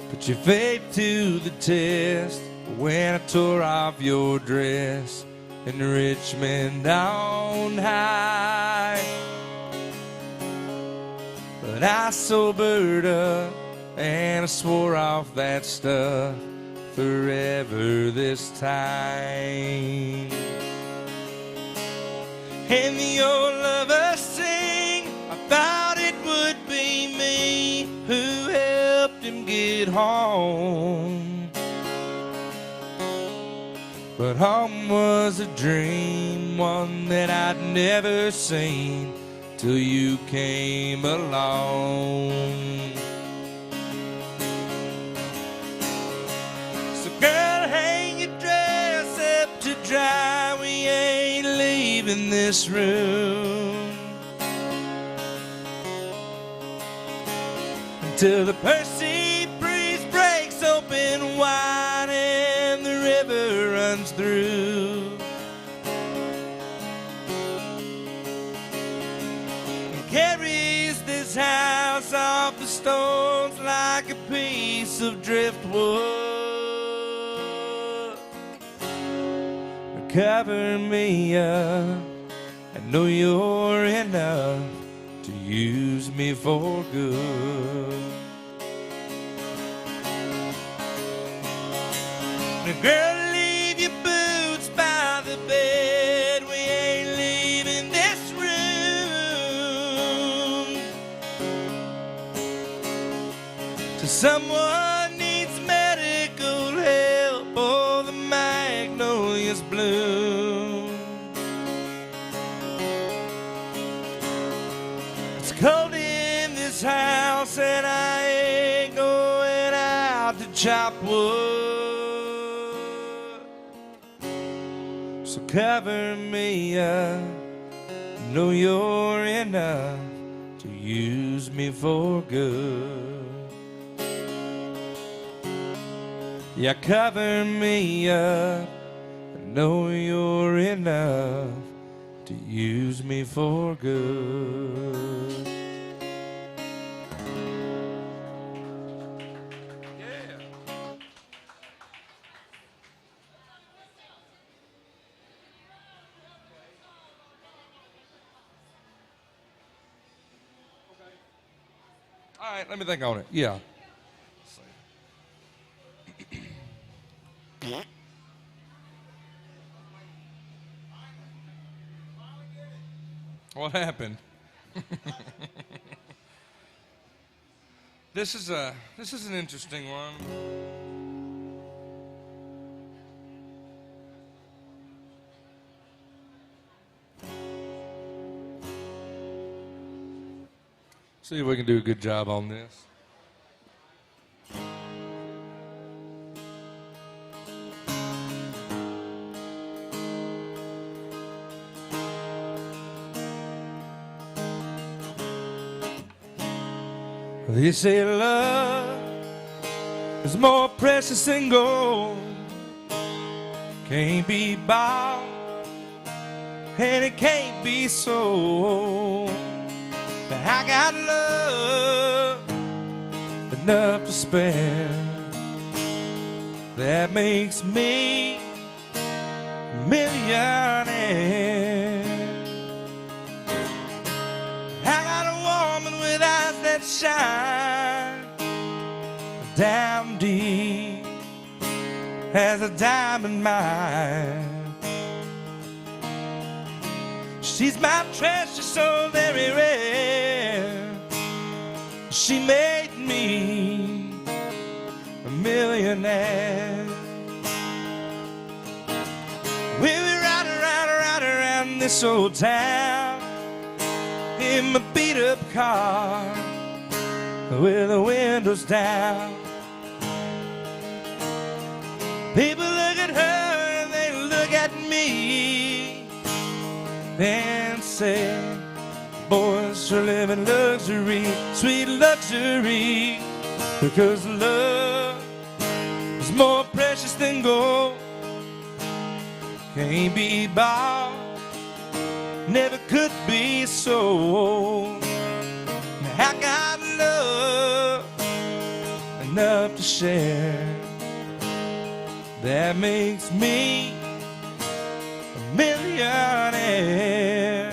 Put your faith to the test when I tore off your dress in Richmond on high. But I sobered up and I swore off that stuff forever this time. And the old lover sing, I thought it would be me who helped him get home. But home was a dream, one that I'd never seen till you came along. So girl, hang your dress up to dry. We ain't leaving this room till the Percy breeze breaks open wide and the river runs through. And carries this house on off the stones like a piece of driftwood. Cover me up. I know you're enough to use me for good. Now, girl, leave your boots by the bed. We ain't leaving this room till someone needs medical help or the magnolias bloom. It's cold in this house and I ain't going out to chop wood. So cover me up. Know you're enough to use me for good. Yeah, cover me up. Know you're enough to use me for good. All right, let me think on it. Yeah. What happened? This is an interesting one. See if we can do a good job on this. They say love is more precious than gold, can't be bought and it can't be sold. But I got love enough to spare. That makes me a millionaire. I got a woman with eyes that shine down deep as a diamond mine. She's my treasure so very rare. She made me a millionaire. We were right around this old town in my beat-up car with the windows down. People look at her and they look at me and say, boys sure live in luxury, sweet luxury, because love is more precious than gold, can't be bought, never could be sold. I got love enough to share. That makes me a millionaire.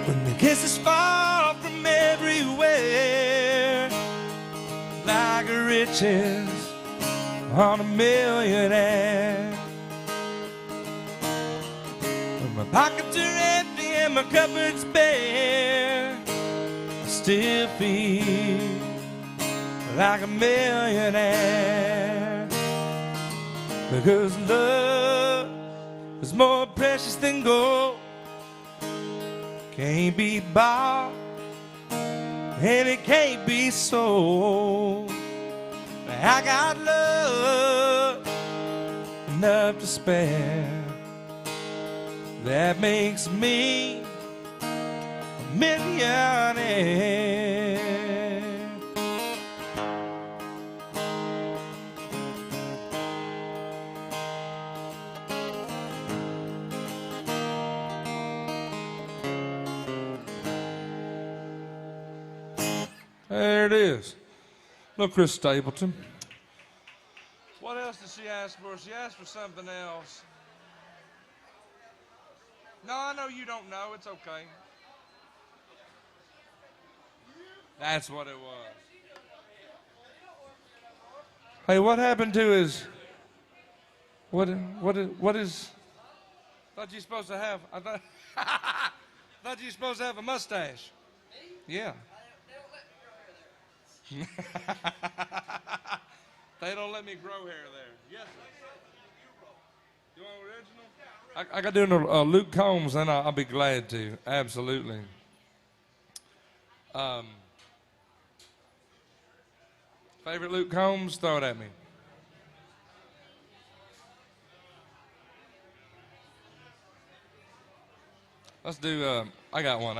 When the kisses fall from everywhere like riches on a millionaire. When my pockets are empty and my cupboard's bare, I still feel like a millionaire. Because love is more precious than gold, can't be bought and it can't be sold. I got love enough to spare. That makes me a millionaire. There it is. Little Chris Stapleton. What else did she ask for? She asked for something else. No, I know you don't know. It's okay. That's what it was. Hey, what happened to his... What is... Thought you were supposed to have... I thought... Thought you were supposed to have a mustache. Yeah. They don't let me grow hair there. Yes, sir. You want original? I got doing a Luke Combs, and I'll be glad to. Absolutely. Favorite Luke Combs? Throw it at me. Let's do, I got one.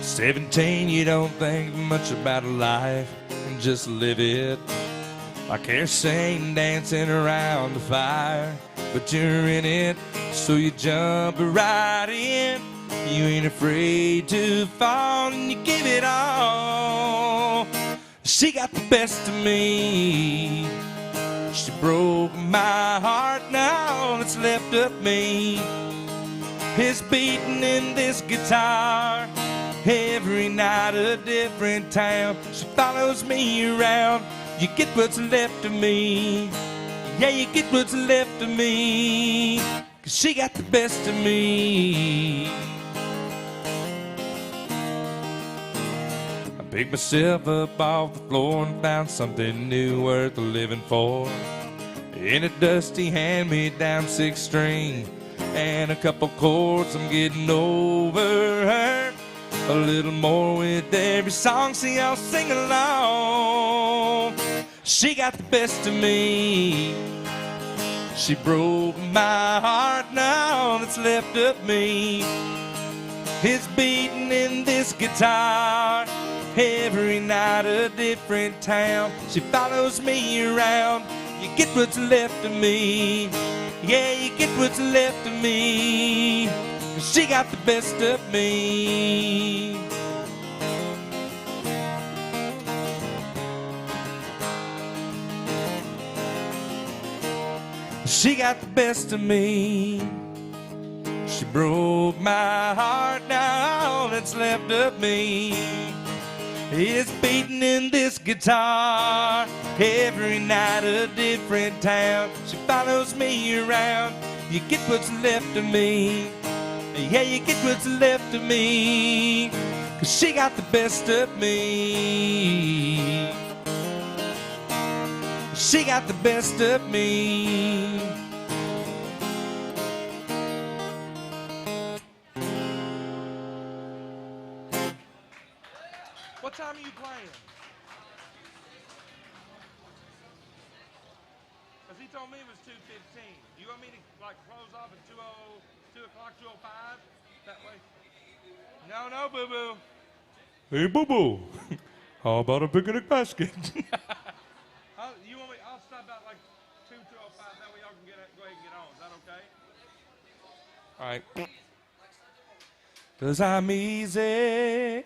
17, you don't think much about life and just live it. Like hair saying dancing around the fire, but you're in it, so you jump right in. You ain't afraid to fall and you give it all. She got the best of me. She broke my heart, now all that's left of me is beating in this guitar. Every night a different town, she follows me around. You get what's left of me. Yeah, you get what's left of me. 'Cause she got the best of me. I picked myself up off the floor and found something new worth living for. In a dusty hand-me-down 6-string and a couple chords, I'm getting over her. A little more with every song, see I'll sing along. She got the best of me. She broke my heart, now all that's left of me is beating in this guitar. Every night a different town, she follows me around. You get what's left of me. Yeah, you get what's left of me. She got the best of me. She got the best of me. She broke my heart, now all that's left of me is beating in this guitar. Every night a different town, she follows me around. You get what's left of me. Yeah, you get what's left of me. 'Cause she got the best of me. She got the best of me. What time are you playing? Because he told me it was 2:15. You want me to like close off at 2 o'clock, 2:05? That way? No, boo-boo. Hey, boo-boo. How about a picnic basket? You want me? I'll stop out like 2:05. That way y'all can go ahead and get on. Is that okay? All right. 'Cause I'm easy.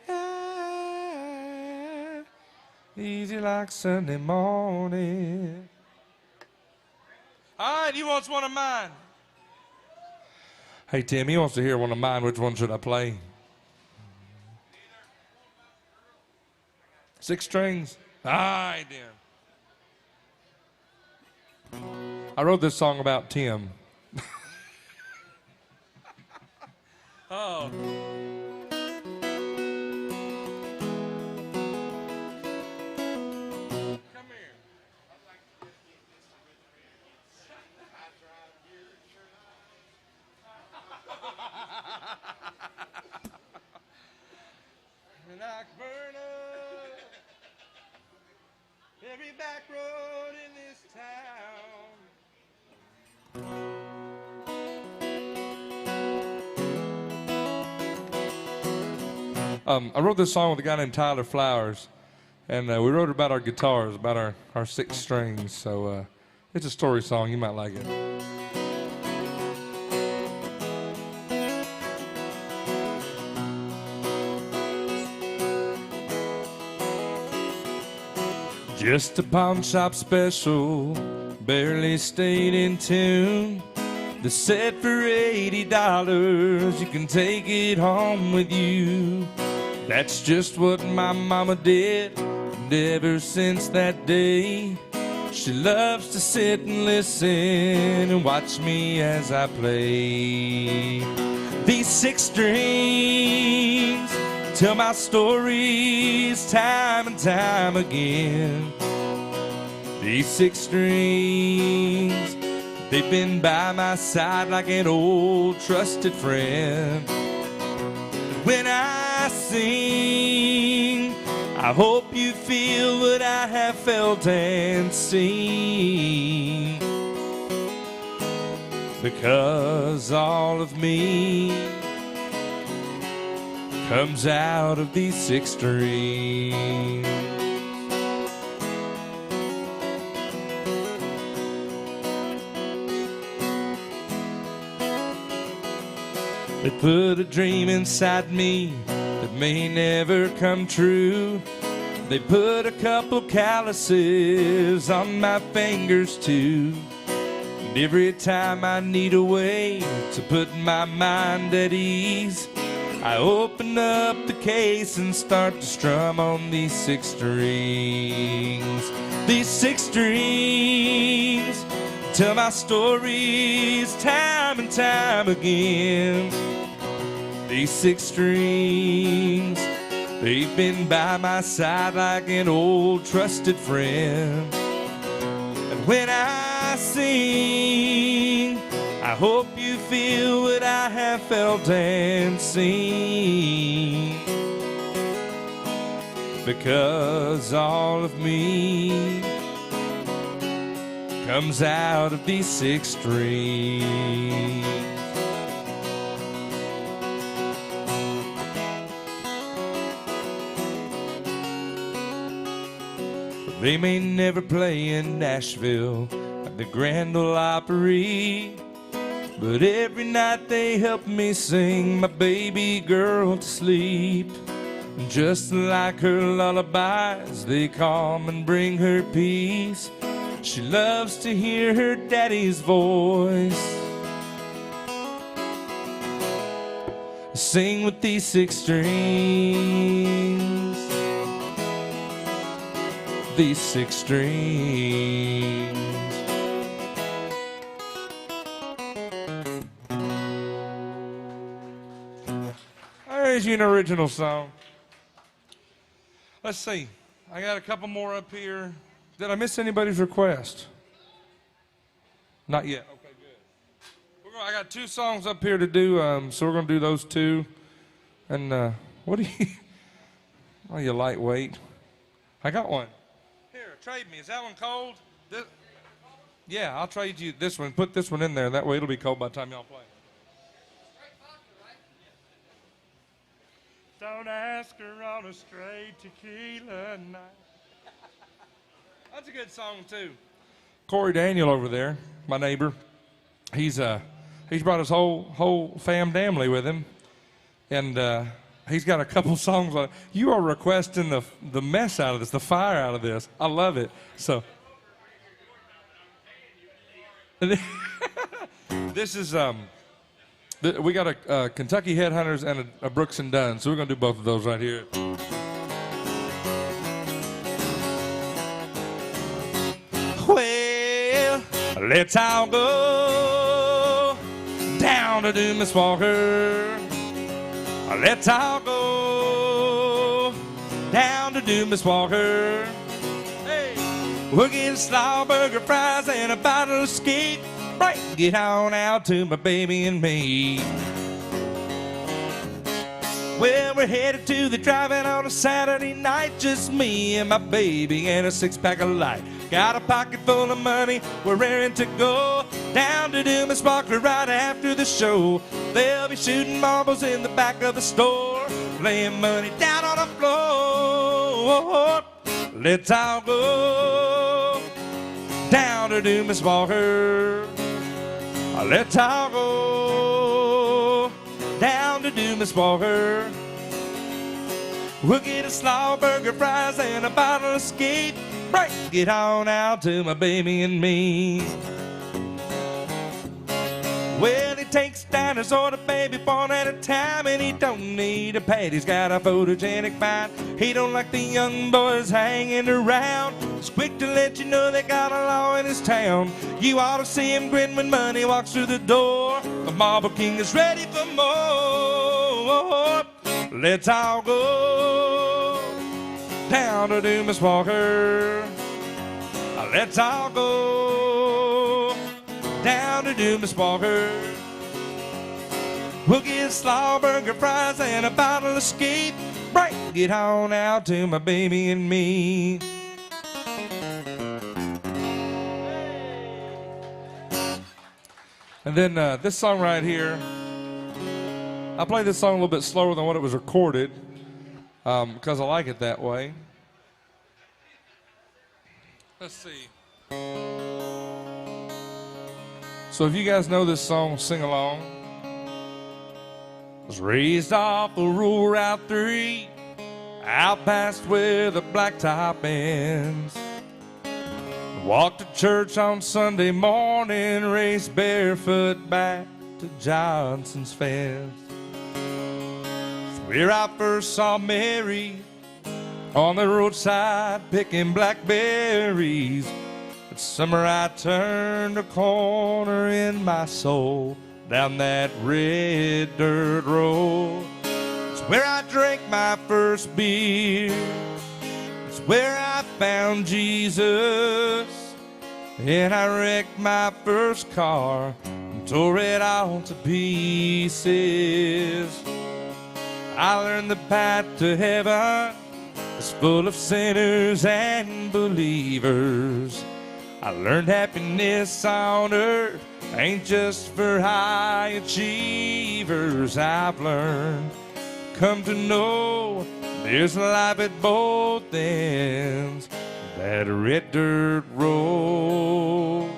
Easy like Sunday morning. All right, he wants one of mine. Hey, Tim, he wants to hear one of mine. Which one should I play? 6 strings? All right, then. I wrote this song about Tim. Oh. And I could burn up every back road in this town. I wrote this song with a guy named Tyler Flowers, and we wrote it about our guitars, about our 6 strings. So it's a story song. You might like it. Just a pawn shop special, barely stayed in tune. The set for $80, you can take it home with you. That's just what my mama did, and ever since that day, she loves to sit and listen and watch me as I play. These 6 strings tell my stories time and time again. These 6 strings, they've been by my side like an old trusted friend. When I sing, I hope you feel what I have felt and seen. Because all of me comes out of these 6 strings. They put a dream inside me that may never come true. They put a couple calluses on my fingers too. And every time I need a way to put my mind at ease, I open up the case and start to strum on these 6 strings. These 6 strings tell my stories time and time again. These 6 strings, they've been by my side like an old trusted friend. And when I sing, I hope you feel what I have felt and seen. Because all of me comes out of these 6 strings. They may never play in Nashville at the Grand Ole Opry, but every night they help me sing my baby girl to sleep. Just like her lullabies, they calm and bring her peace. She loves to hear her daddy's voice. Sing with these 6 strings. These 6 strings. There's you an original song. Let's see. I got a couple more up here. Did I miss anybody's request? Not yet. Okay, good. I got 2 songs up here to do, so we're going to do those 2. And what do you... Oh, you lightweight. I got one. Here, trade me. Is that one cold? Yeah, I'll trade you this one. Put this one in there. That way it'll be cold by the time y'all play. Don't ask her on a straight tequila night. That's a good song, too. Corey Daniel over there, my neighbor, he's brought his whole family with him. And he's got a couple songs on it. You are requesting the mess out of this, the fire out of this. I love it. So this is we got a Kentucky Headhunters and a Brooks and Dunn, so we're gonna do both of those right here. Well, let's all go down to do Miss Walker. Let's all go down to do Miss Walker. Hey, we'll get a slaw burger, fries, and a bottle of skeet. Right, get on out to my baby and me. Well, we're headed to the drive-in on a Saturday night. Just me and my baby and a 6-pack of light. Got a pocket full of money, we're raring to go down to do Miss Walker right after the show. They'll be shooting marbles in the back of the store, laying money down on the floor. Let's all go down to do Miss Walker. Let's all go down to do Miss Walker. We'll get a slaw burger, fries, and a bottle of skeet. Break it on out to my baby and me. Well, he takes down his order, baby, one at a time, and he don't need a pad. He's got a photogenic mind. He don't like the young boys hanging around. He's quick to let you know they got a law in his town. You ought to see him grin when money walks through the door. The Marble King is ready for more. Let's all go down to do Miss Walker. Let's all go down to do Miss Walker. We'll get slaw burger fries and a bottle of Escape. Break it on out to my baby and me. And then this song right here, I played this song a little bit slower than what it was recorded because I like it that way. Let's see. So if you guys know this song, sing along. Was raised off a rural Route 3, out past where the blacktop ends. Walked to church on Sunday morning, raced barefoot back to Johnson's fence. It's where I first saw Mary on the roadside picking blackberries. That summer I turned a corner in my soul down that red dirt road. It's where I drank my first beer. It's where I found Jesus. And I wrecked my first car and tore it all to pieces. I learned the path to heaven is full of sinners and believers. I learned happiness on earth ain't just for high achievers. I've learned, come to know, there's life at both ends that red dirt road.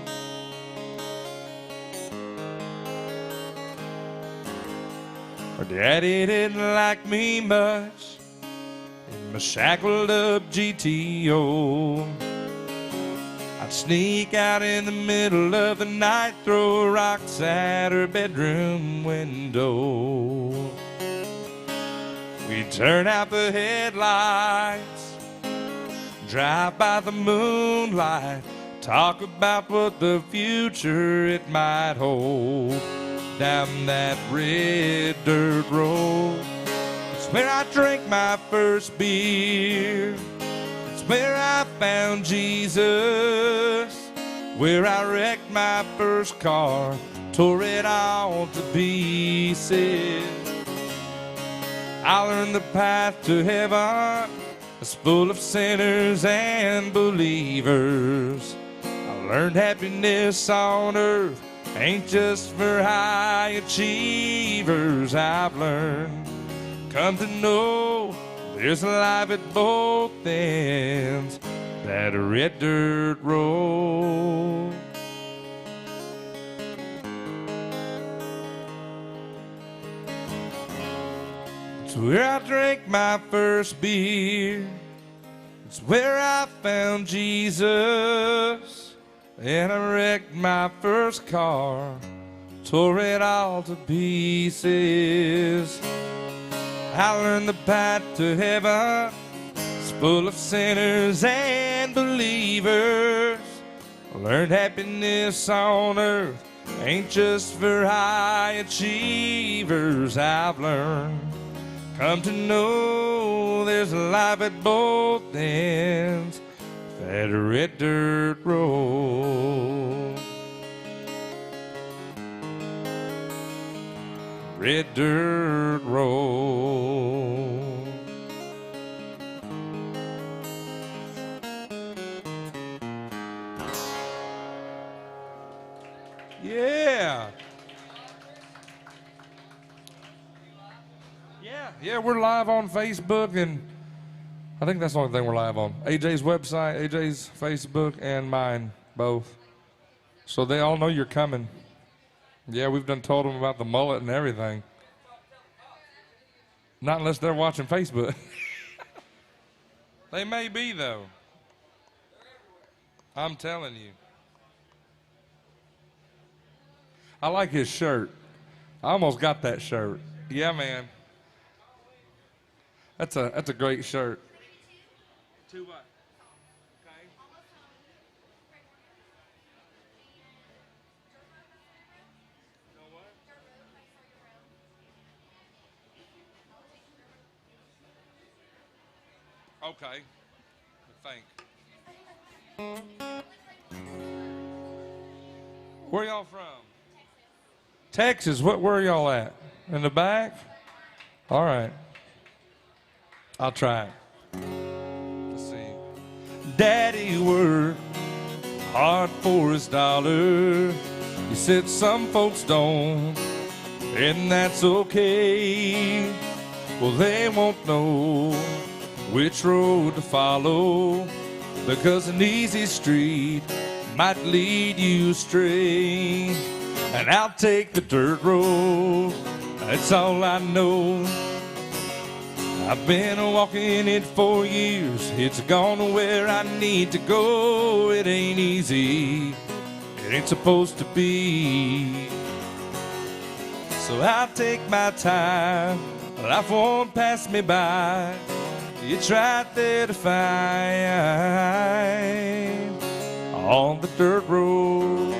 Her daddy didn't like me much in my shackled up GTO. I'd sneak out in the middle of the night, throw rocks at her bedroom window. We'd turn out the headlights, drive by the moonlight, talk about what the future it might hold. Down that red dirt road, it's where I drank my first beer. It's where I found Jesus, where I wrecked my first car, tore it all to pieces. I learned the path to heaven is full of sinners and believers. I learned happiness on earth ain't just for high achievers. I've learned, come to know, there's life at both ends that red dirt road. It's where I drank my first beer. It's where I found Jesus. And I wrecked my first car, tore it all to pieces. I learned the path to heaven is full of sinners and believers. I learned happiness on earth ain't just for high achievers. I've learned, come to know, there's a life at both ends that red dirt road. Red dirt road. Yeah. Yeah, we're live on Facebook, and I think that's the only thing we're live on. AJ's website, AJ's Facebook, and mine, both. So they all know you're coming. Yeah, we've done told them about the mullet and everything. Not unless they're watching Facebook. They may be, though. I'm telling you. I like his shirt. I almost got that shirt. Yeah, man. That's a great shirt. Two what? Okay. Thank. Where y'all from? Texas. Where are y'all at? In the back? All right. I'll try it. Let's see. Daddy worked hard for his dollar. He said some folks don't, and that's okay. Well, they won't know which road to follow, because an easy street might lead you astray. And I'll take the dirt road, that's all I know. I've been walking it for years, it's gone where I need to go. It ain't easy, it ain't supposed to be. So I'll take my time, life won't pass me by. It's right there to find on the dirt road,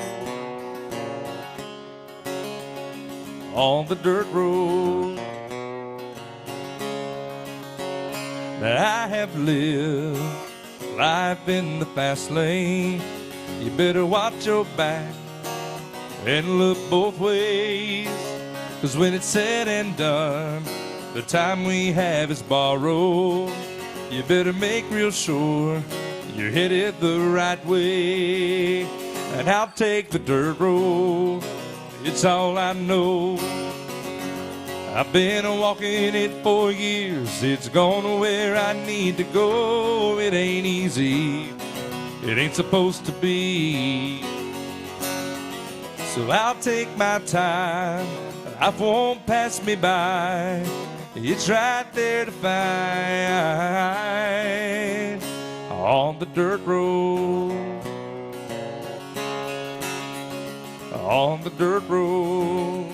on the dirt road that I have lived life in the fast lane. You better watch your back and look both ways, 'cause when it's said and done, the time we have is borrowed. You better make real sure you're headed the right way. And I'll take the dirt road, it's all I know. I've been walking it for years, it's gone where I need to go. It ain't easy, it ain't supposed to be. So I'll take my time, life won't pass me by. It's right there to find on the dirt road, on the dirt road.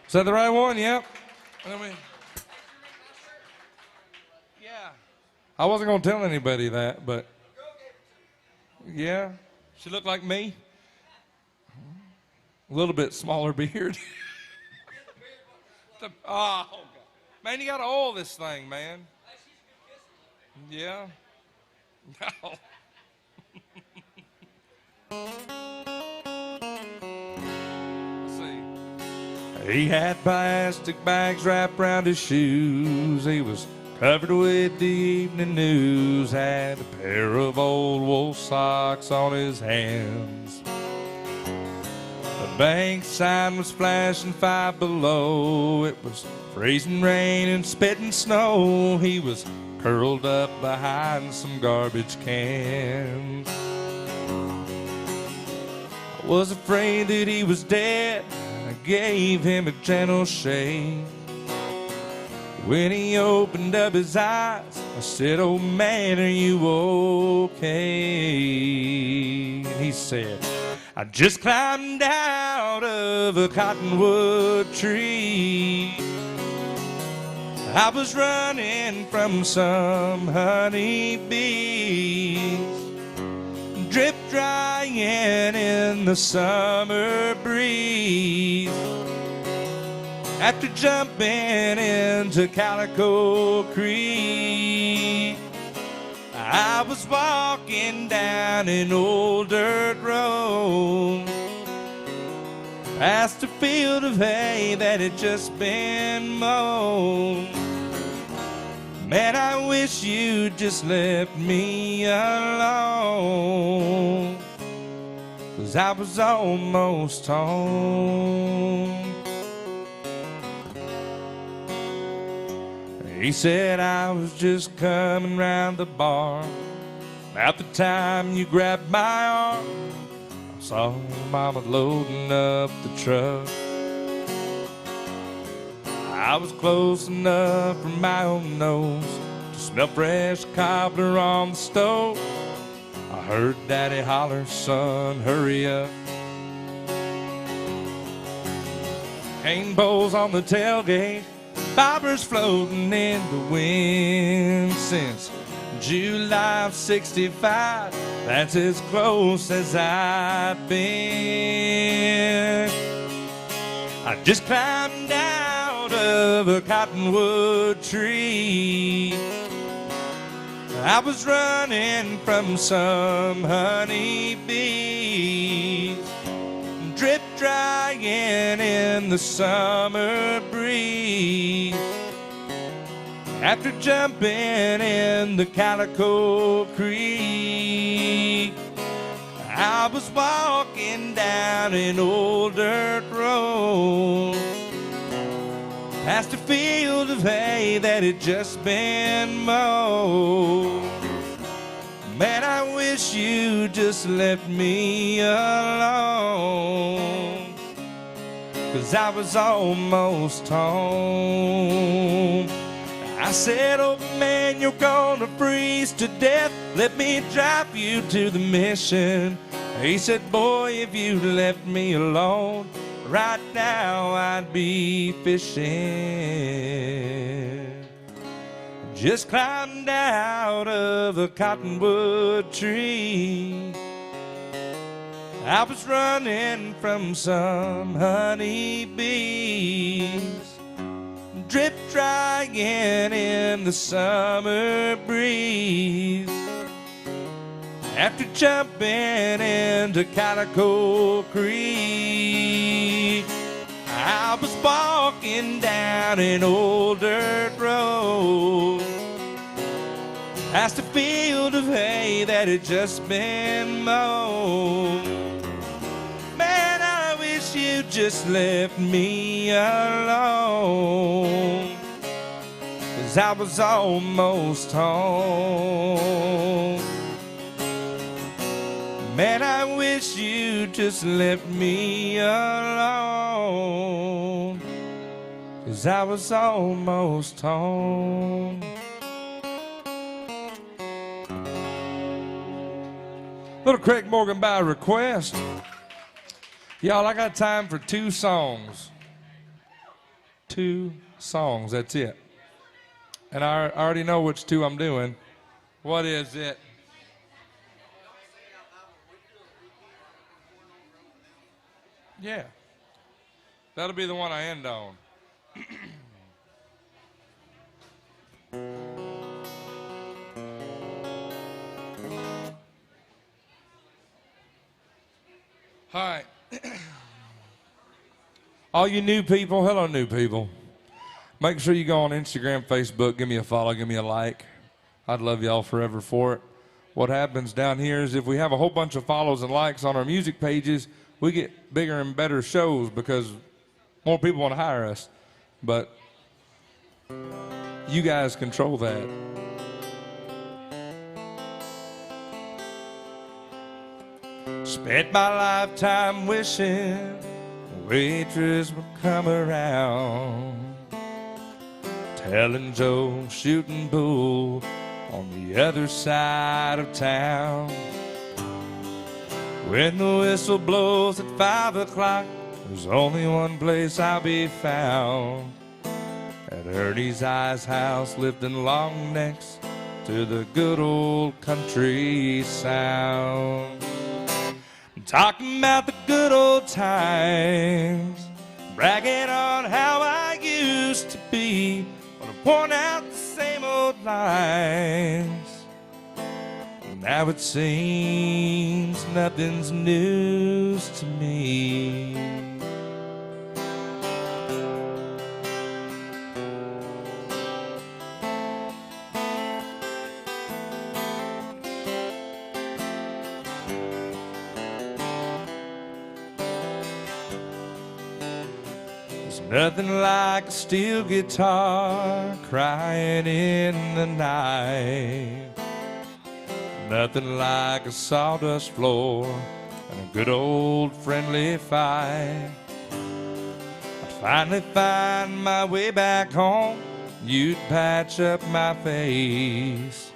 Is that the right one? Yep. Yeah. I wasn't going to tell anybody that, but yeah. She looked like me. A little bit smaller beard. Oh, God. Man, you got to oil this thing, man. Yeah. No. Let's see. He had plastic bags wrapped around his shoes. He was covered with the evening news. Had a pair of old wool socks on his hands. The bank sign was flashing 5 below. It was freezing rain and spitting snow. He was curled up behind some garbage cans. I was afraid that he was dead. I gave him a gentle shake. When he opened up his eyes, I said, "Oh man, are you okay?" And he said, "I just climbed out of a cottonwood tree. I was running from some honeybees, drip drying in the summer breeze. After jumping into Calico Creek, I was walking down an old dirt road, past a field of hay that had just been mowed. Man, I wish you'd just left me alone, 'cause I was almost home." He said, "I was just coming round the barn about the time you grabbed my arm. I saw Mama loading up the truck. I was close enough for my own nose to smell fresh cobbler on the stove. I heard Daddy holler, son, hurry up. Cane bowls on the tailgate, bobbers floating in the wind. Since July of '65, that's as close as I've been. I just climbed out of a cottonwood tree. I was running from some honeybees, drip drying in the summer breeze. After jumping in the Calico Creek, I was walking down an old dirt road, past a field of hay that had just been mowed. Man, I wish you just left me alone, 'cause I was almost home. I said, oh man, you're gonna freeze to death, let me drive you to the mission. He said, boy, if you left me alone, right now I'd be fishing. Just climbed out of a cottonwood tree. I was running from some honeybees, drip drying in the summer breeze. After jumping into Calico Creek, I was walking down an old dirt road, past a field of hay that had just been mowed. Man, I wish you just left me alone, 'cause I was almost home. Man, I wish you just left me alone, 'cause I was almost home. Little Craig Morgan by request. Y'all, I got time for 2 songs. 2 songs, that's it. And I already know which 2 I'm doing. What is it? Yeah. That'll be the one I end on. All right. All you new people, hello new people. Make sure you go on Instagram, Facebook, give me a follow, give me a like. I'd love y'all forever for it. What happens down here is if we have a whole bunch of follows and likes on our music pages, we get bigger and better shows because more people want to hire us. But you guys control that. Spent my lifetime wishing a waitress would come around, telling Joe shooting bull on the other side of town. When the whistle blows at 5 o'clock, there's only one place I'll be found, at Ernie's Ice House, lifting long necks to the good old country sound. I'm talking about the good old times, bragging on how I used to be, when I point out the same old lines. Now it seems nothing's news to me. There's nothing like a steel guitar crying in the night. Nothing like a sawdust floor and a good old friendly fight. I'd finally find my way back home, you'd patch up my face.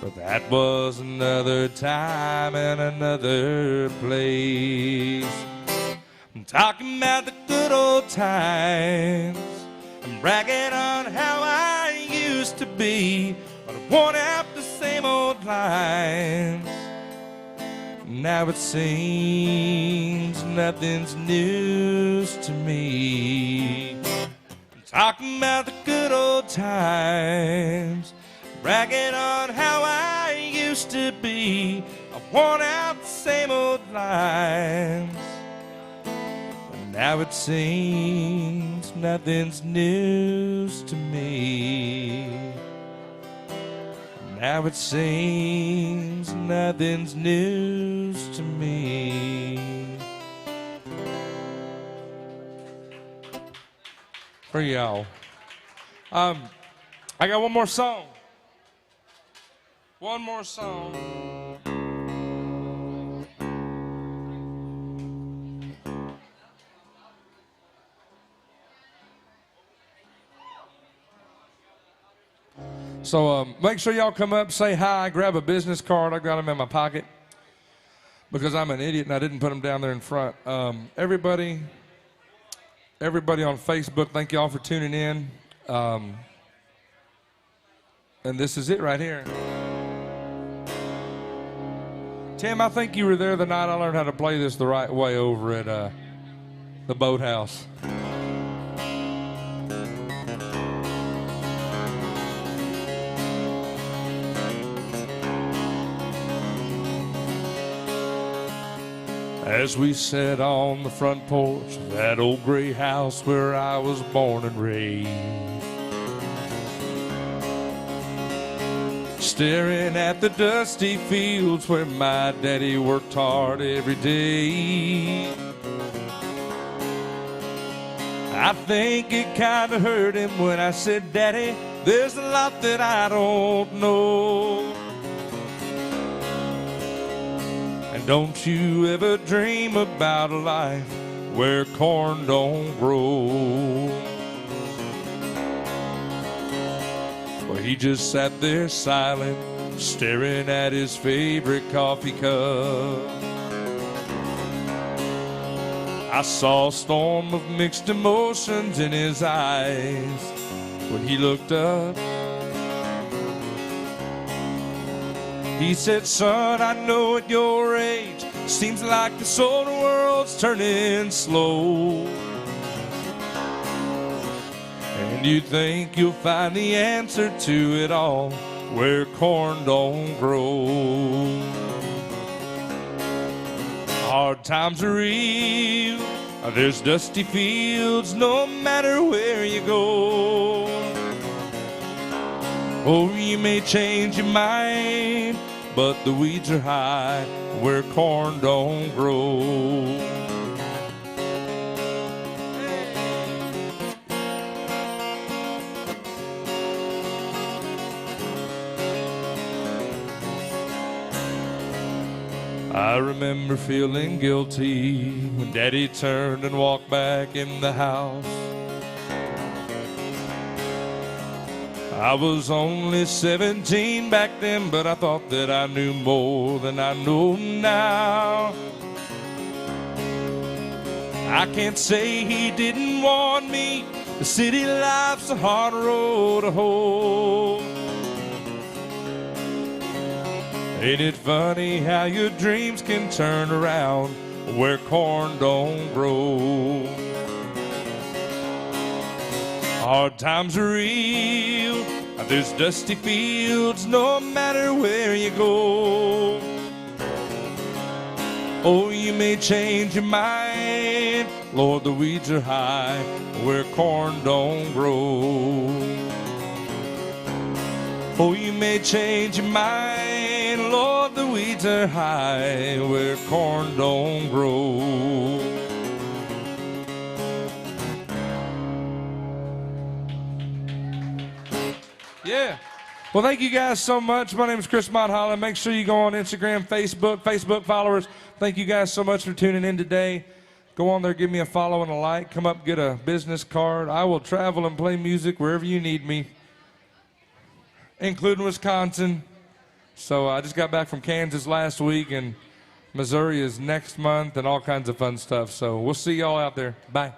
But that was another time and another place. I'm talking about the good old times. I'm bragging on how I used to be, but I've worn out the same old lines. Now it seems nothing's news to me. I'm talking about the good old times, bragging on how I used to be. I've worn out the same old lines. And now it seems nothing's news to me. Now it seems nothing's news to me. For y'all. I got one more song. One more song. So make sure y'all come up, say hi, grab a business card. I got them in my pocket because I'm an idiot and I didn't put them down there in front. Everybody on Facebook, thank y'all for tuning in. And this is it right here. Tim, I think you were there the night I learned how to play this the right way over at the boathouse. As we sat on the front porch of that old gray house where I was born and raised, staring at the dusty fields where my daddy worked hard every day, I think it kinda hurt him when I said, Daddy, there's a lot that I don't know. And don't you ever dream about a life where corn don't grow. Well, he just sat there silent, staring at his favorite coffee cup. I saw a storm of mixed emotions in his eyes when he looked up. He said, son, I know at your age, seems like this old world's turning slow. And you think you'll find the answer to it all where corn don't grow. Hard times are real, there's dusty fields no matter where you go. Oh, you may change your mind, but the weeds are high where corn don't grow. I remember feeling guilty when Daddy turned and walked back in the house. I was only 17 back then, but I thought that I knew more than I know now. I can't say he didn't warn me, the city life's a hard road to hoe. Ain't it funny how your dreams can turn around where corn don't grow? Hard times are real, there's dusty fields no matter where you go. Oh, you may change your mind, Lord, the weeds are high where corn don't grow. Oh, you may change your mind, Lord, the weeds are high where corn don't grow. Yeah. Well, thank you guys so much. My name is Chris Monhollen. Make sure you go on Instagram, Facebook followers. Thank you guys so much for tuning in today. Go on there, give me a follow and a like. Come up, get a business card. I will travel and play music wherever you need me, including Wisconsin. So I just got back from Kansas last week, and Missouri is next month, and all kinds of fun stuff. So we'll see y'all out there. Bye.